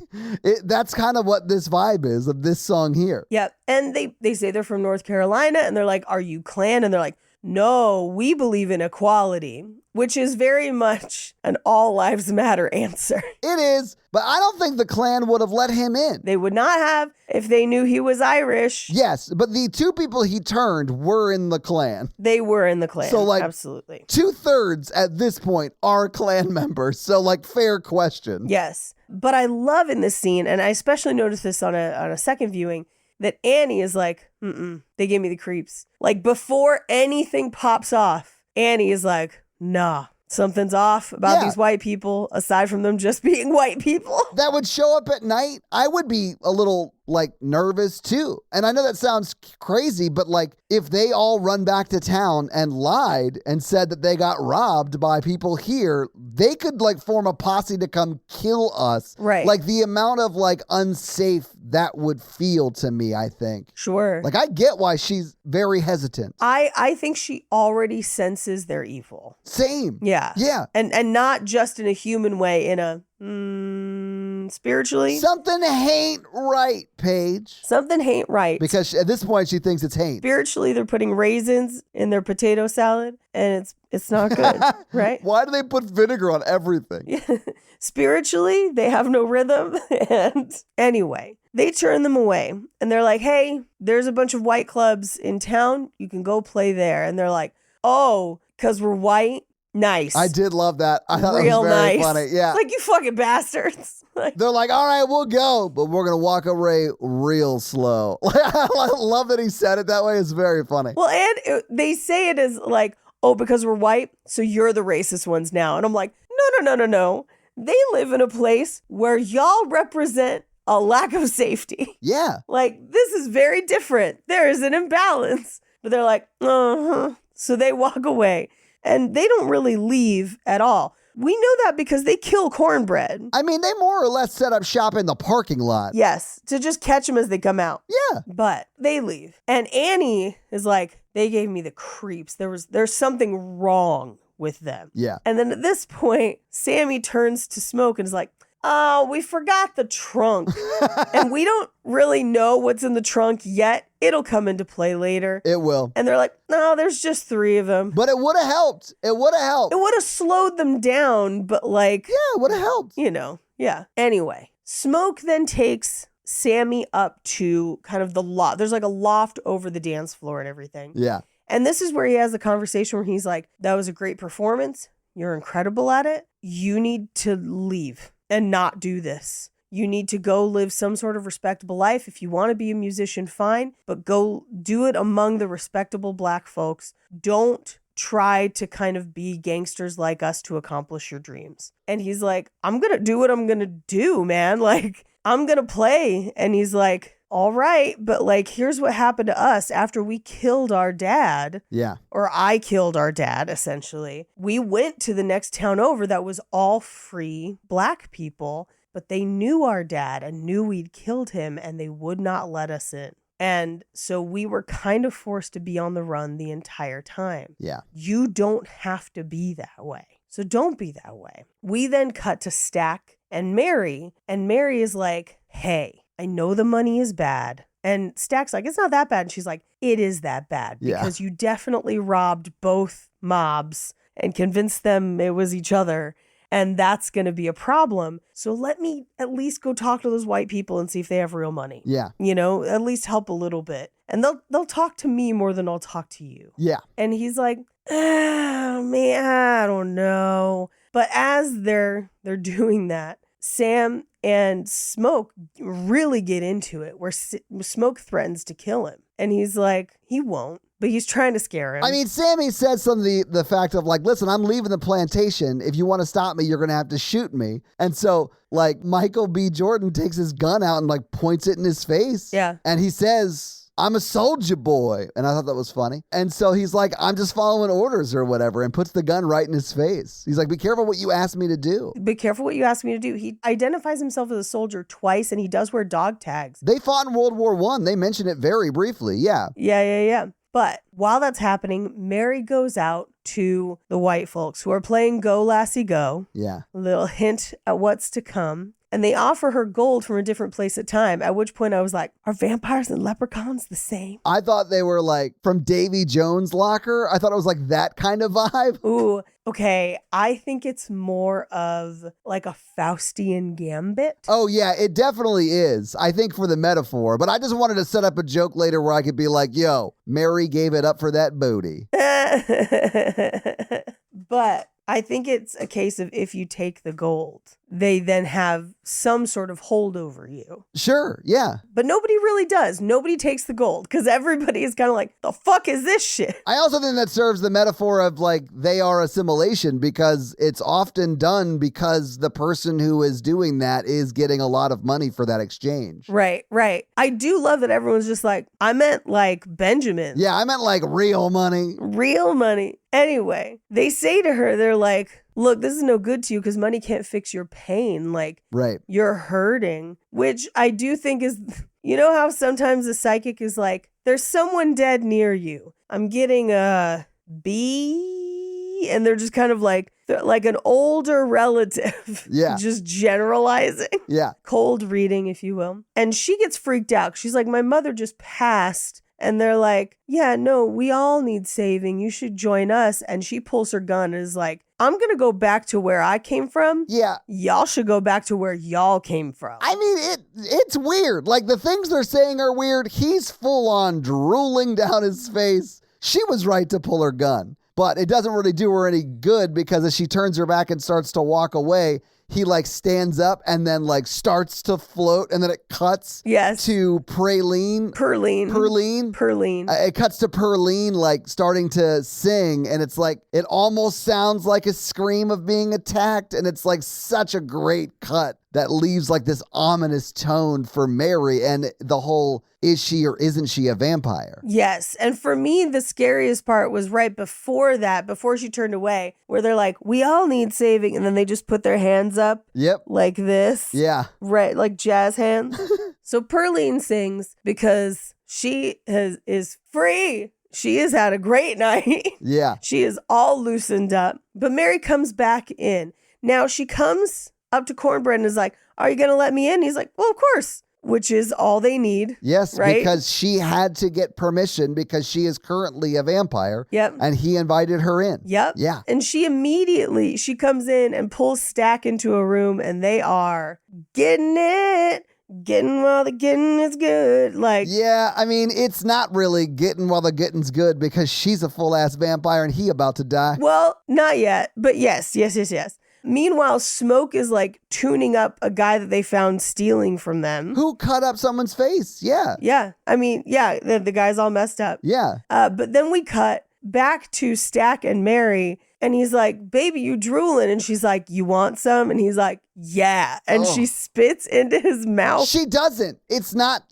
Speaker 4: that's kind of what this vibe is of this song here.
Speaker 5: Yep. And they say they're from North Carolina and they're like, are you Klan? And they're like, no, we believe in equality, which is very much an all lives matter answer.
Speaker 4: It is, but I don't think the Klan would have let him in.
Speaker 5: They would not have if they knew he was Irish.
Speaker 4: Yes, but the two people he turned were in the Klan.
Speaker 5: They were in the Klan.
Speaker 4: So like,
Speaker 5: absolutely.
Speaker 4: 2/3 at this point are Klan members. So like, fair question.
Speaker 5: Yes. But I love in this scene, and I especially noticed this on a second viewing, that Annie is like, they gave me the creeps. Like before anything pops off, Annie is like, nah, something's off about these white people, aside from them just being white people.
Speaker 4: That would show up at night. I would be a little like nervous too. And I know that sounds crazy, but like if they all run back to town and lied and said that they got robbed by people here, they could like form a posse to come kill us.
Speaker 5: Right.
Speaker 4: Like the amount of like unsafe that would feel to me, I think.
Speaker 5: Sure.
Speaker 4: Like I get why she's very hesitant.
Speaker 5: I think she already senses their evil.
Speaker 4: Same.
Speaker 5: Yeah.
Speaker 4: Yeah.
Speaker 5: And not just in a human way, in a spiritually.
Speaker 4: Something ain't right, Paige.
Speaker 5: Something ain't right.
Speaker 4: Because at this point she thinks it's hate.
Speaker 5: Spiritually, they're putting raisins in their potato salad, and it's not good, right?
Speaker 4: Why do they put vinegar on everything?
Speaker 5: Spiritually, they have no rhythm. And anyway, they turn them away, and they're like, hey, there's a bunch of white clubs in town. You can go play there. And they're like, oh, because we're white? Nice.
Speaker 4: I did love that. I thought
Speaker 5: Real
Speaker 4: that was very
Speaker 5: nice.
Speaker 4: funny. Yeah.
Speaker 5: Like, you fucking bastards. Like,
Speaker 4: they're like, all right, we'll go, but we're going to walk away real slow. I love that he said it that way. It's very funny.
Speaker 5: well, and they say it as like, oh, because we're white, so you're the racist ones now. And I'm like, no. They live in a place where y'all represent a lack of safety.
Speaker 4: Yeah.
Speaker 5: Like, this is very different. There is an imbalance. But they're like, uh-huh. So they walk away. And they don't really leave at all. We know that because they kill Cornbread.
Speaker 4: I mean, they more or less set up shop in the parking lot.
Speaker 5: Yes, to just catch them as they come out.
Speaker 4: Yeah.
Speaker 5: But they leave. And Annie is like, they gave me the creeps. There's something wrong with them.
Speaker 4: Yeah.
Speaker 5: And then at this point, Sammy turns to Smoke and is like, oh, we forgot the trunk. And we don't really know what's in the trunk yet. It'll come into play later.
Speaker 4: It will.
Speaker 5: And they're like, no, there's just 3 of them.
Speaker 4: But it would have helped. It would have helped.
Speaker 5: It would have slowed them down, but like...
Speaker 4: Yeah, it would have helped.
Speaker 5: You know, yeah. Anyway, Smoke then takes Sammy up to kind of the loft. There's like a loft over the dance floor and everything.
Speaker 4: Yeah.
Speaker 5: And this is where he has the conversation where he's like, that was a great performance. You're incredible at it. You need to leave and not do this. You need to go live some sort of respectable life. If you want to be a musician, fine, but go do it among the respectable Black folks. Don't try to kind of be gangsters like us to accomplish your dreams. And he's like, I'm going to do what I'm going to do, man. Like, I'm going to play. And he's like, all right, but like, here's what happened to us after we killed our dad.
Speaker 4: Yeah.
Speaker 5: Or I killed our dad, essentially. We went to the next town over that was all free black people, but they knew our dad and knew we'd killed him, and they would not let us in. And so we were kind of forced to be on the run the entire time.
Speaker 4: Yeah.
Speaker 5: You don't have to be that way. So don't be that way. We then cut to Stack and Mary is like, hey, I know the money is bad. And Stack's like, it's not that bad. And she's like, it is that bad because you definitely robbed both mobs and convinced them it was each other. And that's going to be a problem. So let me at least go talk to those white people and see if they have real money.
Speaker 4: Yeah.
Speaker 5: You know, at least help a little bit. And they'll talk to me more than I'll talk to you.
Speaker 4: Yeah.
Speaker 5: And he's like, oh, man, I don't know. But as they're doing that, Sam and Smoke really get into it where Smoke threatens to kill him. And he's like, he won't, but he's trying to scare him.
Speaker 4: I mean, Sammy said something the fact of like, listen, I'm leaving the plantation. If you want to stop me, you're going to have to shoot me. And so like Michael B. Jordan takes his gun out and like points it in his face.
Speaker 5: Yeah.
Speaker 4: And he says, I'm a soldier boy. And I thought that was funny. And so he's like, I'm just following orders or whatever, and puts the gun right in his face. He's like, be careful what you asked me to do.
Speaker 5: Be careful what you asked me to do. He identifies himself as a soldier twice, and he does wear dog tags.
Speaker 4: They fought in World War I. They mention it very briefly. Yeah.
Speaker 5: Yeah. But while that's happening, Mary goes out to the white folks who are playing Go Lassie Go.
Speaker 4: Yeah.
Speaker 5: A little hint at what's to come. And they offer her gold from a different place at time, at which point I was like, are vampires and leprechauns the same?
Speaker 4: I thought they were like from Davy Jones' locker. I thought it was like that kind of vibe.
Speaker 5: Ooh, okay. I think it's more of like a Faustian gambit.
Speaker 4: Oh, yeah, it definitely is. I think for the metaphor. But I just wanted to set up a joke later where I could be like, yo, Mary gave it up for that booty.
Speaker 5: But I think it's a case of if you take the gold, they then have some sort of hold over you.
Speaker 4: Sure, yeah.
Speaker 5: But nobody really does. Nobody takes the gold because everybody is kind of like, the fuck is this shit?
Speaker 4: I also think that serves the metaphor of like they are assimilation because it's often done because the person who is doing that is getting a lot of money for that exchange.
Speaker 5: Right. I do love that everyone's just like, I meant like Benjamin.
Speaker 4: Yeah, I meant like real money.
Speaker 5: Real money. Anyway, they say to her, they're like, look, this is no good to you because money can't fix your pain. Like,
Speaker 4: right. You're
Speaker 5: hurting, which I do think is, you know how sometimes a psychic is like, there's someone dead near you. I'm getting a B, and they're just kind of like, they're like an older relative.
Speaker 4: Yeah.
Speaker 5: Just generalizing.
Speaker 4: Yeah.
Speaker 5: Cold reading, if you will. And she gets freaked out. She's like, my mother just passed. And they're like, yeah, no, we all need saving. You should join us. And she pulls her gun and is like, I'm going to go back to where I came from.
Speaker 4: Yeah.
Speaker 5: Y'all should go back to where y'all came from.
Speaker 4: I mean, it's weird. Like the things they're saying are weird. He's full on drooling down his face. She was right to pull her gun. But it doesn't really do her any good because as she turns her back and starts to walk away, he like stands up and then like starts to float and then it cuts to Perline. It cuts to Perline like starting to sing and it's like, it almost sounds like a scream of being attacked and it's like such a great cut that leaves like this ominous tone for Mary and the whole, is she or isn't she a vampire?
Speaker 5: Yes. And for me, the scariest part was right before that, before she turned away, where they're like, we all need saving. And then they just put their hands up.
Speaker 4: Yep.
Speaker 5: Like this.
Speaker 4: Yeah.
Speaker 5: Right. Like jazz hands. So Perline sings because she is free. She has had a great night.
Speaker 4: Yeah.
Speaker 5: She is all loosened up. But Mary comes back in. Now she comes up to Cornbread and is like, are you going to let me in? He's like, well, of course. Which is all they need.
Speaker 4: Yes,
Speaker 5: right?
Speaker 4: Because she had to get permission because she is currently a vampire.
Speaker 5: Yep.
Speaker 4: And he invited her in.
Speaker 5: Yep.
Speaker 4: Yeah.
Speaker 5: And she comes in and pulls Stack into a room and they are getting it. Getting while the getting is good. Like,
Speaker 4: yeah, I mean, it's not really getting while the getting's good because she's a full-ass vampire and he about to die.
Speaker 5: Well, not yet, but yes. Meanwhile, Smoke is like tuning up a guy that they found stealing from them.
Speaker 4: Who cut up someone's face? Yeah.
Speaker 5: Yeah. I mean, yeah, the guy's all messed up.
Speaker 4: Yeah.
Speaker 5: But then we cut back to Stack and Mary, and he's like, baby, you drooling. And she's like, you want some? And he's like, yeah. And she spits into his mouth.
Speaker 4: She doesn't.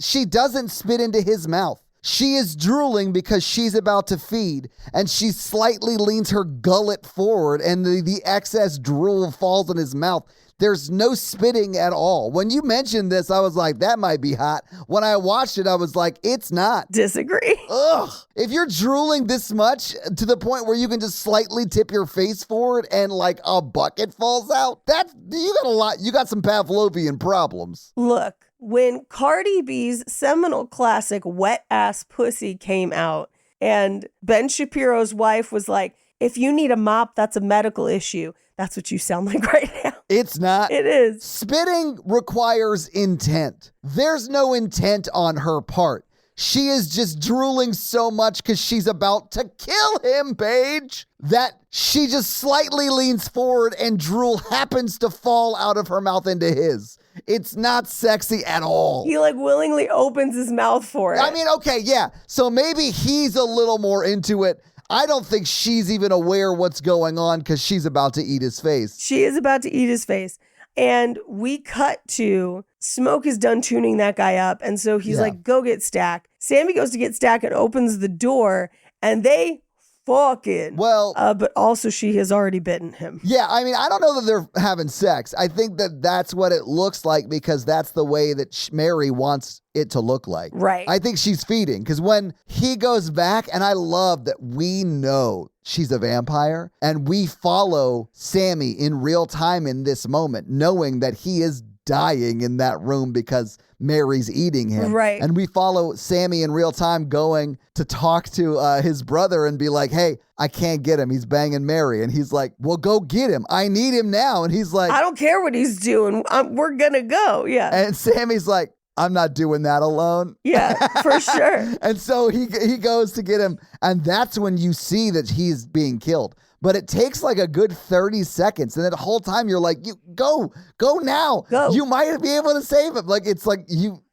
Speaker 4: She doesn't spit into his mouth. She is drooling because she's about to feed, and she slightly leans her gullet forward, and the excess drool falls in his mouth. There's no spitting at all. When you mentioned this, I was like, that might be hot. When I watched it, I was like, it's not.
Speaker 5: Disagree.
Speaker 4: Ugh. If you're drooling this much to the point where you can just slightly tip your face forward and like a bucket falls out, you got some Pavlovian problems.
Speaker 5: Look, when Cardi B's seminal classic Wet Ass Pussy came out and Ben Shapiro's wife was like, if you need a mop, that's a medical issue. That's what you sound like right now.
Speaker 4: It's not.
Speaker 5: It is.
Speaker 4: Spitting requires intent. There's no intent on her part. She is just drooling so much because she's about to kill him, Paige, that she just slightly leans forward and drool happens to fall out of her mouth into his. It's not sexy at all.
Speaker 5: He like willingly opens his mouth for it.
Speaker 4: I mean, okay, yeah. So maybe he's a little more into it. I don't think she's even aware what's going on because she's about to eat his face.
Speaker 5: She is about to eat his face. And we cut to Smoke is done tuning that guy up. And so he's like, go get Stack. Sammy goes to get Stack and opens the door, and they fucking.
Speaker 4: Well,
Speaker 5: but also she has already bitten him.
Speaker 4: Yeah, I mean, I don't know that they're having sex. I think that that's what it looks like because that's the way that Mary wants it to look like.
Speaker 5: Right.
Speaker 4: I think she's feeding because when he goes back, and I love that we know she's a vampire and we follow Sammy in real time in this moment, knowing that he is dying in that room because Mary's eating him.
Speaker 5: Right.
Speaker 4: And we follow Sammy in real time going to talk to his brother and be like, hey, I can't get him. He's banging Mary. And he's like, well, go get him. I need him now. And he's like,
Speaker 5: I don't care what he's doing. We're going to go. Yeah.
Speaker 4: And Sammy's like, I'm not doing that alone.
Speaker 5: Yeah, for sure.
Speaker 4: And so he goes to get him. And that's when you see that he's being killed. But it takes like a good 30 seconds. And then the whole time you're like, you go now.
Speaker 5: Go.
Speaker 4: You might be able to save him.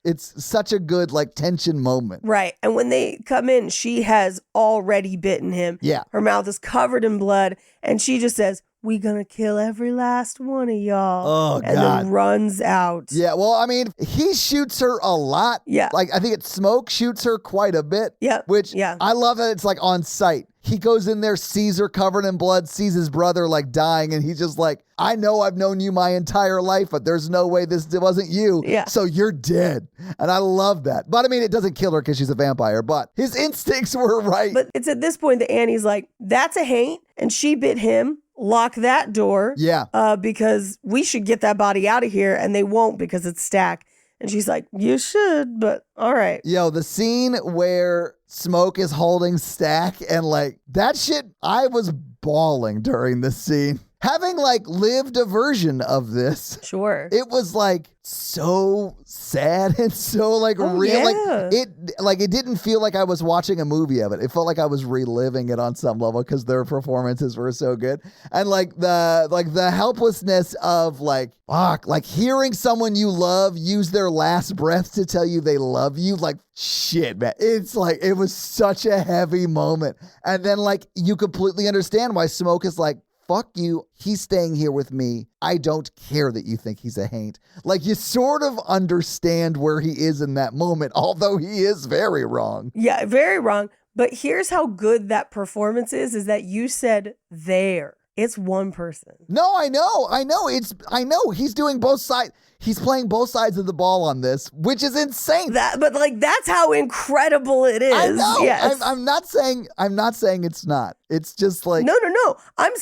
Speaker 4: It's such a good like tension moment.
Speaker 5: Right. And when they come in, she has already bitten him.
Speaker 4: Yeah.
Speaker 5: Her mouth is covered in blood. And she just says, we gonna kill every last one of y'all.
Speaker 4: Oh,
Speaker 5: and
Speaker 4: God.
Speaker 5: then runs out.
Speaker 4: Yeah, well, I mean, he shoots her a lot.
Speaker 5: Yeah.
Speaker 4: Like, I think it's Smoke shoots her quite a bit.
Speaker 5: Yep.
Speaker 4: Which
Speaker 5: Yeah.
Speaker 4: I love that it's like on sight. He goes in there, sees her covered in blood, sees his brother like dying, and he's just like, I know I've known you my entire life, but there's no way this wasn't you.
Speaker 5: Yeah.
Speaker 4: So you're dead. And I love that. But I mean, it doesn't kill her because she's a vampire, but his instincts were right.
Speaker 5: But it's at this point that Annie's like, that's a haint, and she bit him. Lock that door.
Speaker 4: Yeah.
Speaker 5: Because we should get that body out of here, and they won't because it's Stack. And she's like, you should, but all right.
Speaker 4: Yo, the scene where Smoke is holding Stack and like that shit, I was bawling during the scene. Having like lived a version of this,
Speaker 5: Sure.
Speaker 4: it was like so sad and so like real.
Speaker 5: Yeah.
Speaker 4: Like it didn't feel like I was watching a movie of it. It felt like I was reliving it on some level because their performances were so good. And like the helplessness of like, fuck, like hearing someone you love use their last breath to tell you they love you. Like, shit, man. It's like, it was such a heavy moment. And then like, you completely understand why Smoke is like, fuck you, he's staying here with me. I don't care that you think he's a haint. Like, you sort of understand where he is in that moment, although he is very wrong.
Speaker 5: Yeah, very wrong. But here's how good that performance is that you said there. It's one person.
Speaker 4: No, I know. He's doing both sides. He's playing both sides of the ball on this, which is insane.
Speaker 5: But like that's how incredible it is.
Speaker 4: I know.
Speaker 5: Yes.
Speaker 4: I'm not saying it's not. It's just like
Speaker 5: No. I'm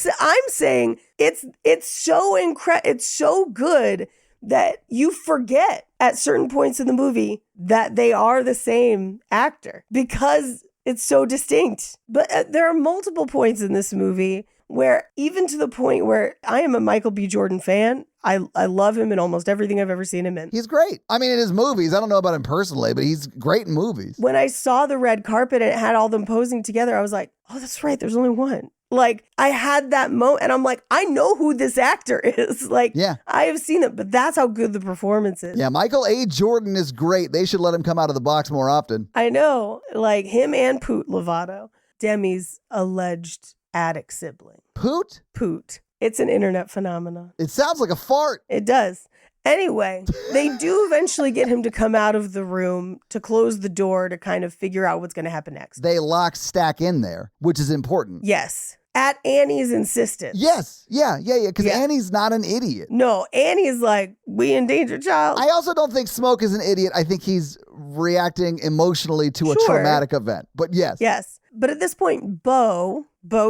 Speaker 5: saying it's so it's so good that you forget at certain points in the movie that they are the same actor because it's so distinct. But there are multiple points in this movie where even to the point where I am a Michael B. Jordan fan. I love him in almost everything I've ever seen him in.
Speaker 4: He's great. I mean, in his movies, I don't know about him personally, but he's great in movies.
Speaker 5: When I saw the red carpet and it had all them posing together, I was like, oh, that's right. There's only one. Like, I had that moment and I'm like, I know who this actor is. Like,
Speaker 4: yeah.
Speaker 5: I have seen it, but that's how good the performance is.
Speaker 4: Yeah, Michael A. Jordan is great. They should let him come out of the box more often.
Speaker 5: I know. Like, him and Poot Lovato. Demi's alleged attic sibling.
Speaker 4: Poot?
Speaker 5: Poot. It's an internet phenomenon.
Speaker 4: It sounds like a fart.
Speaker 5: It does. Anyway, they do eventually get him to come out of the room to close the door to kind of figure out what's going to happen next.
Speaker 4: They lock Stack in there, which is important.
Speaker 5: Yes. At Annie's insistence.
Speaker 4: Yes. Yeah. Because
Speaker 5: Yeah.
Speaker 4: Annie's not an idiot.
Speaker 5: No, Annie's like, we endanger child.
Speaker 4: I also don't think Smoke is an idiot. I think he's reacting emotionally to a
Speaker 5: Sure.
Speaker 4: traumatic event. But yes.
Speaker 5: Yes. But at this point, Bo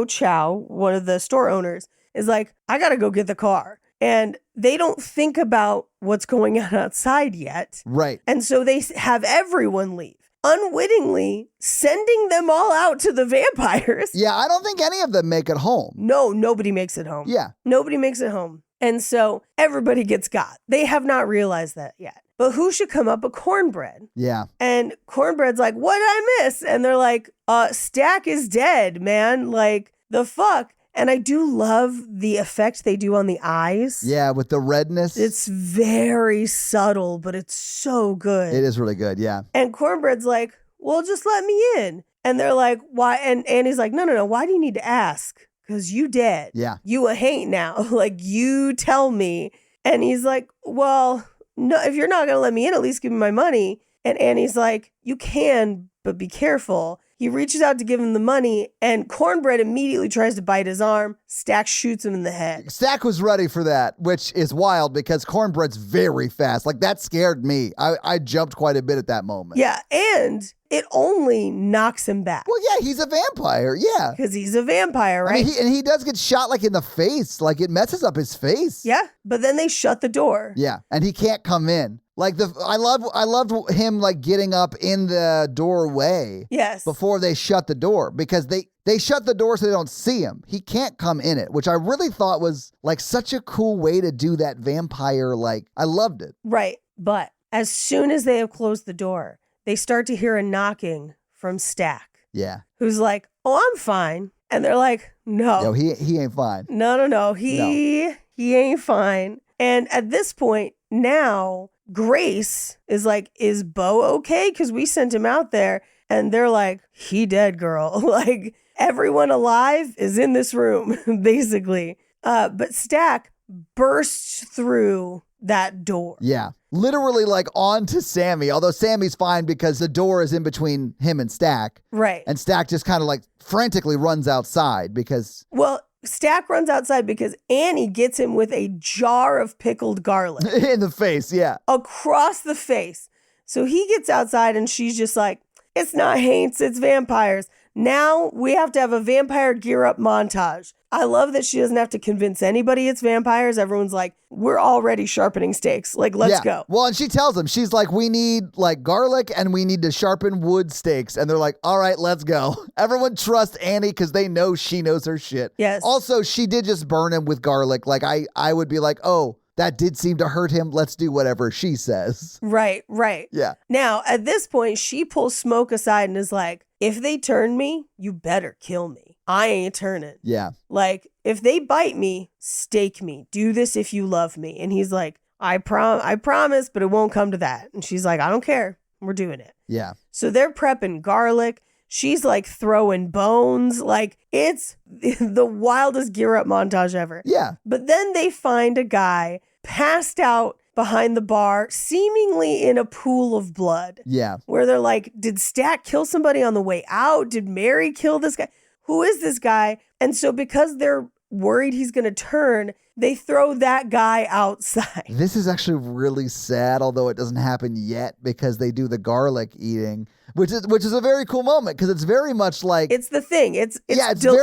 Speaker 5: Chow, one of the store owners, is like, I got to go get the car. And they don't think about what's going on outside yet.
Speaker 4: Right.
Speaker 5: And so they have everyone leave, unwittingly sending them all out to the vampires.
Speaker 4: Yeah, I don't think any of them make it home.
Speaker 5: No, nobody makes it home.
Speaker 4: Yeah.
Speaker 5: Nobody makes it home. And so everybody gets got. They have not realized that yet. But who should come up but Cornbread?
Speaker 4: Yeah.
Speaker 5: And Cornbread's like, what did I miss? And they're like, Stack is dead, man. Like, the fuck? And I do love the effect they do on the eyes.
Speaker 4: Yeah, with the redness.
Speaker 5: It's very subtle, but it's so good.
Speaker 4: It is really good, yeah.
Speaker 5: And Cornbread's like, well, just let me in. And they're like, why? And Annie's like, no. Why do you need to ask? Because you dead.
Speaker 4: Yeah.
Speaker 5: You a haint now. Like, you tell me. And he's like, well, no, if you're not going to let me in, at least give me my money. And Annie's like, you can, but be careful. He reaches out to give him the money, and Cornbread immediately tries to bite his arm. Stack shoots him in the head.
Speaker 4: Stack was ready for that, which is wild because Cornbread's very fast. Like, that scared me. I jumped quite a bit at that moment.
Speaker 5: Yeah, and it only knocks him back.
Speaker 4: Well, yeah, he's a vampire. Yeah.
Speaker 5: Because he's a vampire, right?
Speaker 4: I mean, he does get shot like in the face. Like, it messes up his face.
Speaker 5: Yeah, but then they shut the door.
Speaker 4: Yeah, and he can't come in. Like, I loved him like getting up in the doorway.
Speaker 5: Yes.
Speaker 4: Before they shut the door, because they shut the door so they don't see him. He can't come in it, which I really thought was like such a cool way to do that vampire. Like, I loved it.
Speaker 5: Right. But as soon as they have closed the door, they start to hear a knocking from Stack.
Speaker 4: Yeah.
Speaker 5: Who's like, oh, I'm fine. And they're like, no.
Speaker 4: No, he ain't fine.
Speaker 5: No. He ain't fine. And at this point, now Grace is like, is Bo okay? Because we sent him out there. And they're like, he dead, girl. Like, everyone alive is in this room, basically. But Stack bursts through that door.
Speaker 4: Yeah. Literally like onto Sammy, although Sammy's fine because the door is in between him and Stack.
Speaker 5: Right.
Speaker 4: And Stack just kind of like frantically runs outside because...
Speaker 5: Well, Stack runs outside because Annie gets him with a jar of pickled garlic.
Speaker 4: In the face, yeah.
Speaker 5: Across the face. So he gets outside and she's just like, it's not haints, it's vampires. Now we have to have a vampire gear up montage. I love that she doesn't have to convince anybody it's vampires. Everyone's like, we're already sharpening stakes. Like, let's go.
Speaker 4: Well, and she tells them, she's like, we need like garlic and we need to sharpen wood stakes. And they're like, all right, let's go. Everyone trusts Annie because they know she knows her shit.
Speaker 5: Yes.
Speaker 4: Also, she did just burn him with garlic. Like, I would be like, oh, that did seem to hurt him. Let's do whatever she says.
Speaker 5: Right.
Speaker 4: Yeah.
Speaker 5: Now, at this point, she pulls Smoke aside and is like, if they turn me, you better kill me. I ain't turning.
Speaker 4: Yeah.
Speaker 5: Like, if they bite me, stake me. Do this if you love me. And he's like, I promise, but it won't come to that. And she's like, I don't care. We're doing it.
Speaker 4: Yeah.
Speaker 5: So they're prepping garlic. She's like throwing bones. Like, it's the wildest gear up montage ever.
Speaker 4: Yeah.
Speaker 5: But then they find a guy passed out behind the bar, seemingly in a pool of blood.
Speaker 4: Yeah.
Speaker 5: Where they're like, did Stack kill somebody on the way out? Did Mary kill this guy? Who is this guy? And so because they're worried he's going to turn, they throw that guy outside.
Speaker 4: This is actually really sad, although it doesn't happen yet because they do the garlic eating, which is a very cool moment because it's very much like...
Speaker 5: It's The Thing. It's
Speaker 4: very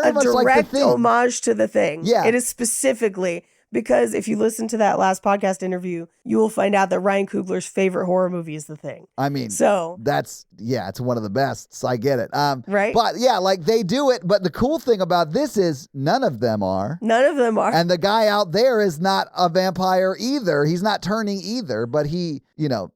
Speaker 5: a
Speaker 4: much like The
Speaker 5: direct
Speaker 4: Thing.
Speaker 5: homage to The Thing.
Speaker 4: Yeah.
Speaker 5: It is specifically... Because if you listen to that last podcast interview, you will find out that Ryan Coogler's favorite horror movie is The Thing.
Speaker 4: I mean,
Speaker 5: so
Speaker 4: it's one of the best. So I get it.
Speaker 5: Right.
Speaker 4: But yeah, like they do it. But the cool thing about this is none of them are.
Speaker 5: None of them are.
Speaker 4: And the guy out there is not a vampire either. He's not turning either, but he,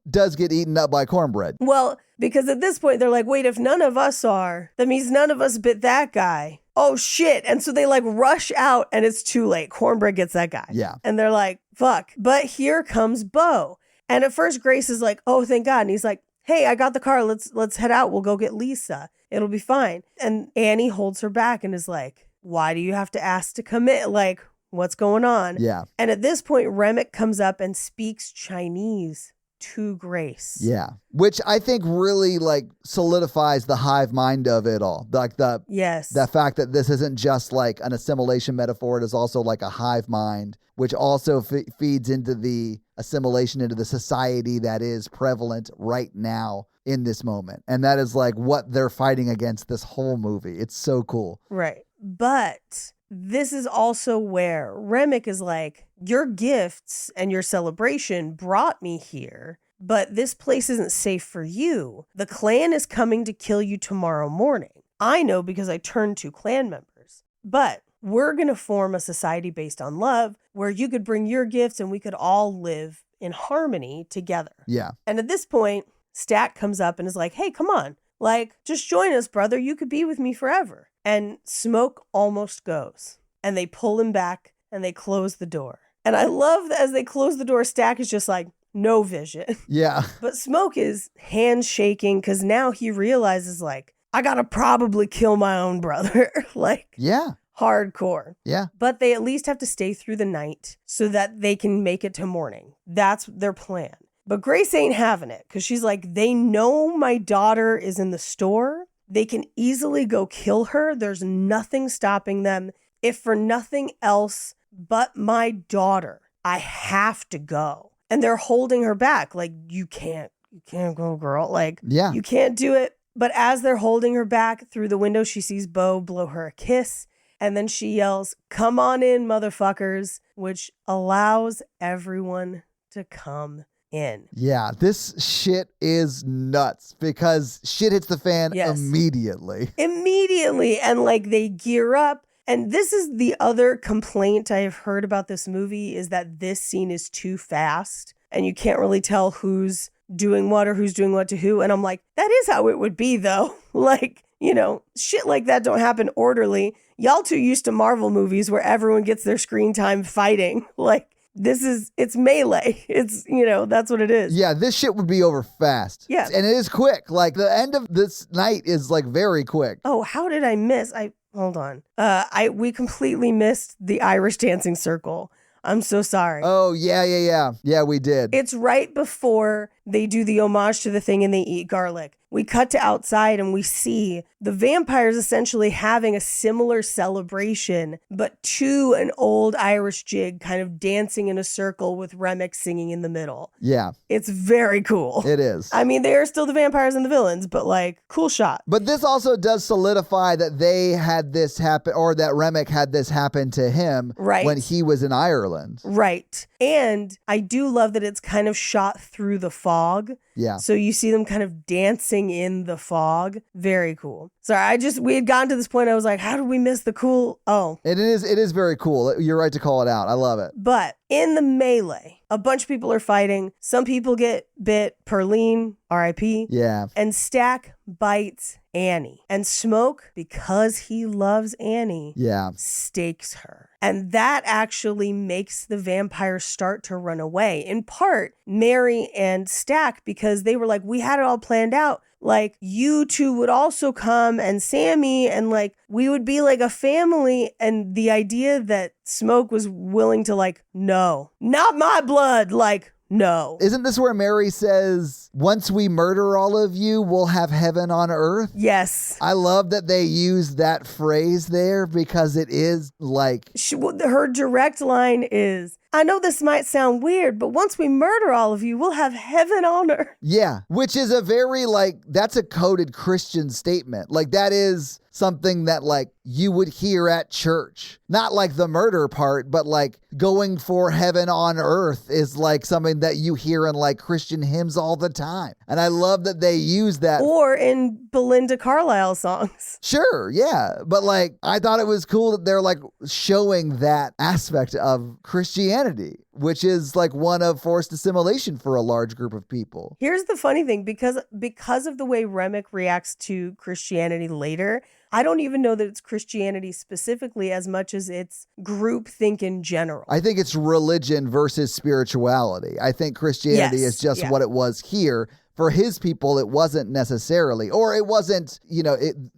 Speaker 4: does get eaten up by cornbread.
Speaker 5: Well, because at this point they're like, wait, if none of us are, that means none of us bit that guy. Oh shit. And so they like rush out and it's too late. Cornbread gets that guy.
Speaker 4: Yeah.
Speaker 5: And they're like, fuck. But here comes Bo. And at first Grace is like, oh, thank God. And he's like, hey, I got the car. Let's head out. We'll go get Lisa. It'll be fine. And Annie holds her back and is like, why do you have to ask to commit? Like, what's going on?
Speaker 4: Yeah.
Speaker 5: And at this point, Remick comes up and speaks Chinese to Grace.
Speaker 4: Yeah. Which I think really like solidifies the hive mind of it all. Like the fact that this isn't just like an assimilation metaphor. It is also like a hive mind, which also feeds into the assimilation into the society that is prevalent right now in this moment. And that is like what they're fighting against this whole movie. It's so cool.
Speaker 5: Right. But this is also where Remick is like, your gifts and your celebration brought me here, but this place isn't safe for you. The clan is coming to kill you tomorrow morning. I know because I turned 2 clan members. But we're going to form a society based on love where you could bring your gifts and we could all live in harmony together.
Speaker 4: Yeah.
Speaker 5: And at this point, Stack comes up and is like, hey, come on. Like, just join us, brother. You could be with me forever. And Smoke almost goes. And they pull him back and they close the door. And I love that as they close the door, Stack is just like, no vision.
Speaker 4: Yeah.
Speaker 5: But Smoke is hand shaking because now he realizes, like, I gotta probably kill my own brother. Like,
Speaker 4: yeah.
Speaker 5: Hardcore.
Speaker 4: Yeah.
Speaker 5: But they at least have to stay through the night so that they can make it to morning. That's their plan. But Grace ain't having it because she's like, they know my daughter is in the store. They can easily go kill her. There's nothing stopping them. If for nothing else but my daughter, I have to go. And they're holding her back. Like, you can't go, girl. Like,
Speaker 4: yeah.
Speaker 5: You can't do it. But as they're holding her back through the window, she sees Bo blow her a kiss. And then she yells, come on in, motherfuckers, which allows everyone to come in.
Speaker 4: Yeah, this shit is nuts because shit hits the fan immediately.
Speaker 5: Immediately. And like they gear up. And this is the other complaint I have heard about this movie is that this scene is too fast and you can't really tell who's doing what or who's doing what to who. And I'm like, that is how it would be though. Like, you know, shit like that don't happen orderly. Y'all too used to Marvel movies where everyone gets their screen time fighting. Like, it's melee. It's, you know, that's what it is.
Speaker 4: Yeah, this shit would be over fast.
Speaker 5: Yeah.
Speaker 4: And it is quick. Like, the end of this night is, like, very quick.
Speaker 5: Oh, how did I miss? Hold on. We completely missed the Irish dancing circle. I'm so sorry.
Speaker 4: Oh, yeah. Yeah, we did.
Speaker 5: It's right before they do the homage to the thing and they eat garlic. We cut to outside and we see the vampires essentially having a similar celebration, but to an old Irish jig, kind of dancing in a circle with Remick singing in the middle.
Speaker 4: Yeah.
Speaker 5: It's very cool.
Speaker 4: It is.
Speaker 5: I mean, they are still the vampires and the villains, but like, cool shot.
Speaker 4: But this also does solidify that they had this happen, or that Remick had this happen to him when he was in Ireland.
Speaker 5: Right. And I do love that it's kind of shot through the fog.
Speaker 4: Yeah.
Speaker 5: So you see them kind of dancing in the fog. Very cool. Sorry, we had gotten to this point. I was like, how did we miss the cool? Oh.
Speaker 4: It is very cool. You're right to call it out. I love it.
Speaker 5: But in the melee, a bunch of people are fighting. Some people get bit. Perline, R.I.P.
Speaker 4: Yeah.
Speaker 5: And Stack bites Annie. And Smoke, because he loves Annie, stakes her. And that actually makes the vampires start to run away. In part, Mary and Stack, because they were like, we had it all planned out. Like, you two would also come and Sammy, and like, we would be like a family. And the idea that Smoke was willing to like, no, not my blood. Like, no.
Speaker 4: Isn't this where Mary says, once we murder all of you, we'll have heaven on earth?
Speaker 5: Yes.
Speaker 4: I love that they use that phrase there because it is like...
Speaker 5: her direct line is, I know this might sound weird, but once we murder all of you, we'll have heaven on earth.
Speaker 4: Yeah, which is a very like, that's a coded Christian statement. Like that is something that like you would hear at church. Not like the murder part, but like going for heaven on earth is like something that you hear in like Christian hymns all the time. And I love that they use that.
Speaker 5: Or in Belinda Carlisle songs.
Speaker 4: Sure, yeah. But like, I thought it was cool that they're like showing that aspect of Christianity, which is like one of forced assimilation for a large group of people.
Speaker 5: Here's the funny thing, because of the way Remick reacts to Christianity later, I don't even know that it's Christianity specifically as much as it's groupthink in general.
Speaker 4: I think it's religion versus spirituality. I think Christianity is just what it was here for his people, it wasn't necessarily, or it wasn't,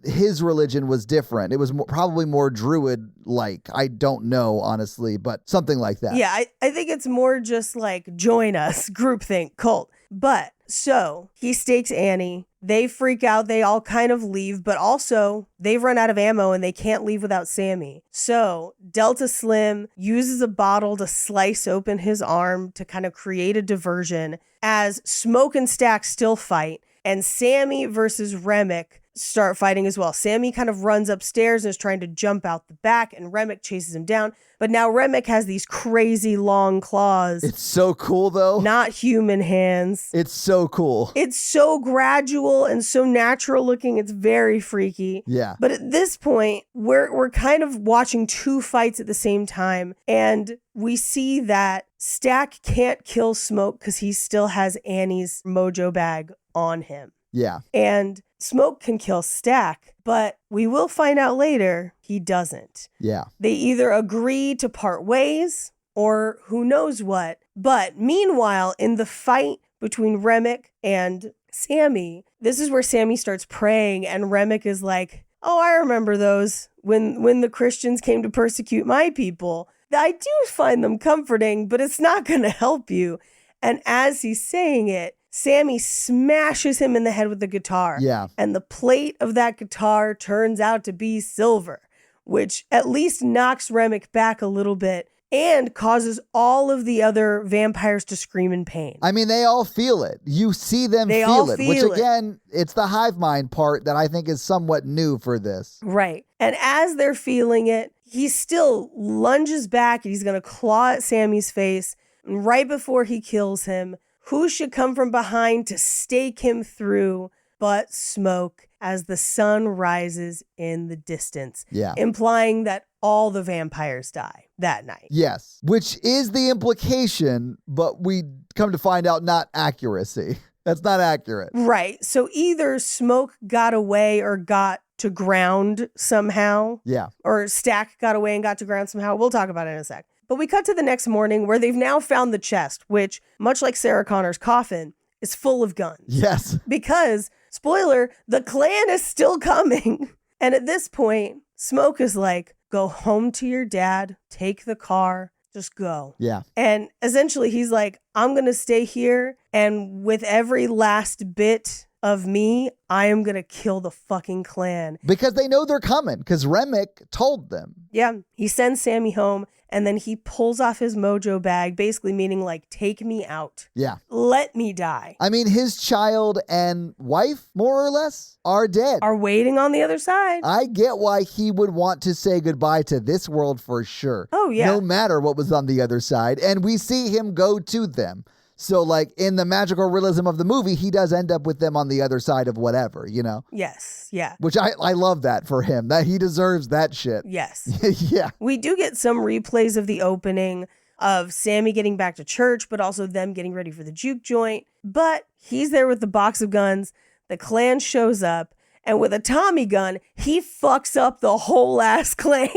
Speaker 4: his religion was different. It was probably more Druid-like. I don't know, honestly, but something like that.
Speaker 5: Yeah, I think it's more just like join us, groupthink, cult. But so he stakes Annie. They freak out. They all kind of leave, but also they've run out of ammo and they can't leave without Sammy. So Delta Slim uses a bottle to slice open his arm to kind of create a diversion as Smoke and Stack still fight. And Sammy versus Remick start fighting as well. Sammy kind of runs upstairs and is trying to jump out the back, and Remick chases him down. But now Remick has these crazy long claws.
Speaker 4: It's so cool, though.
Speaker 5: Not human hands.
Speaker 4: It's so cool.
Speaker 5: It's so gradual and so natural looking. It's very freaky.
Speaker 4: Yeah.
Speaker 5: But at this point, we're kind of watching two fights at the same time. And we see that Stack can't kill Smoke because he still has Annie's mojo bag on him.
Speaker 4: Yeah.
Speaker 5: And Smoke can kill Stack, but we will find out later he doesn't.
Speaker 4: Yeah.
Speaker 5: They either agree to part ways or who knows what. But meanwhile, in the fight between Remick and Sammy, this is where Sammy starts praying and Remick is like, oh, I remember those when the Christians came to persecute my people. I do find them comforting, but it's not going to help you. And as he's saying it, Sammy smashes him in the head with the guitar.
Speaker 4: Yeah.
Speaker 5: And the plate of that guitar turns out to be silver, which at least knocks Remick back a little bit and causes all of the other vampires to scream in pain.
Speaker 4: I mean, they all feel it. You see them feel it, which again, it's the hive mind part that I think is somewhat new for this.
Speaker 5: Right. And as they're feeling it, he still lunges back and he's going to claw at Sammy's face. And right before he kills him, who should come from behind to stake him through but Smoke as the sun rises in the distance?
Speaker 4: Yeah.
Speaker 5: Implying that all the vampires die that night.
Speaker 4: Yes, which is the implication, but we come to find out not accuracy. That's not accurate.
Speaker 5: Right. So either Smoke got away or got to ground somehow.
Speaker 4: Yeah.
Speaker 5: Or Stack got away and got to ground somehow. We'll talk about it in a sec. But we cut to the next morning where they've now found the chest, which, much like Sarah Connor's coffin, is full of guns.
Speaker 4: Yes.
Speaker 5: Because, spoiler, the Klan is still coming. And at this point, Smoke is like, go home to your dad, take the car, just go.
Speaker 4: Yeah.
Speaker 5: And essentially he's like, I'm going to stay here. And with every last bit of me, I am going to kill the fucking Klan.
Speaker 4: Because they know they're coming, because Remick told them.
Speaker 5: Yeah. He sends Sammy home and then he pulls off his mojo bag, basically meaning like, take me out.
Speaker 4: Yeah.
Speaker 5: Let me die.
Speaker 4: I mean, his child and wife, more or less, are dead.
Speaker 5: Are waiting on the other side.
Speaker 4: I get why he would want to say goodbye to this world for sure.
Speaker 5: Oh, yeah.
Speaker 4: No matter what was on the other side. And we see him go to them. So, like, in the magical realism of the movie, he does end up with them on the other side of whatever, you know?
Speaker 5: Yes. Yeah.
Speaker 4: Which I love that for him, that he deserves that shit.
Speaker 5: Yes.
Speaker 4: Yeah.
Speaker 5: We do get some replays of the opening of Sammy getting back to church, but also them getting ready for the juke joint. But he's there with the box of guns. The Klan shows up. And with a Tommy gun, he fucks up the whole ass Klan.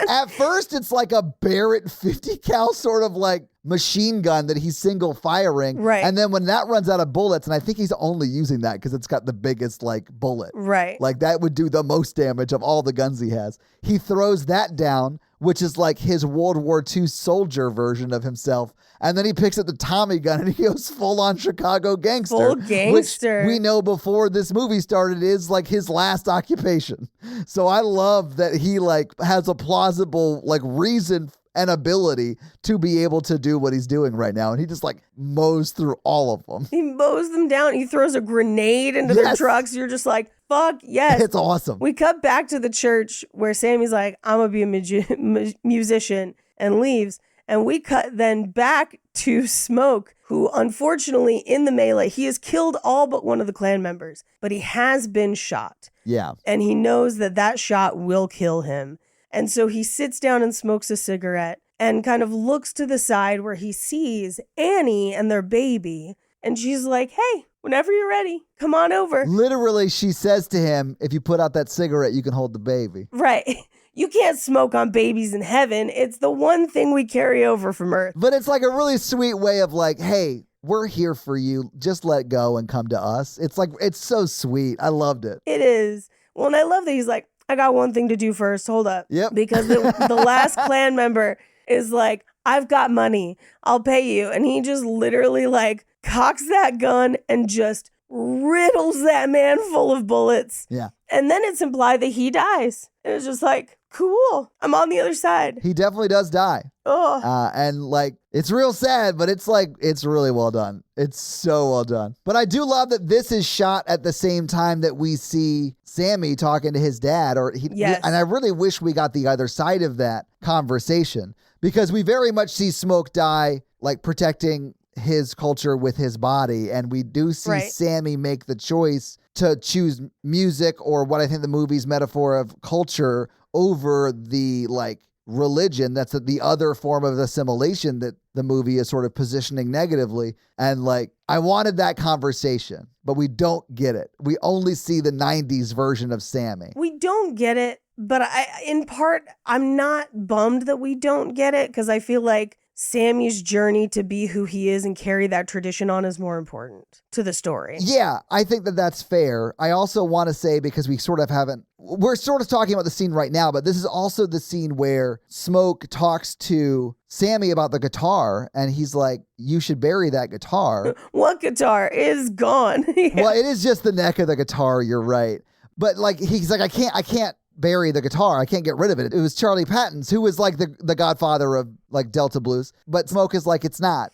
Speaker 4: At first, it's like a Barrett 50 cal sort of like machine gun that he's single firing.
Speaker 5: Right.
Speaker 4: And then when that runs out of bullets, and I think he's only using that because it's got the biggest like bullet.
Speaker 5: Right.
Speaker 4: Like that would do the most damage of all the guns he has. He throws that down, which is like his World War II soldier version of himself. And then he picks up the Tommy gun and he goes full on Chicago gangster.
Speaker 5: Full gangster.
Speaker 4: Which we know before this movie started is like his last occupation. So I love that he like has a plausible like reason and ability to be able to do what he's doing right now. And he just like mows through all of them.
Speaker 5: He mows them down. He throws a grenade into their trucks. You're just like, fuck yes.
Speaker 4: It's awesome.
Speaker 5: We cut back to the church where Sammy's like, I'm going to be a musician and leaves. And we cut then back to Smoke, who unfortunately in the melee, he has killed all but one of the Klan members, but he has been shot.
Speaker 4: Yeah.
Speaker 5: And he knows that that shot will kill him. And so he sits down and smokes a cigarette and kind of looks to the side where he sees Annie and their baby. And she's like, hey, whenever you're ready, come on over.
Speaker 4: Literally, she says to him, if you put out that cigarette, you can hold the baby.
Speaker 5: Right. You can't smoke on babies in heaven. It's the one thing we carry over from Earth.
Speaker 4: But it's like a really sweet way of like, hey, we're here for you. Just let go and come to us. It's like, it's so sweet. I loved it.
Speaker 5: It is. Well, and I love that he's like, I got one thing to do first. Hold up.
Speaker 4: Yep.
Speaker 5: Because the last clan member is like, I've got money. I'll pay you. And he just literally like cocks that gun and just riddles that man full of bullets.
Speaker 4: Yeah.
Speaker 5: And then it's implied that he dies. It was just like, cool. I'm on the other side.
Speaker 4: He definitely does die.
Speaker 5: Oh.
Speaker 4: And like, it's real sad, but it's like, it's really well done. It's so well done. But I do love that this is shot at the same time that we see Sammy talking to his dad,
Speaker 5: Yes.
Speaker 4: And I really wish we got the other side of that conversation, because we very much see Smoke die, like protecting his culture with his body. And we do see
Speaker 5: Right.
Speaker 4: Sammy make the choice to choose music, or what I think the movie's metaphor of culture, over the like religion. That's the other form of assimilation that the movie is sort of positioning negatively. And like, I wanted that conversation, but we don't get it. We only see the 90s version of Sammy.
Speaker 5: We don't get it, but in part, I'm not bummed that we don't get it, because I feel like Sammy's journey to be who he is and carry that tradition on is more important to the story.
Speaker 4: Yeah, I think that that's fair. I also want to say, because we're sort of talking about the scene right now, but this is also the scene where Smoke talks to Sammy about the guitar, and he's like, you should bury that guitar.
Speaker 5: What guitar is gone?
Speaker 4: Well, it is just the neck of the guitar, you're right. But like, he's like, I can't bury the guitar. I can't get rid of it. It was Charlie Patton's, who was like the godfather of like Delta blues. But Smoke is like, it's not.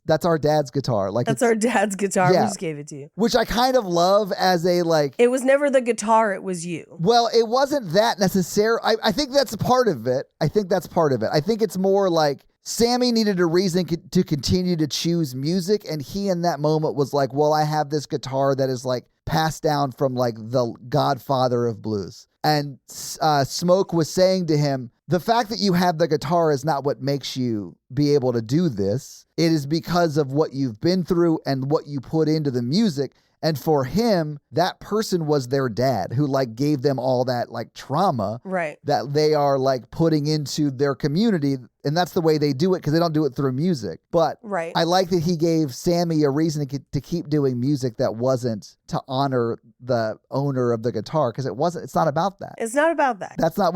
Speaker 4: That's our dad's guitar. Like,
Speaker 5: That's our dad's guitar.
Speaker 4: Yeah.
Speaker 5: We just gave it to you.
Speaker 4: which I kind of love as a like.
Speaker 5: It was never the guitar. It was you.
Speaker 4: Well, it wasn't that necessary. I think that's part of it. I think it's more like Sammy needed a reason to continue to choose music. And he in that moment was like, well, I have this guitar that is like passed down from like the godfather of blues. And Smoke was saying to him, the fact that you have the guitar is not what makes you be able to do this. It is because of what you've been through and what you put into the music. And for him, that person was their dad, who like gave them all that like trauma
Speaker 5: Right.
Speaker 4: that they are like putting into their community. And that's the way they do it, because they don't do it through music. But
Speaker 5: Right.
Speaker 4: I like that he gave Sammy a reason to keep doing music that wasn't to honor the owner of the guitar, because it's not about that.
Speaker 5: It's not about that.
Speaker 4: That's not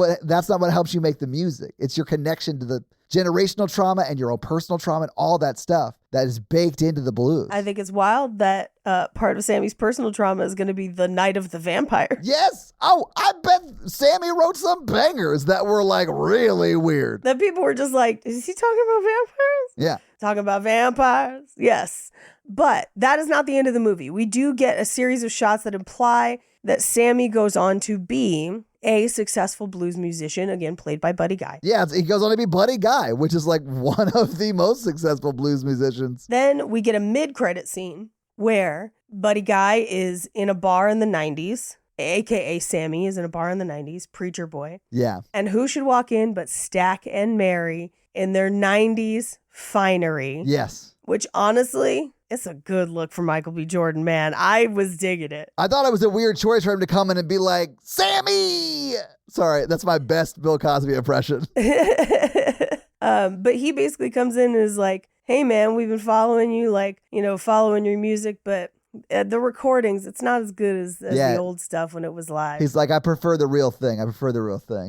Speaker 4: what helps you make the music. It's your connection to the generational trauma and your own personal trauma and all that stuff that is baked into the blues.
Speaker 5: I think it's wild that part of Sammy's personal trauma is going to be the Night of the Vampire.
Speaker 4: Yes. Oh, I bet Sammy wrote some bangers that were like really weird.
Speaker 5: That people were just like, is he talking about vampires?
Speaker 4: Yeah.
Speaker 5: Talking about vampires? Yes. But that is not the end of the movie. We do get a series of shots that imply that Sammy goes on to be a successful blues musician, again, played by Buddy Guy.
Speaker 4: Yeah, he goes on to be Buddy Guy, which is like one of the most successful blues musicians.
Speaker 5: Then we get a mid-credit scene where Buddy Guy is in a bar in the 90s, aka Sammy is in a bar in the 90s, preacher boy.
Speaker 4: Yeah.
Speaker 5: And who should walk in but Stack and Mary in their 90s finery?
Speaker 4: Yes.
Speaker 5: Which honestly, it's a good look for Michael B. Jordan, man. I was digging it.
Speaker 4: I thought it was a weird choice for him to come in and be like, Sammy! Sorry, that's my best Bill Cosby impression.
Speaker 5: But he basically comes in and is like, hey, man, we've been following you, like, following your music, but the recordings, it's not as good as the old stuff when it was live.
Speaker 4: He's like, I prefer the real thing.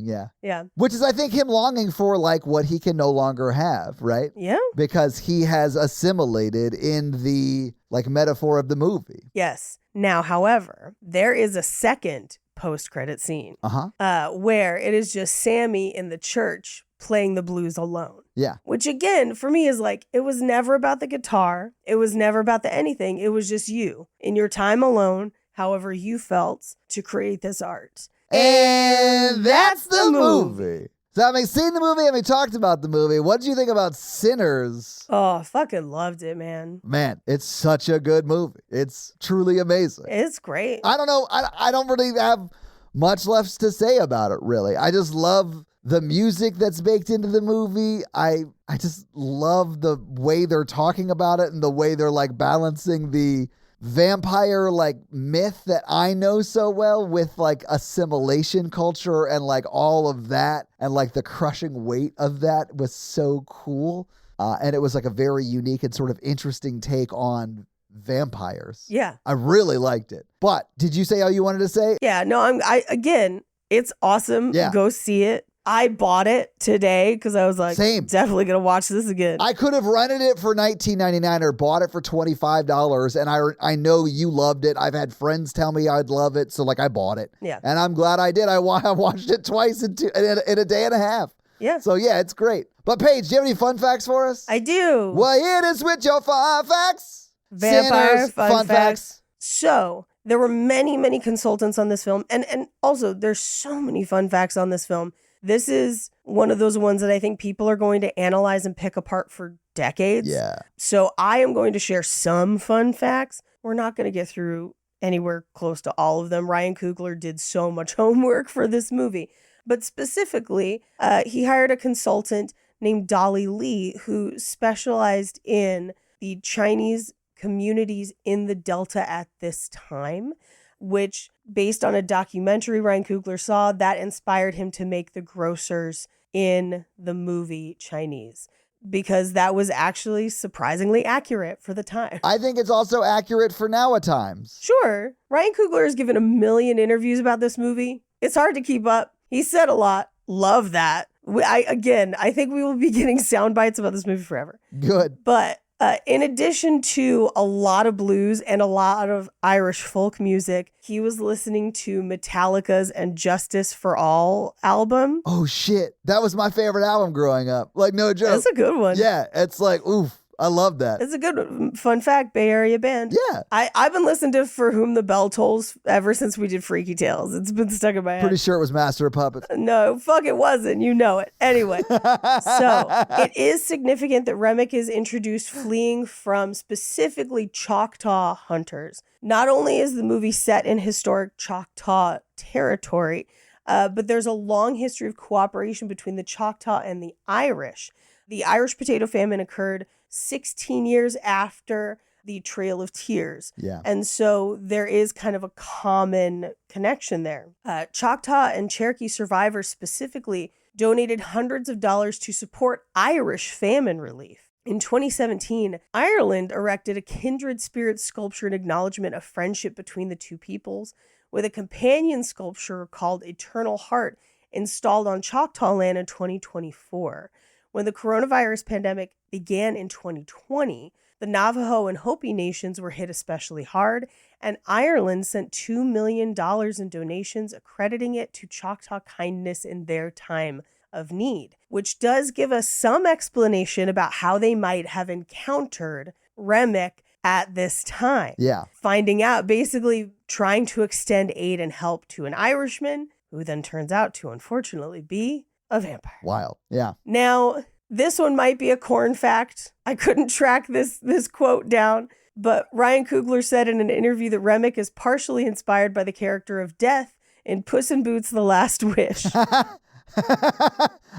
Speaker 4: Yeah.
Speaker 5: Yeah.
Speaker 4: Which is, I think, him longing for like what he can no longer have, right?
Speaker 5: Yeah.
Speaker 4: Because he has assimilated in the like metaphor of the movie.
Speaker 5: Yes. Now, however, there is a second post-credit scene where it is just Sammy in the church playing the blues alone.
Speaker 4: Yeah.
Speaker 5: Which again, for me is like, it was never about the guitar. It was never about the anything. It was just you in your time alone, however you felt to create this art.
Speaker 4: And that's the movie. So having seen the movie, having talked about the movie, what did you think about Sinners?
Speaker 5: Oh, fucking loved it, man.
Speaker 4: Man, it's such a good movie. It's truly amazing.
Speaker 5: It's great.
Speaker 4: I don't know. I don't really have much left to say about it, really. I just love the music that's baked into the movie. I just love the way they're talking about it and the way they're like balancing the vampire like myth that I know so well with like assimilation culture and like all of that, and like the crushing weight of that was so cool. And it was like a very unique and sort of interesting take on vampires.
Speaker 5: Yeah.
Speaker 4: I really liked it. But did you say all you wanted to say?
Speaker 5: Yeah, no, again, it's awesome.
Speaker 4: Yeah.
Speaker 5: Go see it. I bought it today because I was like,
Speaker 4: Same.
Speaker 5: definitely going to watch this again.
Speaker 4: I could have rented it for $19.99 or bought it for $25, and I know you loved it. I've had friends tell me I'd love it, so like I bought it.
Speaker 5: Yeah.
Speaker 4: And I'm glad I did. I watched it twice in a day and a half.
Speaker 5: Yeah.
Speaker 4: So yeah, it's great. But Paige, do you have any fun facts for us?
Speaker 5: I do.
Speaker 4: Well, it is with your fun facts.
Speaker 5: Vampire
Speaker 4: Santa's
Speaker 5: fun facts. So there were many, many consultants on this film. And also there's so many fun facts on this film. This is one of those ones that I think people are going to analyze and pick apart for decades.
Speaker 4: Yeah.
Speaker 5: So I am going to share some fun facts. We're not going to get through anywhere close to all of them. Ryan Coogler did so much homework for this movie. But specifically, he hired a consultant named Dolly Lee who specialized in the Chinese communities in the Delta at this time, which, based on a documentary Ryan Coogler saw, that inspired him to make the grocers in the movie Chinese, because that was actually surprisingly accurate for the time.
Speaker 4: I think it's also accurate for now at times.
Speaker 5: Sure, Ryan Coogler has given a million interviews about this movie. It's hard to keep up. He said a lot. Love that. I think we will be getting sound bites about this movie forever.
Speaker 4: Good.
Speaker 5: But in addition to a lot of blues and a lot of Irish folk music, he was listening to Metallica's and Justice for All album.
Speaker 4: Oh, shit. That was my favorite album growing up. Like, no joke.
Speaker 5: That's a good one.
Speaker 4: Yeah, it's like, oof. I love that.
Speaker 5: It's a good fun fact, Bay Area band.
Speaker 4: Yeah.
Speaker 5: I've been listening to For Whom the Bell Tolls ever since we did Freaky Tales. It's been stuck in my head.
Speaker 4: Pretty sure it was Master of Puppets.
Speaker 5: No, fuck it wasn't. You know it. Anyway, so it is significant that Remick is introduced fleeing from specifically Choctaw hunters. Not only is the movie set in historic Choctaw territory, but there's a long history of cooperation between the Choctaw and the Irish. The Irish potato famine occurred 16 years after the Trail of Tears.
Speaker 4: Yeah.
Speaker 5: And so there is kind of a common connection there. Choctaw and Cherokee survivors specifically donated hundreds of dollars to support Irish famine relief. In 2017, Ireland erected a kindred spirit sculpture in acknowledgement of friendship between the two peoples, with a companion sculpture called Eternal Heart installed on Choctaw land in 2024. When the coronavirus pandemic began in 2020, the Navajo and Hopi nations were hit especially hard, and Ireland sent $2 million in donations, accrediting it to Choctaw kindness in their time of need, which does give us some explanation about how they might have encountered Remick at this time.
Speaker 4: Yeah.
Speaker 5: Finding out, basically trying to extend aid and help to an Irishman, who then turns out to unfortunately be a vampire.
Speaker 4: Wild. Yeah.
Speaker 5: Now, this one might be a corn fact. I couldn't track this quote down, but Ryan Coogler said in an interview that Remick is partially inspired by the character of Death in Puss in Boots: The Last Wish.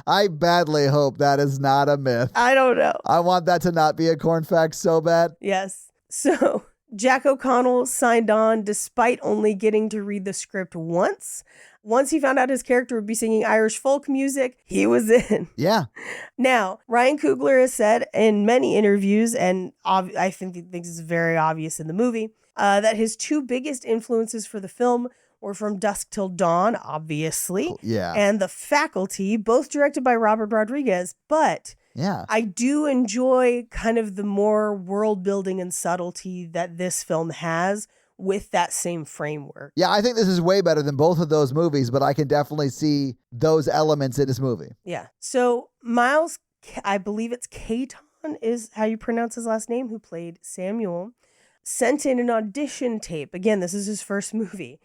Speaker 4: I badly hope that is not a myth.
Speaker 5: I don't know.
Speaker 4: I want that to not be a corn fact so bad.
Speaker 5: Yes. So Jack O'Connell signed on despite only getting to read the script once. Once he found out his character would be singing Irish folk music, he was in.
Speaker 4: Yeah.
Speaker 5: Now, Ryan Coogler has said in many interviews, and I think he thinks it's very obvious in the movie, that his two biggest influences for the film were From Dusk Till Dawn, obviously, and The Faculty, both directed by Robert Rodriguez. But
Speaker 4: yeah,
Speaker 5: I do enjoy kind of the more world building and subtlety that this film has with that same framework.
Speaker 4: Yeah, I think this is way better than both of those movies, but I can definitely see those elements in this movie.
Speaker 5: Yeah. So Miles, I believe it's Caton is how you pronounce his last name, who played Samuel, sent in an audition tape. Again, this is his first movie.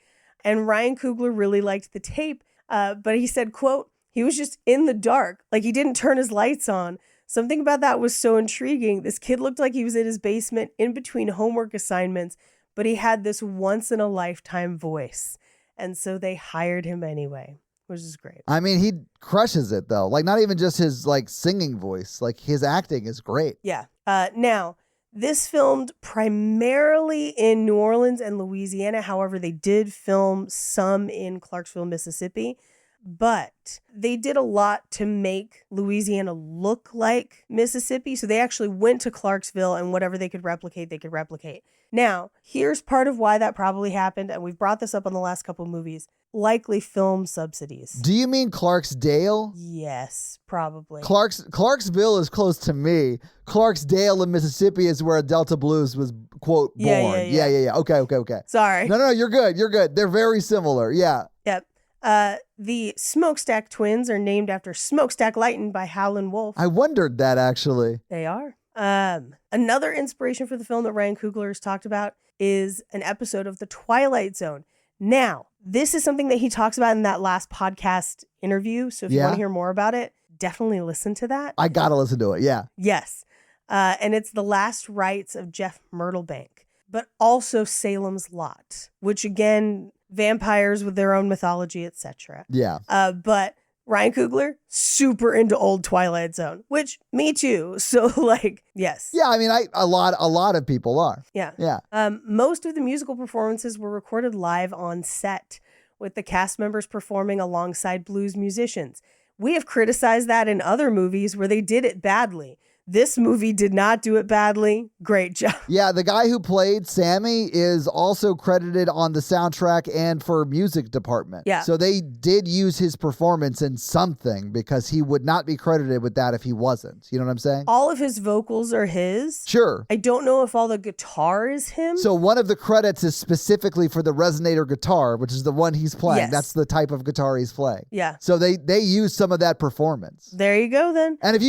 Speaker 5: And Ryan Coogler really liked the tape, but he said, quote, he was just in the dark. Like, he didn't turn his lights on. Something about that was so intriguing. This kid looked like he was in his basement in between homework assignments, but he had this once-in-a-lifetime voice. And so they hired him anyway, which is great.
Speaker 4: I mean, he crushes it, though. Like, not even just his, like, singing voice. Like, his acting is great.
Speaker 5: Yeah. Now, this filmed primarily in New Orleans and Louisiana. However, they did film some in Clarksville, Mississippi. but they did a lot to make Louisiana look like Mississippi. So they actually went to Clarksville, and whatever they could replicate, they could replicate. Now, here's part of why that probably happened, and we've brought this up on the last couple of movies. Likely film subsidies.
Speaker 4: Do you mean Clarksdale?
Speaker 5: Yes, probably.
Speaker 4: Clarksville is close to me. Clarksdale in Mississippi is where Delta Blues was, quote, born. Yeah. Okay.
Speaker 5: Sorry.
Speaker 4: No, you're good. They're very similar. Yeah.
Speaker 5: Yep. The Smokestack twins are named after Smokestack Lightin' by Howlin' Wolf.
Speaker 4: I wondered that, actually.
Speaker 5: They are. Another inspiration for the film that Ryan Coogler has talked about is an episode of The Twilight Zone. Now, this is something that he talks about in that last podcast interview. So if you want to hear more about it, definitely listen to that.
Speaker 4: I got to listen to it. Yeah.
Speaker 5: Yes. And it's the last rites of Jeff Myrtlebank, but also Salem's Lot, which again, vampires with their own mythology, etc.
Speaker 4: Yeah.
Speaker 5: But Ryan Coogler, super into old Twilight Zone, which me too. So yes.
Speaker 4: Yeah, I mean, a lot of people are.
Speaker 5: Yeah.
Speaker 4: Yeah.
Speaker 5: Most of the musical performances were recorded live on set, with the cast members performing alongside blues musicians. We have criticized that in other movies where they did it badly. This movie did not do it badly. Great job.
Speaker 4: Yeah, the guy who played Sammy is also credited on the soundtrack and for music department.
Speaker 5: Yeah.
Speaker 4: So they did use his performance in something because he would not be credited with that if he wasn't. You know what I'm saying?
Speaker 5: All of his vocals are his.
Speaker 4: Sure.
Speaker 5: I don't know if all the guitar is him.
Speaker 4: So one of the credits is specifically for the resonator guitar, which is the one he's playing.
Speaker 5: Yes.
Speaker 4: That's the type of guitar he's playing.
Speaker 5: Yeah.
Speaker 4: So they use some of that performance.
Speaker 5: There you go then.
Speaker 4: And if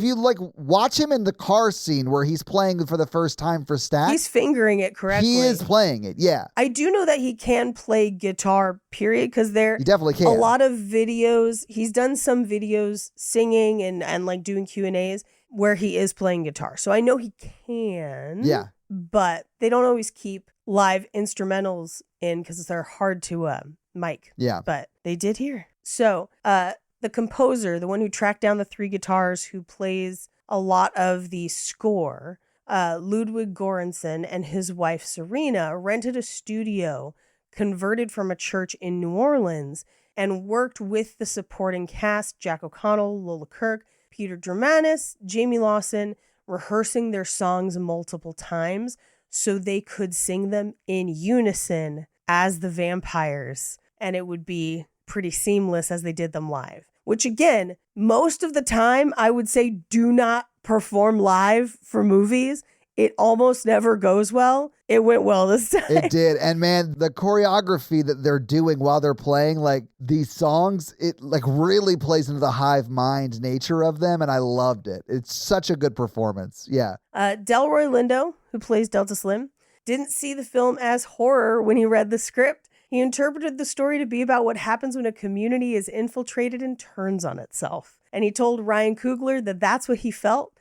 Speaker 4: you watch him in the car scene where he's playing for the first time for Stack,
Speaker 5: He's fingering it correctly.
Speaker 4: he is playing it, yeah.
Speaker 5: I do know that he can play guitar, period, because
Speaker 4: He definitely can.
Speaker 5: a lot of videos, he's done some videos singing and doing Q&As where he is playing guitar. So I know he can.
Speaker 4: Yeah.
Speaker 5: But they don't always keep live instrumentals in because they're hard to mic.
Speaker 4: Yeah.
Speaker 5: But they did here. So the composer, the one who tracked down the 3 guitars, who plays a lot of the score, Ludwig Göransson and his wife Serena rented a studio converted from a church in New Orleans and worked with the supporting cast, Jack O'Connell, Lola Kirk, Peter Dramatis, Jamie Lawson, rehearsing their songs multiple times so they could sing them in unison as the vampires, and it would be pretty seamless as they did them live. Which again, most of the time, I would say do not perform live for movies. It almost never goes well. It went well this time.
Speaker 4: It did. And man, the choreography that they're doing while they're playing these songs, it really plays into the hive mind nature of them. And I loved it. It's such a good performance. Yeah.
Speaker 5: Delroy Lindo, who plays Delta Slim, didn't see the film as horror when he read the script. He interpreted the story to be about what happens when a community is infiltrated and turns on itself. And he told Ryan Coogler that that's what he felt.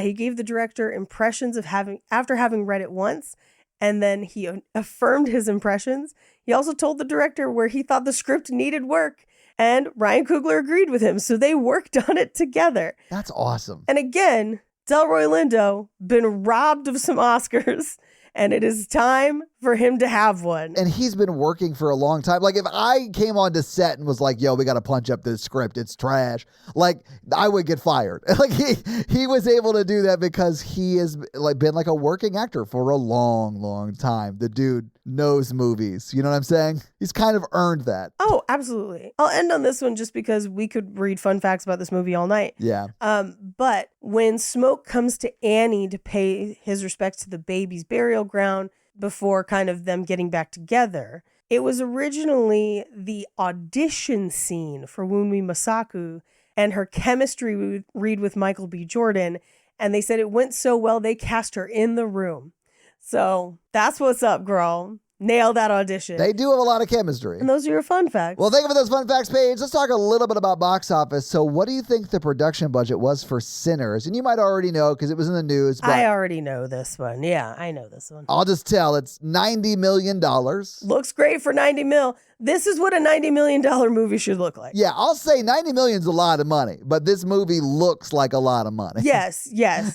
Speaker 5: He gave the director impressions of after having read it once, and then he affirmed his impressions. He also told the director where he thought the script needed work, and Ryan Coogler agreed with him, so they worked on it together.
Speaker 4: That's awesome.
Speaker 5: And again, Delroy Lindo, been robbed of some Oscars, and it is time for him to have one.
Speaker 4: And he's been working for a long time. If I came onto set and was like, yo, we got to punch up this script, it's trash, I would get fired. He was able to do that because he has been a working actor for a long, long time. The dude knows movies. You know what I'm saying? He's kind of earned that.
Speaker 5: Oh, absolutely. I'll end on this one just because we could read fun facts about this movie all night.
Speaker 4: Yeah.
Speaker 5: But when Smoke comes to Annie to pay his respects to the baby's burial ground before kind of them getting back together, it was originally the audition scene for Wunmi Masaku and her chemistry read with Michael B. Jordan. And they said it went so well, they cast her in the room. So that's what's up, girl. Nailed that audition.
Speaker 4: They do have a lot of chemistry.
Speaker 5: And those are your fun facts.
Speaker 4: Well, thank you for those fun facts, Paige. Let's talk a little bit about box office. So what do you think the production budget was for Sinners? And you might already know because it was in the news. But
Speaker 5: I already know this one. Yeah, I know this one.
Speaker 4: I'll just tell. It's $90 million.
Speaker 5: Looks great for 90 mil. This is what a $90 million movie should look like.
Speaker 4: Yeah, I'll say 90 million is a lot of money, but this movie looks like a lot of money.
Speaker 5: Yes.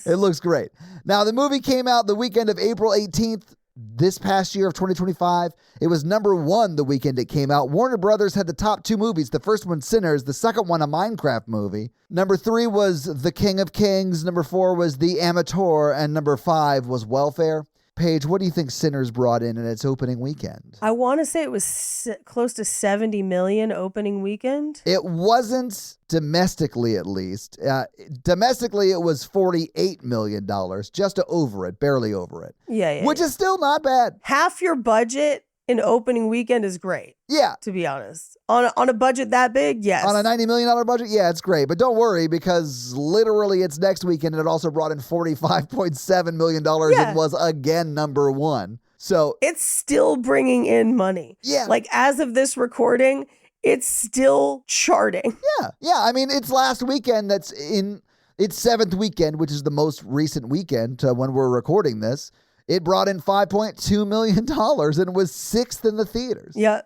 Speaker 4: It looks great. Now, the movie came out the weekend of April 18th. this past year of 2025. It was number 1 the weekend it came out. Warner Brothers had the top 2 movies. The first one, Sinners. The second one, a Minecraft movie. Number 3 was The King of Kings. Number 4 was The Amateur. And number 5 was Welfare. Paige, what do you think Sinners brought in its opening weekend?
Speaker 5: I want to say it was close to 70 million opening weekend.
Speaker 4: It wasn't domestically, at least. Domestically, it was $48 million, just over it, barely over it.
Speaker 5: Yeah.
Speaker 4: Which is still not bad.
Speaker 5: Half your budget in opening weekend is great.
Speaker 4: Yeah.
Speaker 5: To be honest. On a budget that big, yes.
Speaker 4: On a $90 million budget, yeah, it's great. But don't worry, because literally it's next weekend, and it also brought in $45.7 million and was again number 1. So
Speaker 5: it's still bringing in money.
Speaker 4: Yeah.
Speaker 5: Like, as of this recording, it's still charting.
Speaker 4: Yeah. I mean, it's last weekend that's in its 7th weekend, which is the most recent weekend when we're recording this. It brought in $5.2 million and was 6th in the theaters.
Speaker 5: Yeah.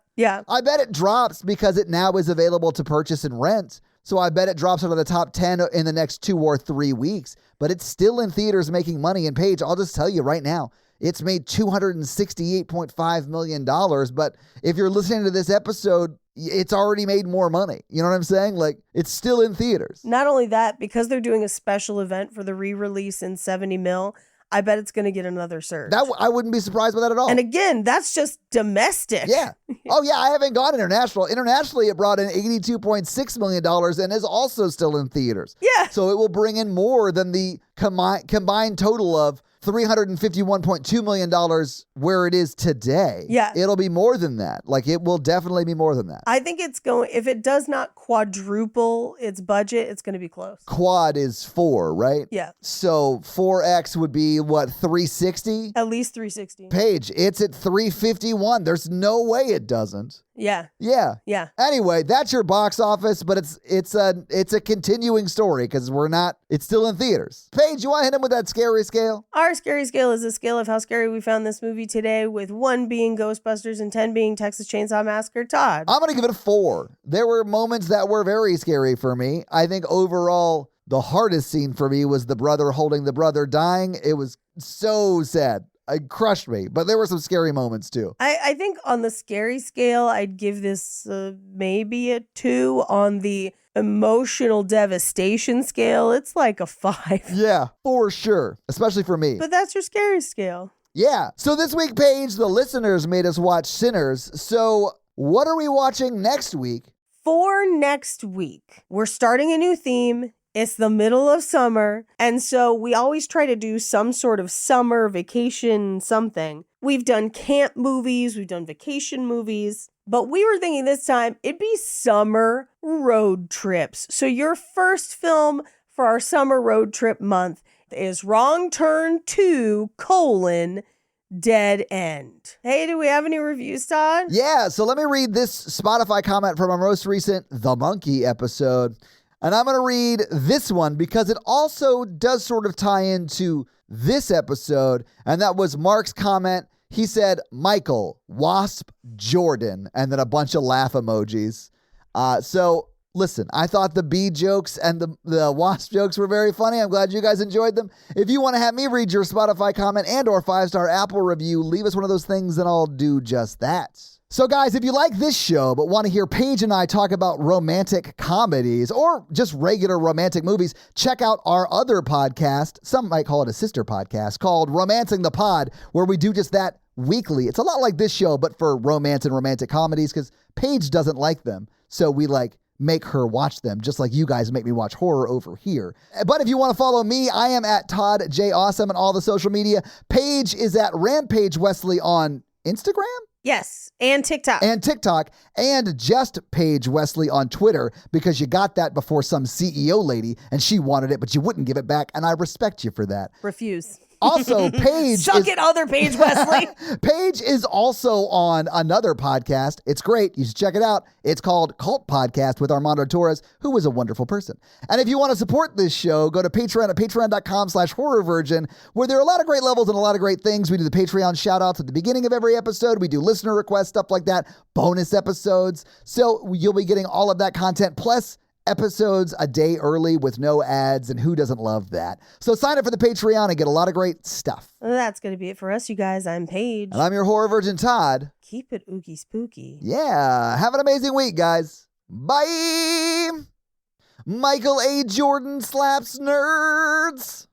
Speaker 4: I bet it drops because it now is available to purchase and rent. So I bet it drops out of the top 10 in the next 2 or 3 weeks. But it's still in theaters making money. And Paige, I'll just tell you right now, it's made $268.5 million. But if you're listening to this episode, it's already made more money. You know what I'm saying? Like, it's still in theaters.
Speaker 5: Not only that, because they're doing a special event for the re-release in 70 mil, I bet it's going to get another surge.
Speaker 4: I wouldn't be surprised by that at all.
Speaker 5: And again, that's just domestic.
Speaker 4: Yeah. Oh, yeah, I haven't gone international. Internationally, it brought in $82.6 million and is also still in theaters.
Speaker 5: Yeah.
Speaker 4: So it will bring in more than the combined total of $351.2 million where it is today.
Speaker 5: Yeah.
Speaker 4: It'll be more than that. Like, it will definitely be more than that.
Speaker 5: I think it's going, if it does not quadruple its budget, it's going to be close.
Speaker 4: Quad is 4, right?
Speaker 5: Yeah.
Speaker 4: So 4X would be what, 360?
Speaker 5: At least 360.
Speaker 4: Paige, it's at 351. There's no way it doesn't.
Speaker 5: Yeah.
Speaker 4: Yeah. Anyway, that's your box office, but it's a continuing story because it's still in theaters. Paige, you want to hit him with that scary scale?
Speaker 5: Our scary scale is a scale of how scary we found this movie today, with 1 being Ghostbusters and 10 being Texas Chainsaw Massacre. Todd.
Speaker 4: I'm going to give it a 4. There were moments that were very scary for me. I think overall, the hardest scene for me was the brother holding the brother dying. It was so sad. It crushed me, but there were some scary moments too.
Speaker 5: I think on the scary scale, I'd give this maybe a 2. On the emotional devastation scale, it's like a 5.
Speaker 4: Yeah, for sure, especially for me.
Speaker 5: But that's your scary scale.
Speaker 4: Yeah. So this week, Paige, the listeners made us watch Sinners. So what are we watching next week?
Speaker 5: For next week, we're starting a new theme. It's the middle of summer, and so we always try to do some sort of summer vacation something. We've done camp movies, we've done vacation movies, but we were thinking this time it'd be summer road trips. So your first film for our summer road trip month is Wrong Turn 2, Dead End. Hey, do we have any reviews, Todd?
Speaker 4: Yeah, so let me read this Spotify comment from our most recent The Monkey episode. And I'm going to read this one because it also does sort of tie into this episode. And that was Mark's comment. He said, Michael, Wasp, Jordan, and then a bunch of laugh emojis. So listen, I thought the bee jokes and the wasp jokes were very funny. I'm glad you guys enjoyed them. If you want to have me read your Spotify comment and or 5-star Apple review, leave us one of those things and I'll do just that. So guys, if you like this show but want to hear Paige and I talk about romantic comedies or just regular romantic movies, check out our other podcast, some might call it a sister podcast, called Romancing the Pod, where we do just that weekly. It's a lot like this show, but for romance and romantic comedies, because Paige doesn't like them. So we make her watch them, just like you guys make me watch horror over here. But if you want to follow me, I am at Todd J. Awesome on all the social media. Paige is at Rampage Wesley on Instagram?
Speaker 5: Yes, and TikTok.
Speaker 4: And just Paige Wesley on Twitter, because you got that before some CEO lady and she wanted it, but you wouldn't give it back. And I respect you for that.
Speaker 5: Refuse.
Speaker 4: Also, Paige
Speaker 5: Suck it, other Paige Wesley.
Speaker 4: Paige is also on another podcast. It's great. You should check it out. It's called Cult Podcast with Armando Torres, who is a wonderful person. And if you want to support this show, go to Patreon at patreon.com/horrorvirgin, where there are a lot of great levels and a lot of great things. We do the Patreon shout outs at the beginning of every episode. We do listener requests, stuff like that, bonus episodes. So you'll be getting all of that content, plus episodes a day early with no ads, and who doesn't love that? So sign up for the Patreon and get a lot of great stuff.
Speaker 5: That's going to be it for us, you guys. I'm Paige.
Speaker 4: And I'm your horror virgin, Todd.
Speaker 5: Keep it ooky spooky.
Speaker 4: Yeah, have an amazing week, guys. Bye! Michael A. Jordan slaps nerds.